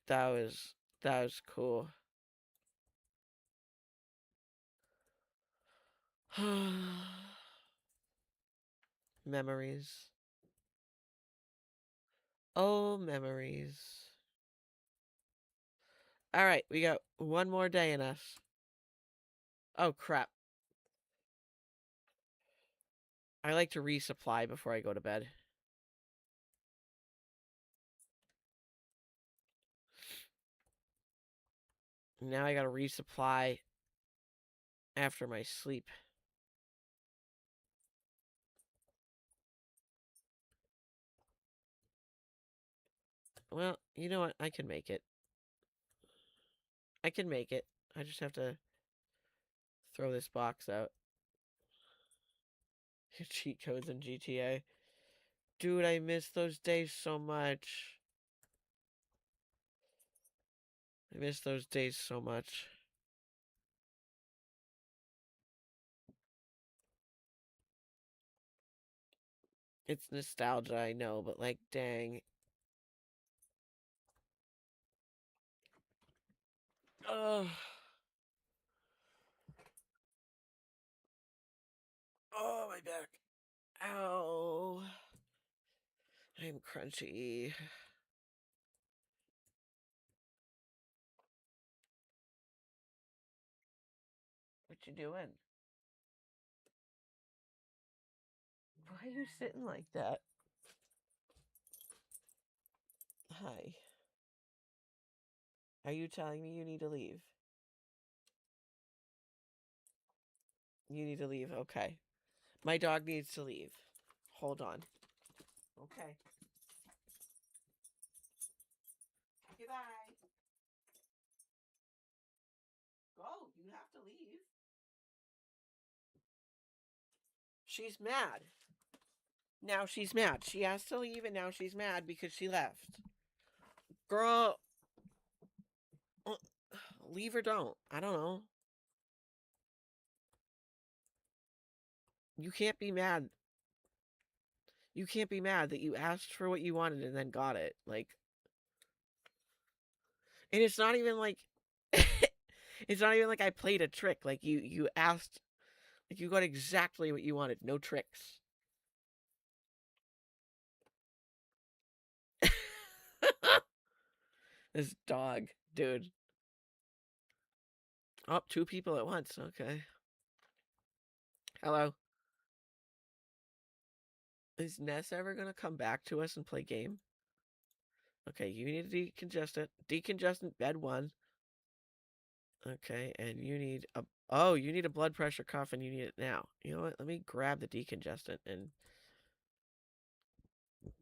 A: That was cool. Memories. Oh, memories. All right, we got one more day in us. Oh, crap. I like to resupply before I go to bed. Now I gotta resupply after my sleep. Well, you know what? I can make it. I can make it. I just have to throw this box out. Cheat codes in GTA. Dude, I miss those days so much. I miss those days so much. It's nostalgia, I know, but like, dang. Oh. Oh, my back. Ow. I'm crunchy. What you doing? Why are you sitting like that? Hi. Are you telling me you need to leave? You need to leave. Okay. My dog needs to leave. Hold on. Okay. Goodbye. Go. You have to leave. She's mad. Now she's mad. She has to leave and now she's mad because she left. Girl, uh, leave or don't. I don't know. You can't be mad. You can't be mad that you asked for what you wanted and then got it. Like, and it's not even like it's not even like I played a trick. Like you asked, like you got exactly what you wanted. No tricks. This dog, dude. Oh, two people at once. Okay. Hello. Is Ness ever gonna come back to us and play game? Okay, you need a decongestant. Decongestant bed 1. Okay, and you need a you need a blood pressure cuff and you need it now. You know what? Let me grab the decongestant and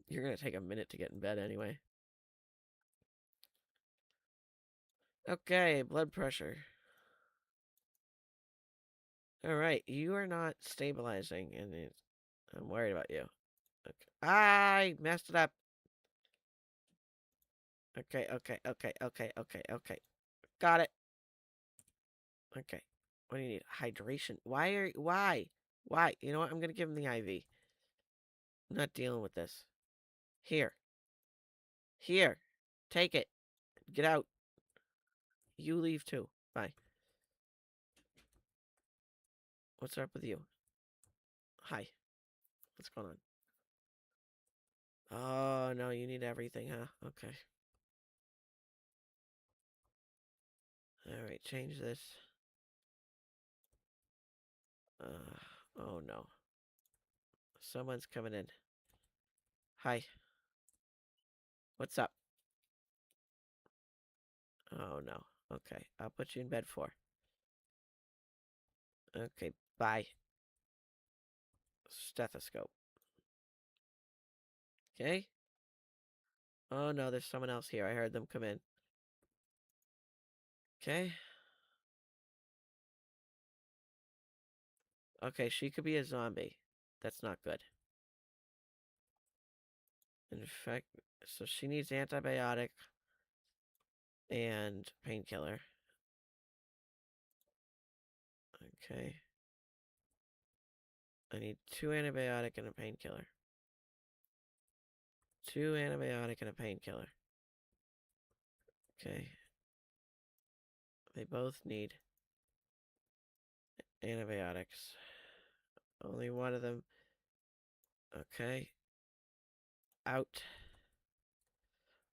A: you're gonna take a minute to get in bed anyway. Okay, blood pressure. Alright, you are not stabilizing and I'm worried about you. Okay. I messed it up. Okay. Got it. Okay. What do you need? Hydration. Why? You know what? I'm gonna give him the IV. I'm not dealing with this. Here. Here. Take it. Get out. You leave too. Bye. What's up with you? Hi. What's going on? Oh, no, you need everything, huh? Okay. Alright, change this. Oh no. Someone's coming in. Hi. What's up? Oh no. Okay, I'll put you in bed 4. Okay, bye. Stethoscope. Okay? Oh no, there's someone else here. I heard them come in. Okay. Okay, she could be a zombie. That's not good. In fact, so she needs antibiotic and painkiller. Okay. I need 2 antibiotic and a painkiller. 2 antibiotic and a painkiller. Okay. They both need antibiotics. Only one of them. Okay. Out.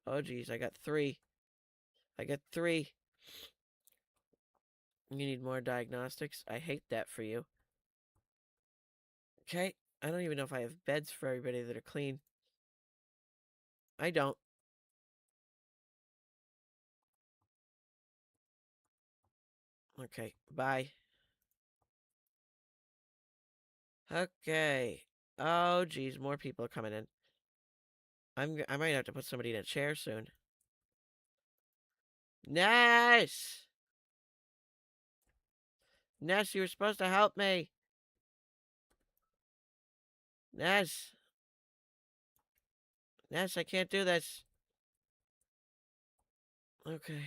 A: Oh, geez. I got 3. I got 3. You need more diagnostics? I hate that for you. Okay. I don't even know if I have beds for everybody that are clean. I don't. Okay. Bye. Okay. Oh, geez. More people are coming in. I might have to put somebody in a chair soon. Ness! Ness, you were supposed to help me. Ness. Ness, I can't do this. Okay.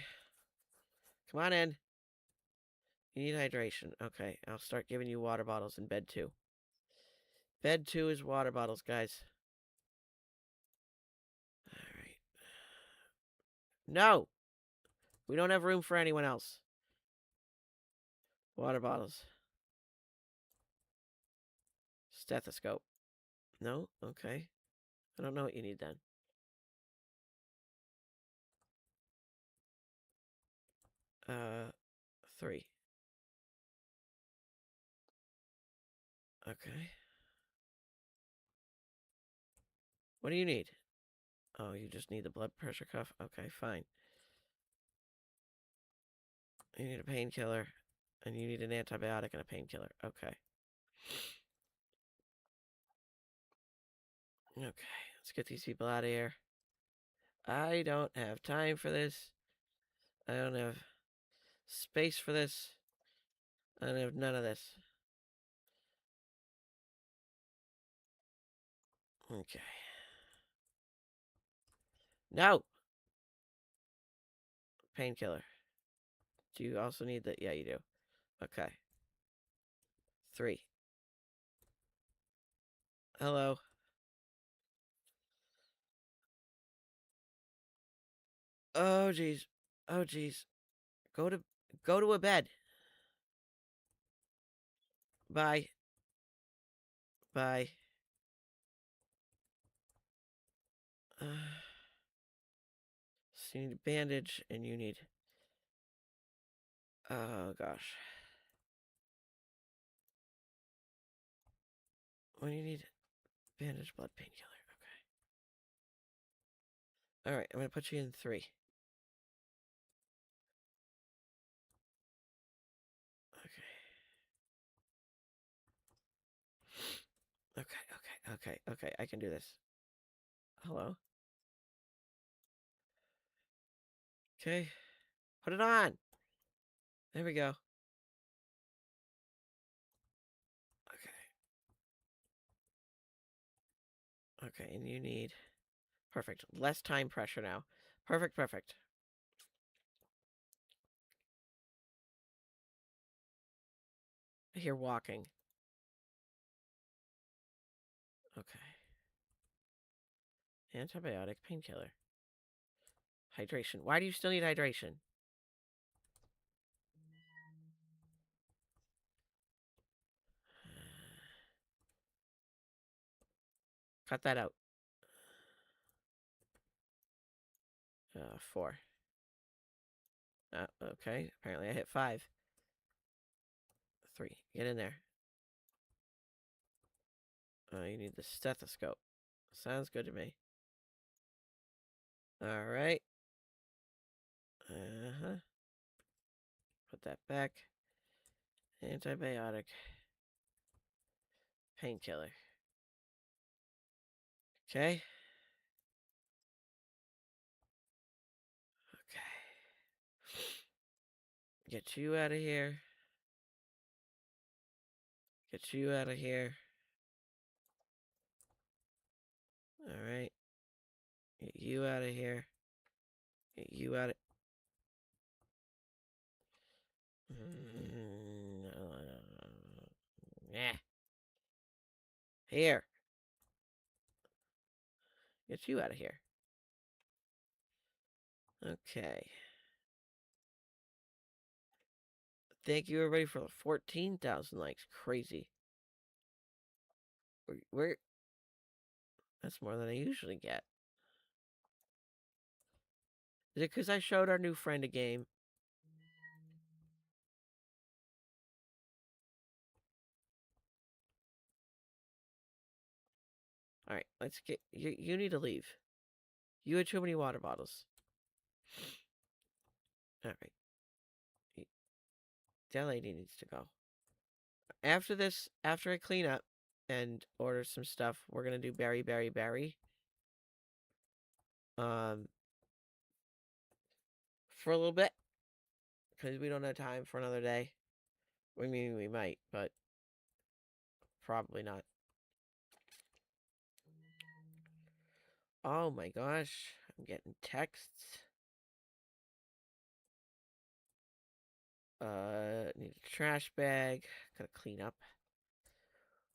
A: Come on in. You need hydration. Okay, I'll start giving you water bottles in bed 2. Bed 2 is water bottles, guys. No! We don't have room for anyone else. Water bottles. Stethoscope. No? Okay. I don't know what you need then. Uh, 3. Okay. What do you need? Oh, you just need the blood pressure cuff? Okay, fine. You need a painkiller, and you need an antibiotic and a painkiller. Okay. Okay, let's get these people out of here. I don't have time for this. I don't have space for this. I don't have none of this. Okay. No! Painkiller. Do you also need that? Yeah, you do. Okay. 3. Hello. Oh, jeez. Oh, jeez. Go to a bed. Bye. Bye. So you need a bandage, and you need... Oh, gosh. What do you need? Bandage, blood, painkiller. Okay. Alright, I'm gonna put you in 3. Okay. Okay. I can do this. Hello? Okay. Put it on! There we go. Okay. Okay, and you need... Perfect. Less time pressure now. Perfect. I hear walking. Okay. Antibiotic, painkiller. Hydration. Why do you still need hydration? Cut that out. 4. Okay. Apparently I hit 5. 3. Get in there. You need the stethoscope. Sounds good to me. Alright. Uh-huh. Put that back. Antibiotic. Painkiller. Okay. Okay. Get you out of here. Get you out of here. Alright. Get you out of here. Get you out of... Yeah. Here. Get you out of here. Okay. Thank you everybody for the 14,000 likes. Crazy. Where? That's more than I usually get. Is it because I showed our new friend a game? Alright, let's get... You need to leave. You had too many water bottles. Alright. That lady needs to go. After this, after I clean up and order some stuff, we're gonna do berry. Um, for a little bit. Because we don't have time for another day. I mean, we might, but probably not. Oh my gosh, I'm getting texts. Need a trash bag. Gotta clean up.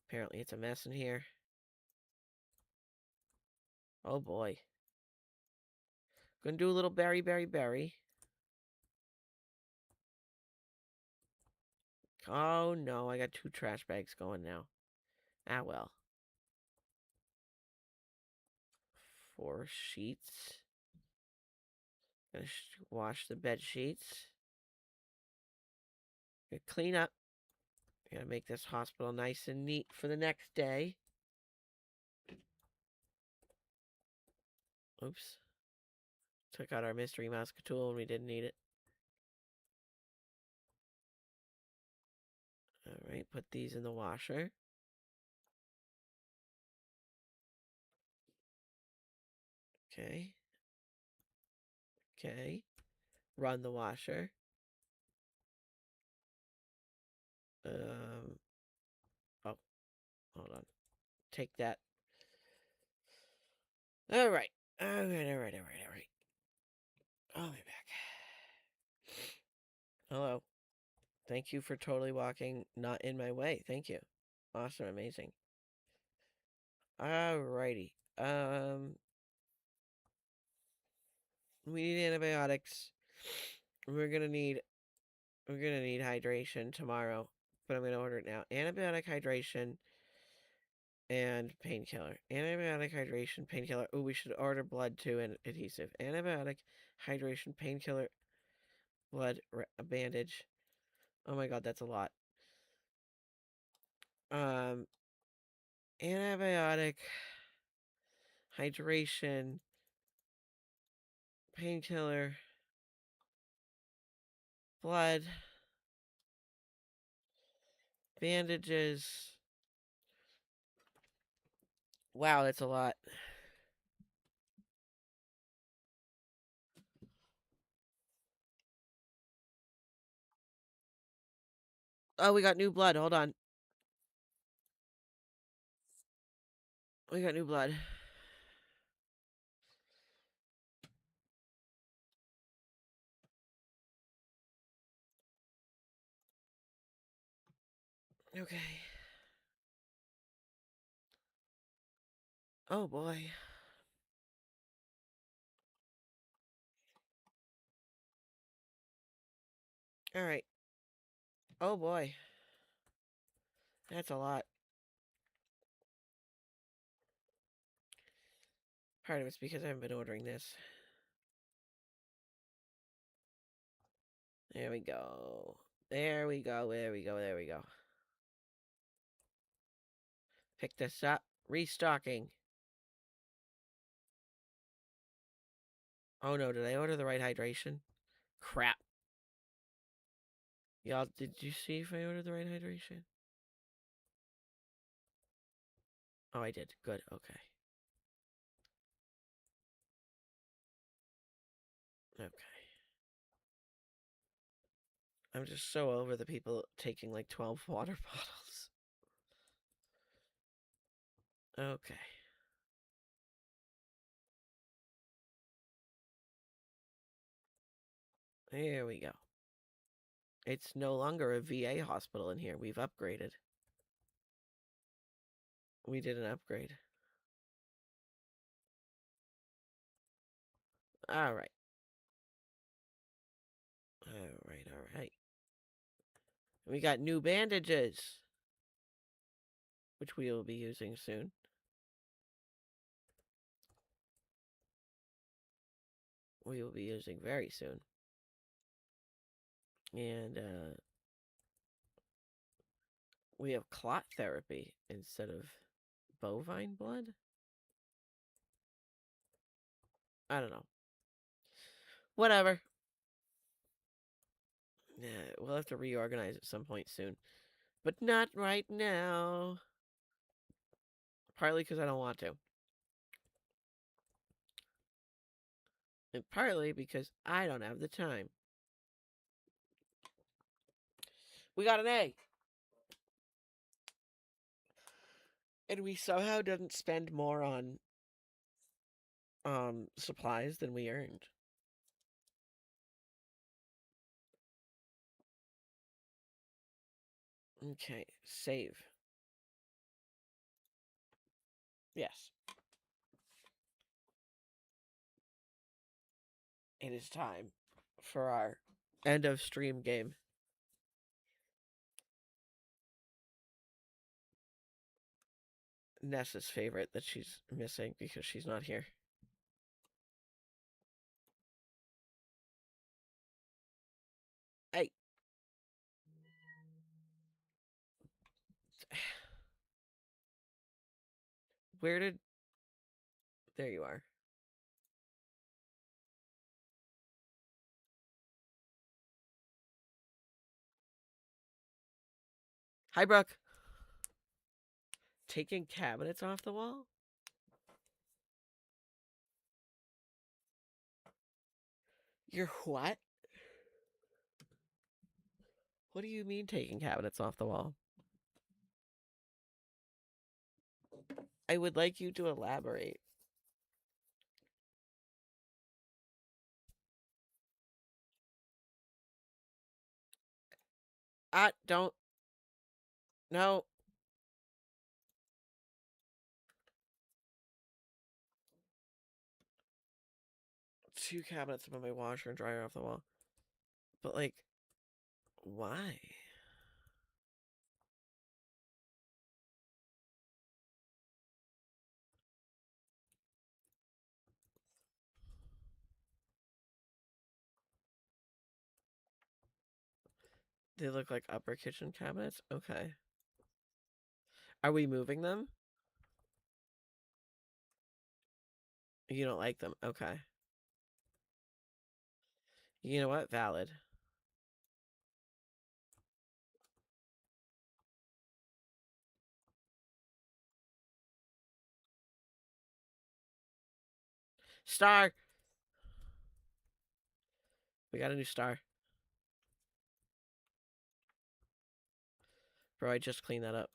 A: Apparently it's a mess in here. Oh boy. Gonna do a little berry, berry, berry. Oh no, I got 2 trash bags going now. Ah well. 4 sheets. Gonna wash the bed sheets. Gonna clean up. Gotta make this hospital nice and neat for the next day. Oops. Took out our mystery mask tool and we didn't need it. Alright, put these in the washer. Okay. Okay. Run the washer. Oh, hold on. Take that. Alright. Alright. I'll be back. Hello. Thank you for totally walking not in my way. Thank you. Awesome, amazing. Alrighty. We need antibiotics. We're gonna need hydration tomorrow, but I'm gonna order it now. Antibiotic, hydration, and painkiller. Antibiotic, hydration, painkiller. Oh, we should order blood too and adhesive. Antibiotic, hydration, painkiller, blood, a bandage. Oh my god, that's a lot. Antibiotic, hydration, painkiller, blood, bandages. Wow, that's a lot. Oh, we got new blood. Hold on. We got new blood. Okay. Oh boy. All right. Oh boy. That's a lot. Part of it's because I haven't been ordering this. There we go. There we go. There we go. There we go. Pick this up. Restocking. Oh no, did I order the right hydration? Crap. Y'all, did you see if I ordered the right hydration? Oh, I did. Good. Okay. Okay. I'm just so over the people taking like 12 water bottles. Okay. Here we go. It's no longer a VA hospital in here. We've upgraded. We did an upgrade. All right. All right. We got new bandages, which we will be using soon. We will be using very soon. And we have clot therapy instead of bovine blood. I don't know. Whatever. Yeah, we'll have to reorganize at some point soon. But not right now. Partly because I don't want to. And partly because I don't have the time. We got an A. And we somehow didn't spend more on supplies than we earned. Okay, save. Yes. It is time for our end of stream game. Nessa's favorite that she's missing because she's not here. Hey. Where did... There you are. Hi, Brooke. Taking cabinets off the wall? You're what? What do you mean taking cabinets off the wall? I would like you to elaborate. Don't. No. 2 cabinets above my washer and dryer off the wall. But, like, why? They look like upper kitchen cabinets? Okay. Are we moving them? You don't like them? Okay. You know what? Valid. Star! We got a new star. Bro, I just cleaned that up.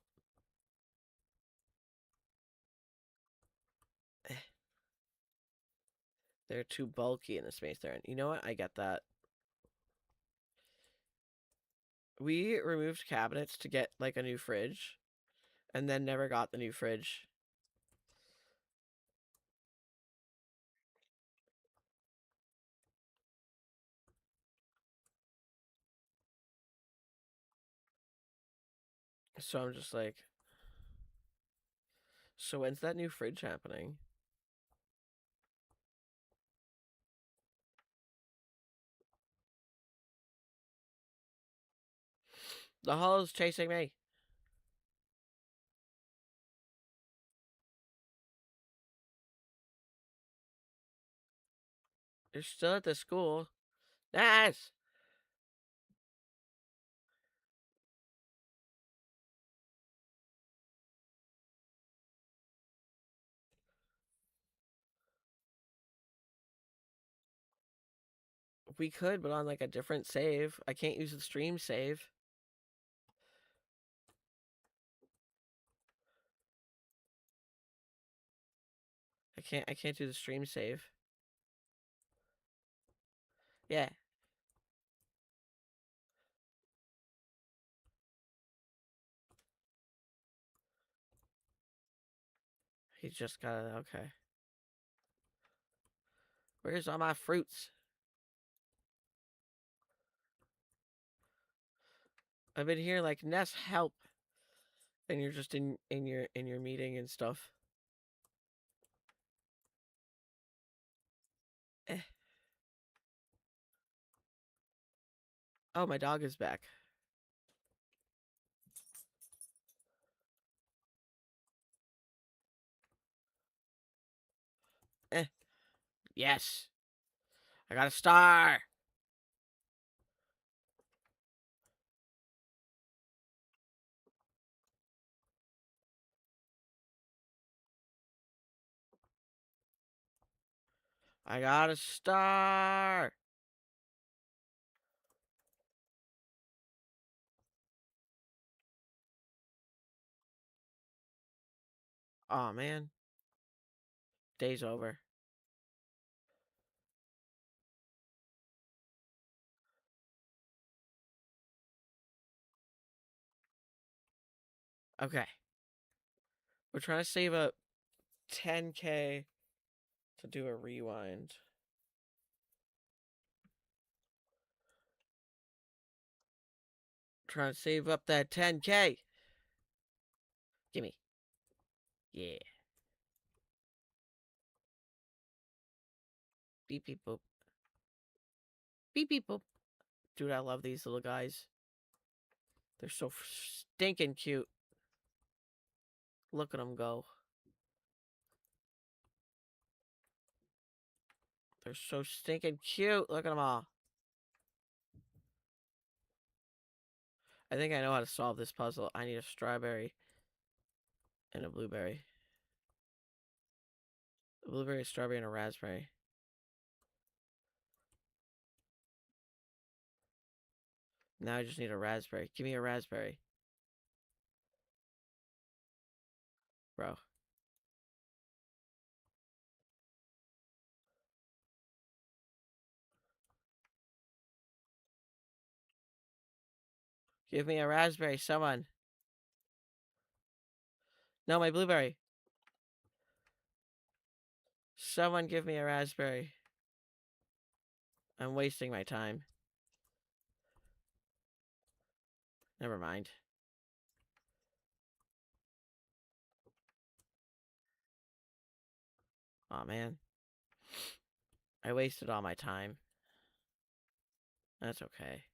A: They're too bulky in the space they're in. You know what? I get that. We removed cabinets to get, like, a new fridge, and then never got the new fridge. So I'm just like... So when's that new fridge happening? The hall's chasing me. They're still at the school. Yes! We could, but on, like, a different save. I can't use the stream save. I can't do the stream save. Yeah. He just got it. Okay. Where's all my fruits? I've been here like, Ness, help. And you're just in your meeting and stuff. Eh. Oh, my dog is back. Eh. Yes. I got a star. I got a star. Oh man. Day's over. Okay. We're trying to save up 10K to do a rewind. Trying to save up that 10K. Gimme. Yeah. Beep beep boop. Beep beep boop. Dude, I love these little guys. They're so stinking cute. Look at them go. They're so stinking cute. Look at them all. I think I know how to solve this puzzle. I need a strawberry and a blueberry. A blueberry, a strawberry, and a raspberry. Now I just need a raspberry. Give me a raspberry. Bro. Give me a raspberry, someone. No, my blueberry. Someone give me a raspberry. I'm wasting my time. Never mind. Aw, man. I wasted all my time. That's okay.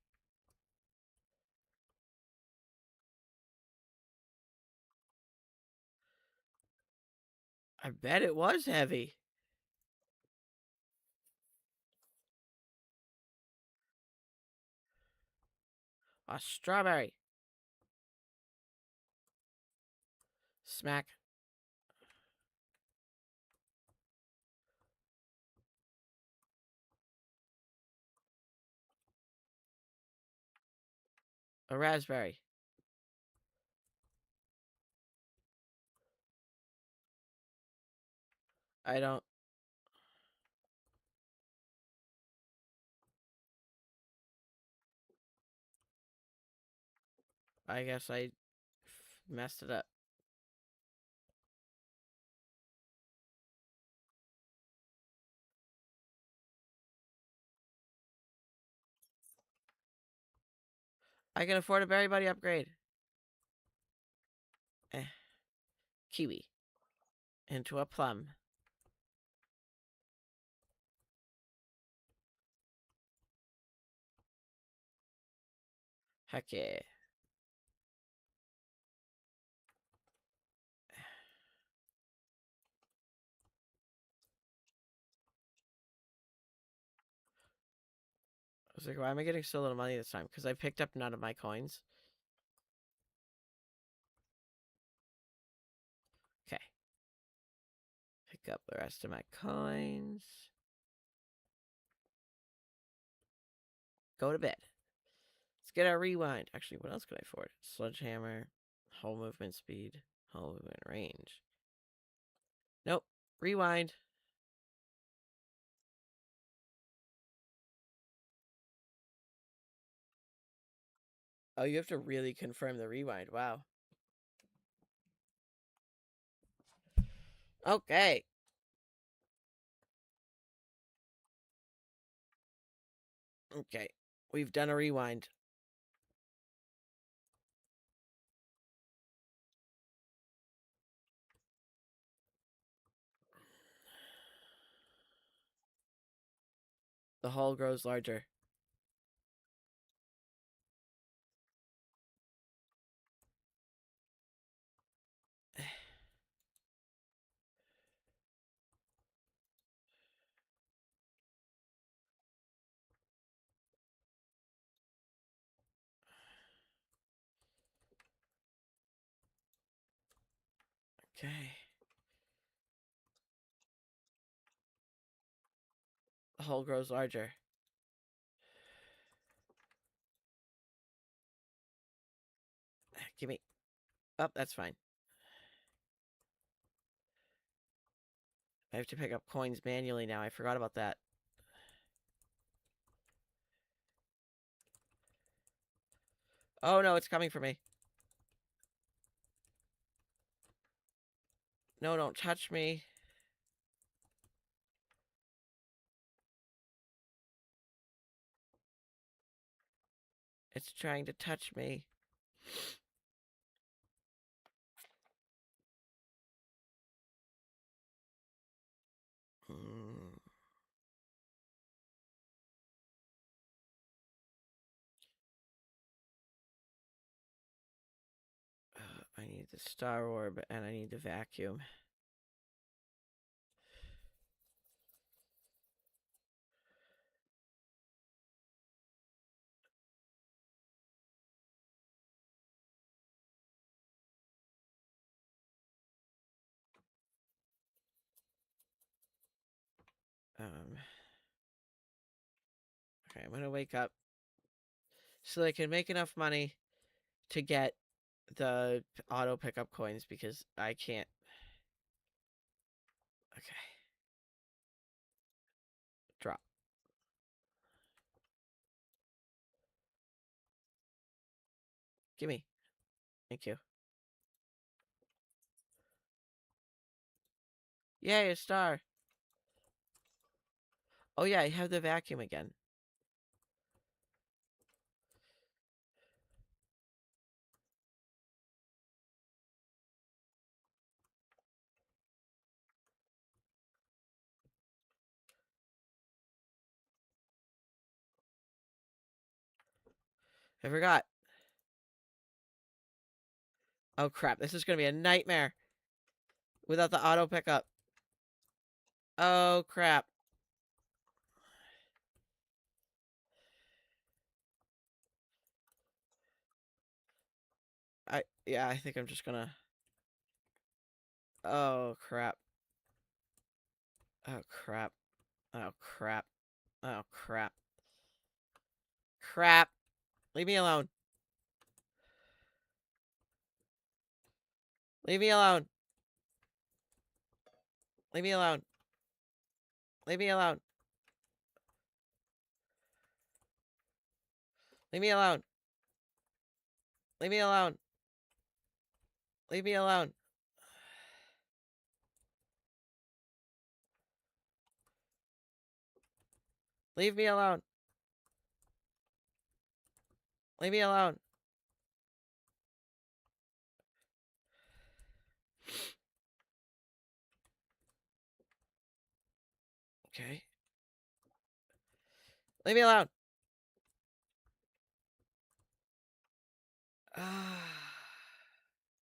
A: I bet it was heavy. A strawberry. Smack. A raspberry. I don't... I guess I messed it up. I can afford a Berry Buddy upgrade. Eh. Kiwi. Into a plum. Heck yeah. I was like, why am I getting so little money this time? Because I picked up none of my coins. Okay. Pick up the rest of my coins. Go to bed. Let's get our rewind. Actually, what else could I afford? Sledgehammer, whole movement speed, whole movement range. Nope. Rewind. Oh, you have to really confirm the rewind. Wow. Okay. Okay. We've done a rewind. The hole grows larger. Okay. The hole grows larger. Give me... Oh, that's fine. I have to pick up coins manually now. I forgot about that. Oh, no, it's coming for me. No, don't touch me. It's trying to touch me. Mm. I need the star orb and I need the vacuum. Okay, I'm gonna wake up so I can make enough money to get the auto pickup coins because I can't. Okay, drop. Gimme. Thank you. Yay, a star. Oh yeah, I have the vacuum again. I forgot. Oh crap, this is gonna be a nightmare without the auto pickup. Oh crap. Yeah, I think I'm just gonna. Oh crap. Oh crap. Oh crap. Oh crap. Crap. Leave me alone. Leave me alone. Leave me alone. Leave me alone. Leave me alone. Leave me alone. Leave me alone. Leave me alone. Leave me alone. Okay. Leave me alone.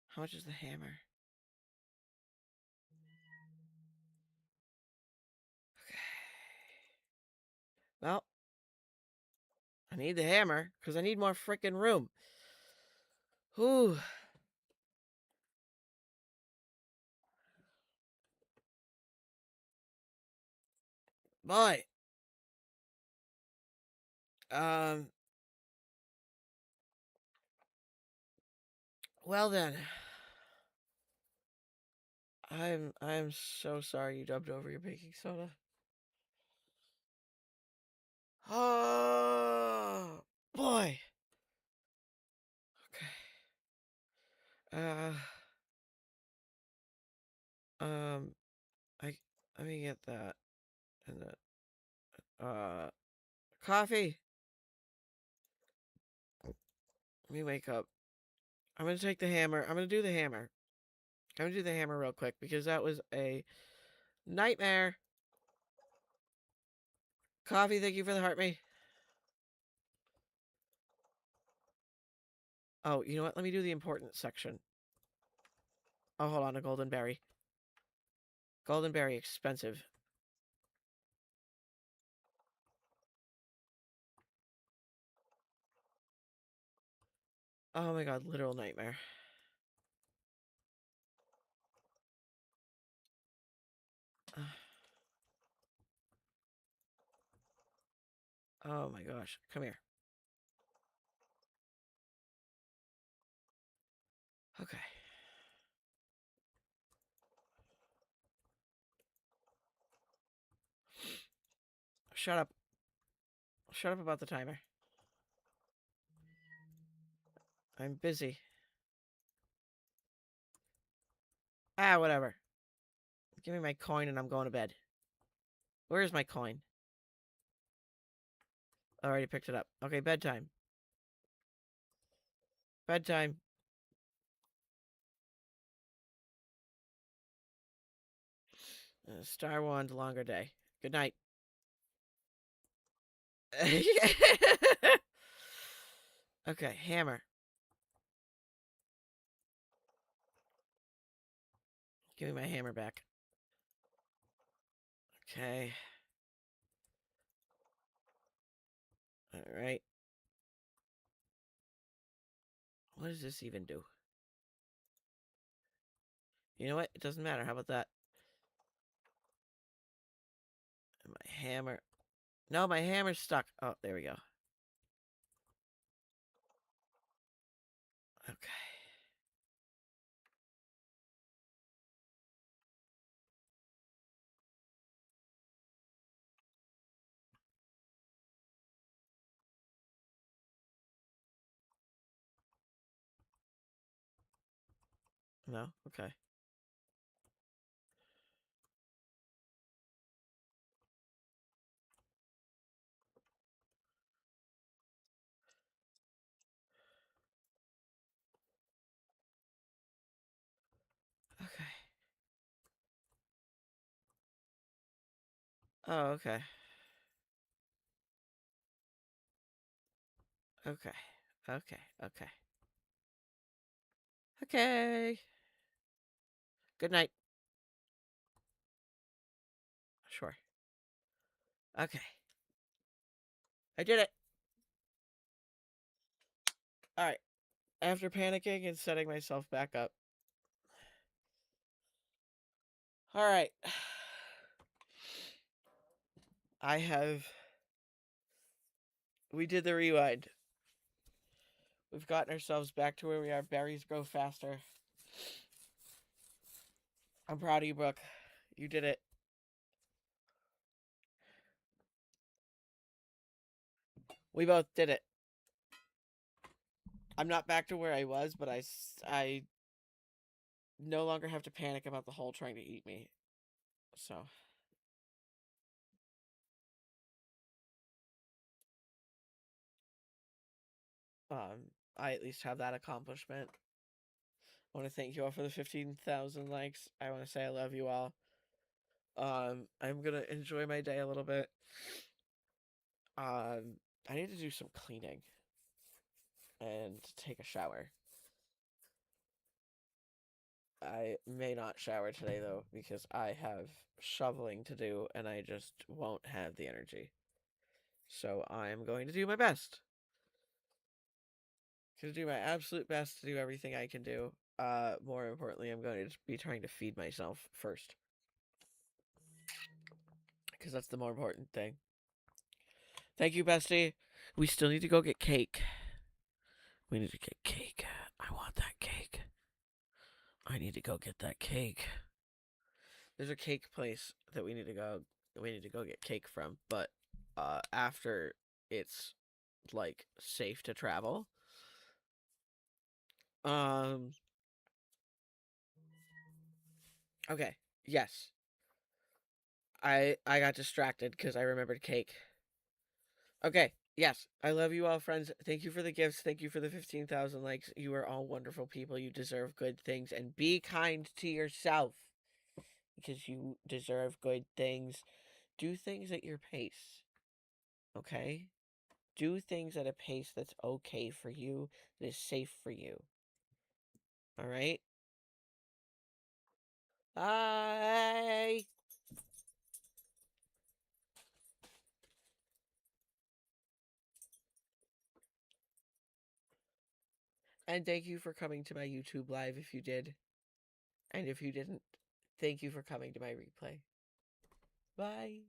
A: How much is the hammer? Okay. Well, I need the hammer because I need more freaking room. Whew. Boy. Um. Well then. I'm so sorry you dubbed over your baking soda. Oh boy. Okay. Um. I let me get that and then coffee. Let me wake up. I'm gonna take the hammer. I'm gonna do the hammer. I'm gonna do the hammer real quick because that was a nightmare. Coffee, thank you for the heart me. Oh, you know what? Let me do the important section. Oh, hold on, a golden berry. Golden berry, expensive. Oh my god, literal nightmare. Oh my gosh, come here. Okay. Shut up. Shut up about the timer. I'm busy. Ah, whatever. Give me my coin and I'm going to bed. Where's my coin? I already picked it up. Okay, bedtime. Bedtime. Star Wand, longer day. Good night. Okay, hammer. Give me my hammer back. Okay. Alright. What does this even do? You know what? It doesn't matter. How about that? And my hammer. No, my hammer's stuck. Oh, there we go. Okay. No? Okay. Okay. Oh, okay. Okay. Okay. Okay. Okay. Good night. Sure. Okay. I did it. Alright. After panicking and setting myself back up. Alright. I have. We did the rewind. We've gotten ourselves back to where we are. Berries grow faster. I'm proud of you, Brooke. You did it. We both did it. I'm not back to where I was, but I no longer have to panic about the hole trying to eat me. So, I at least have that accomplishment. I want to thank you all for the 15,000 likes. I want to say I love you all. I'm gonna enjoy my day a little bit. I need to do some cleaning and take a shower. I may not shower today though because I have shoveling to do and I just won't have the energy. So I'm going to do my best. Going to do my absolute best to do everything I can do. More importantly, I'm going to be trying to feed myself first. Because that's the more important thing. Thank you, bestie. We still need to go get cake. We need to get cake. I want that cake. I need to go get that cake. There's a cake place that we need to go. We need to go get cake from, but after it's like safe to travel. Um. Okay. Yes. I got distracted because I remembered cake. Okay. Yes. I love you all, friends. Thank you for the gifts. Thank you for the 15,000 likes. You are all wonderful people. You deserve good things, and be kind to yourself because you deserve good things. Do things at your pace. Okay? Do things at a pace that's okay for you, that is safe for you. All right? Bye. And thank you for coming to my YouTube live if you did. And if you didn't, thank you for coming to my replay. Bye.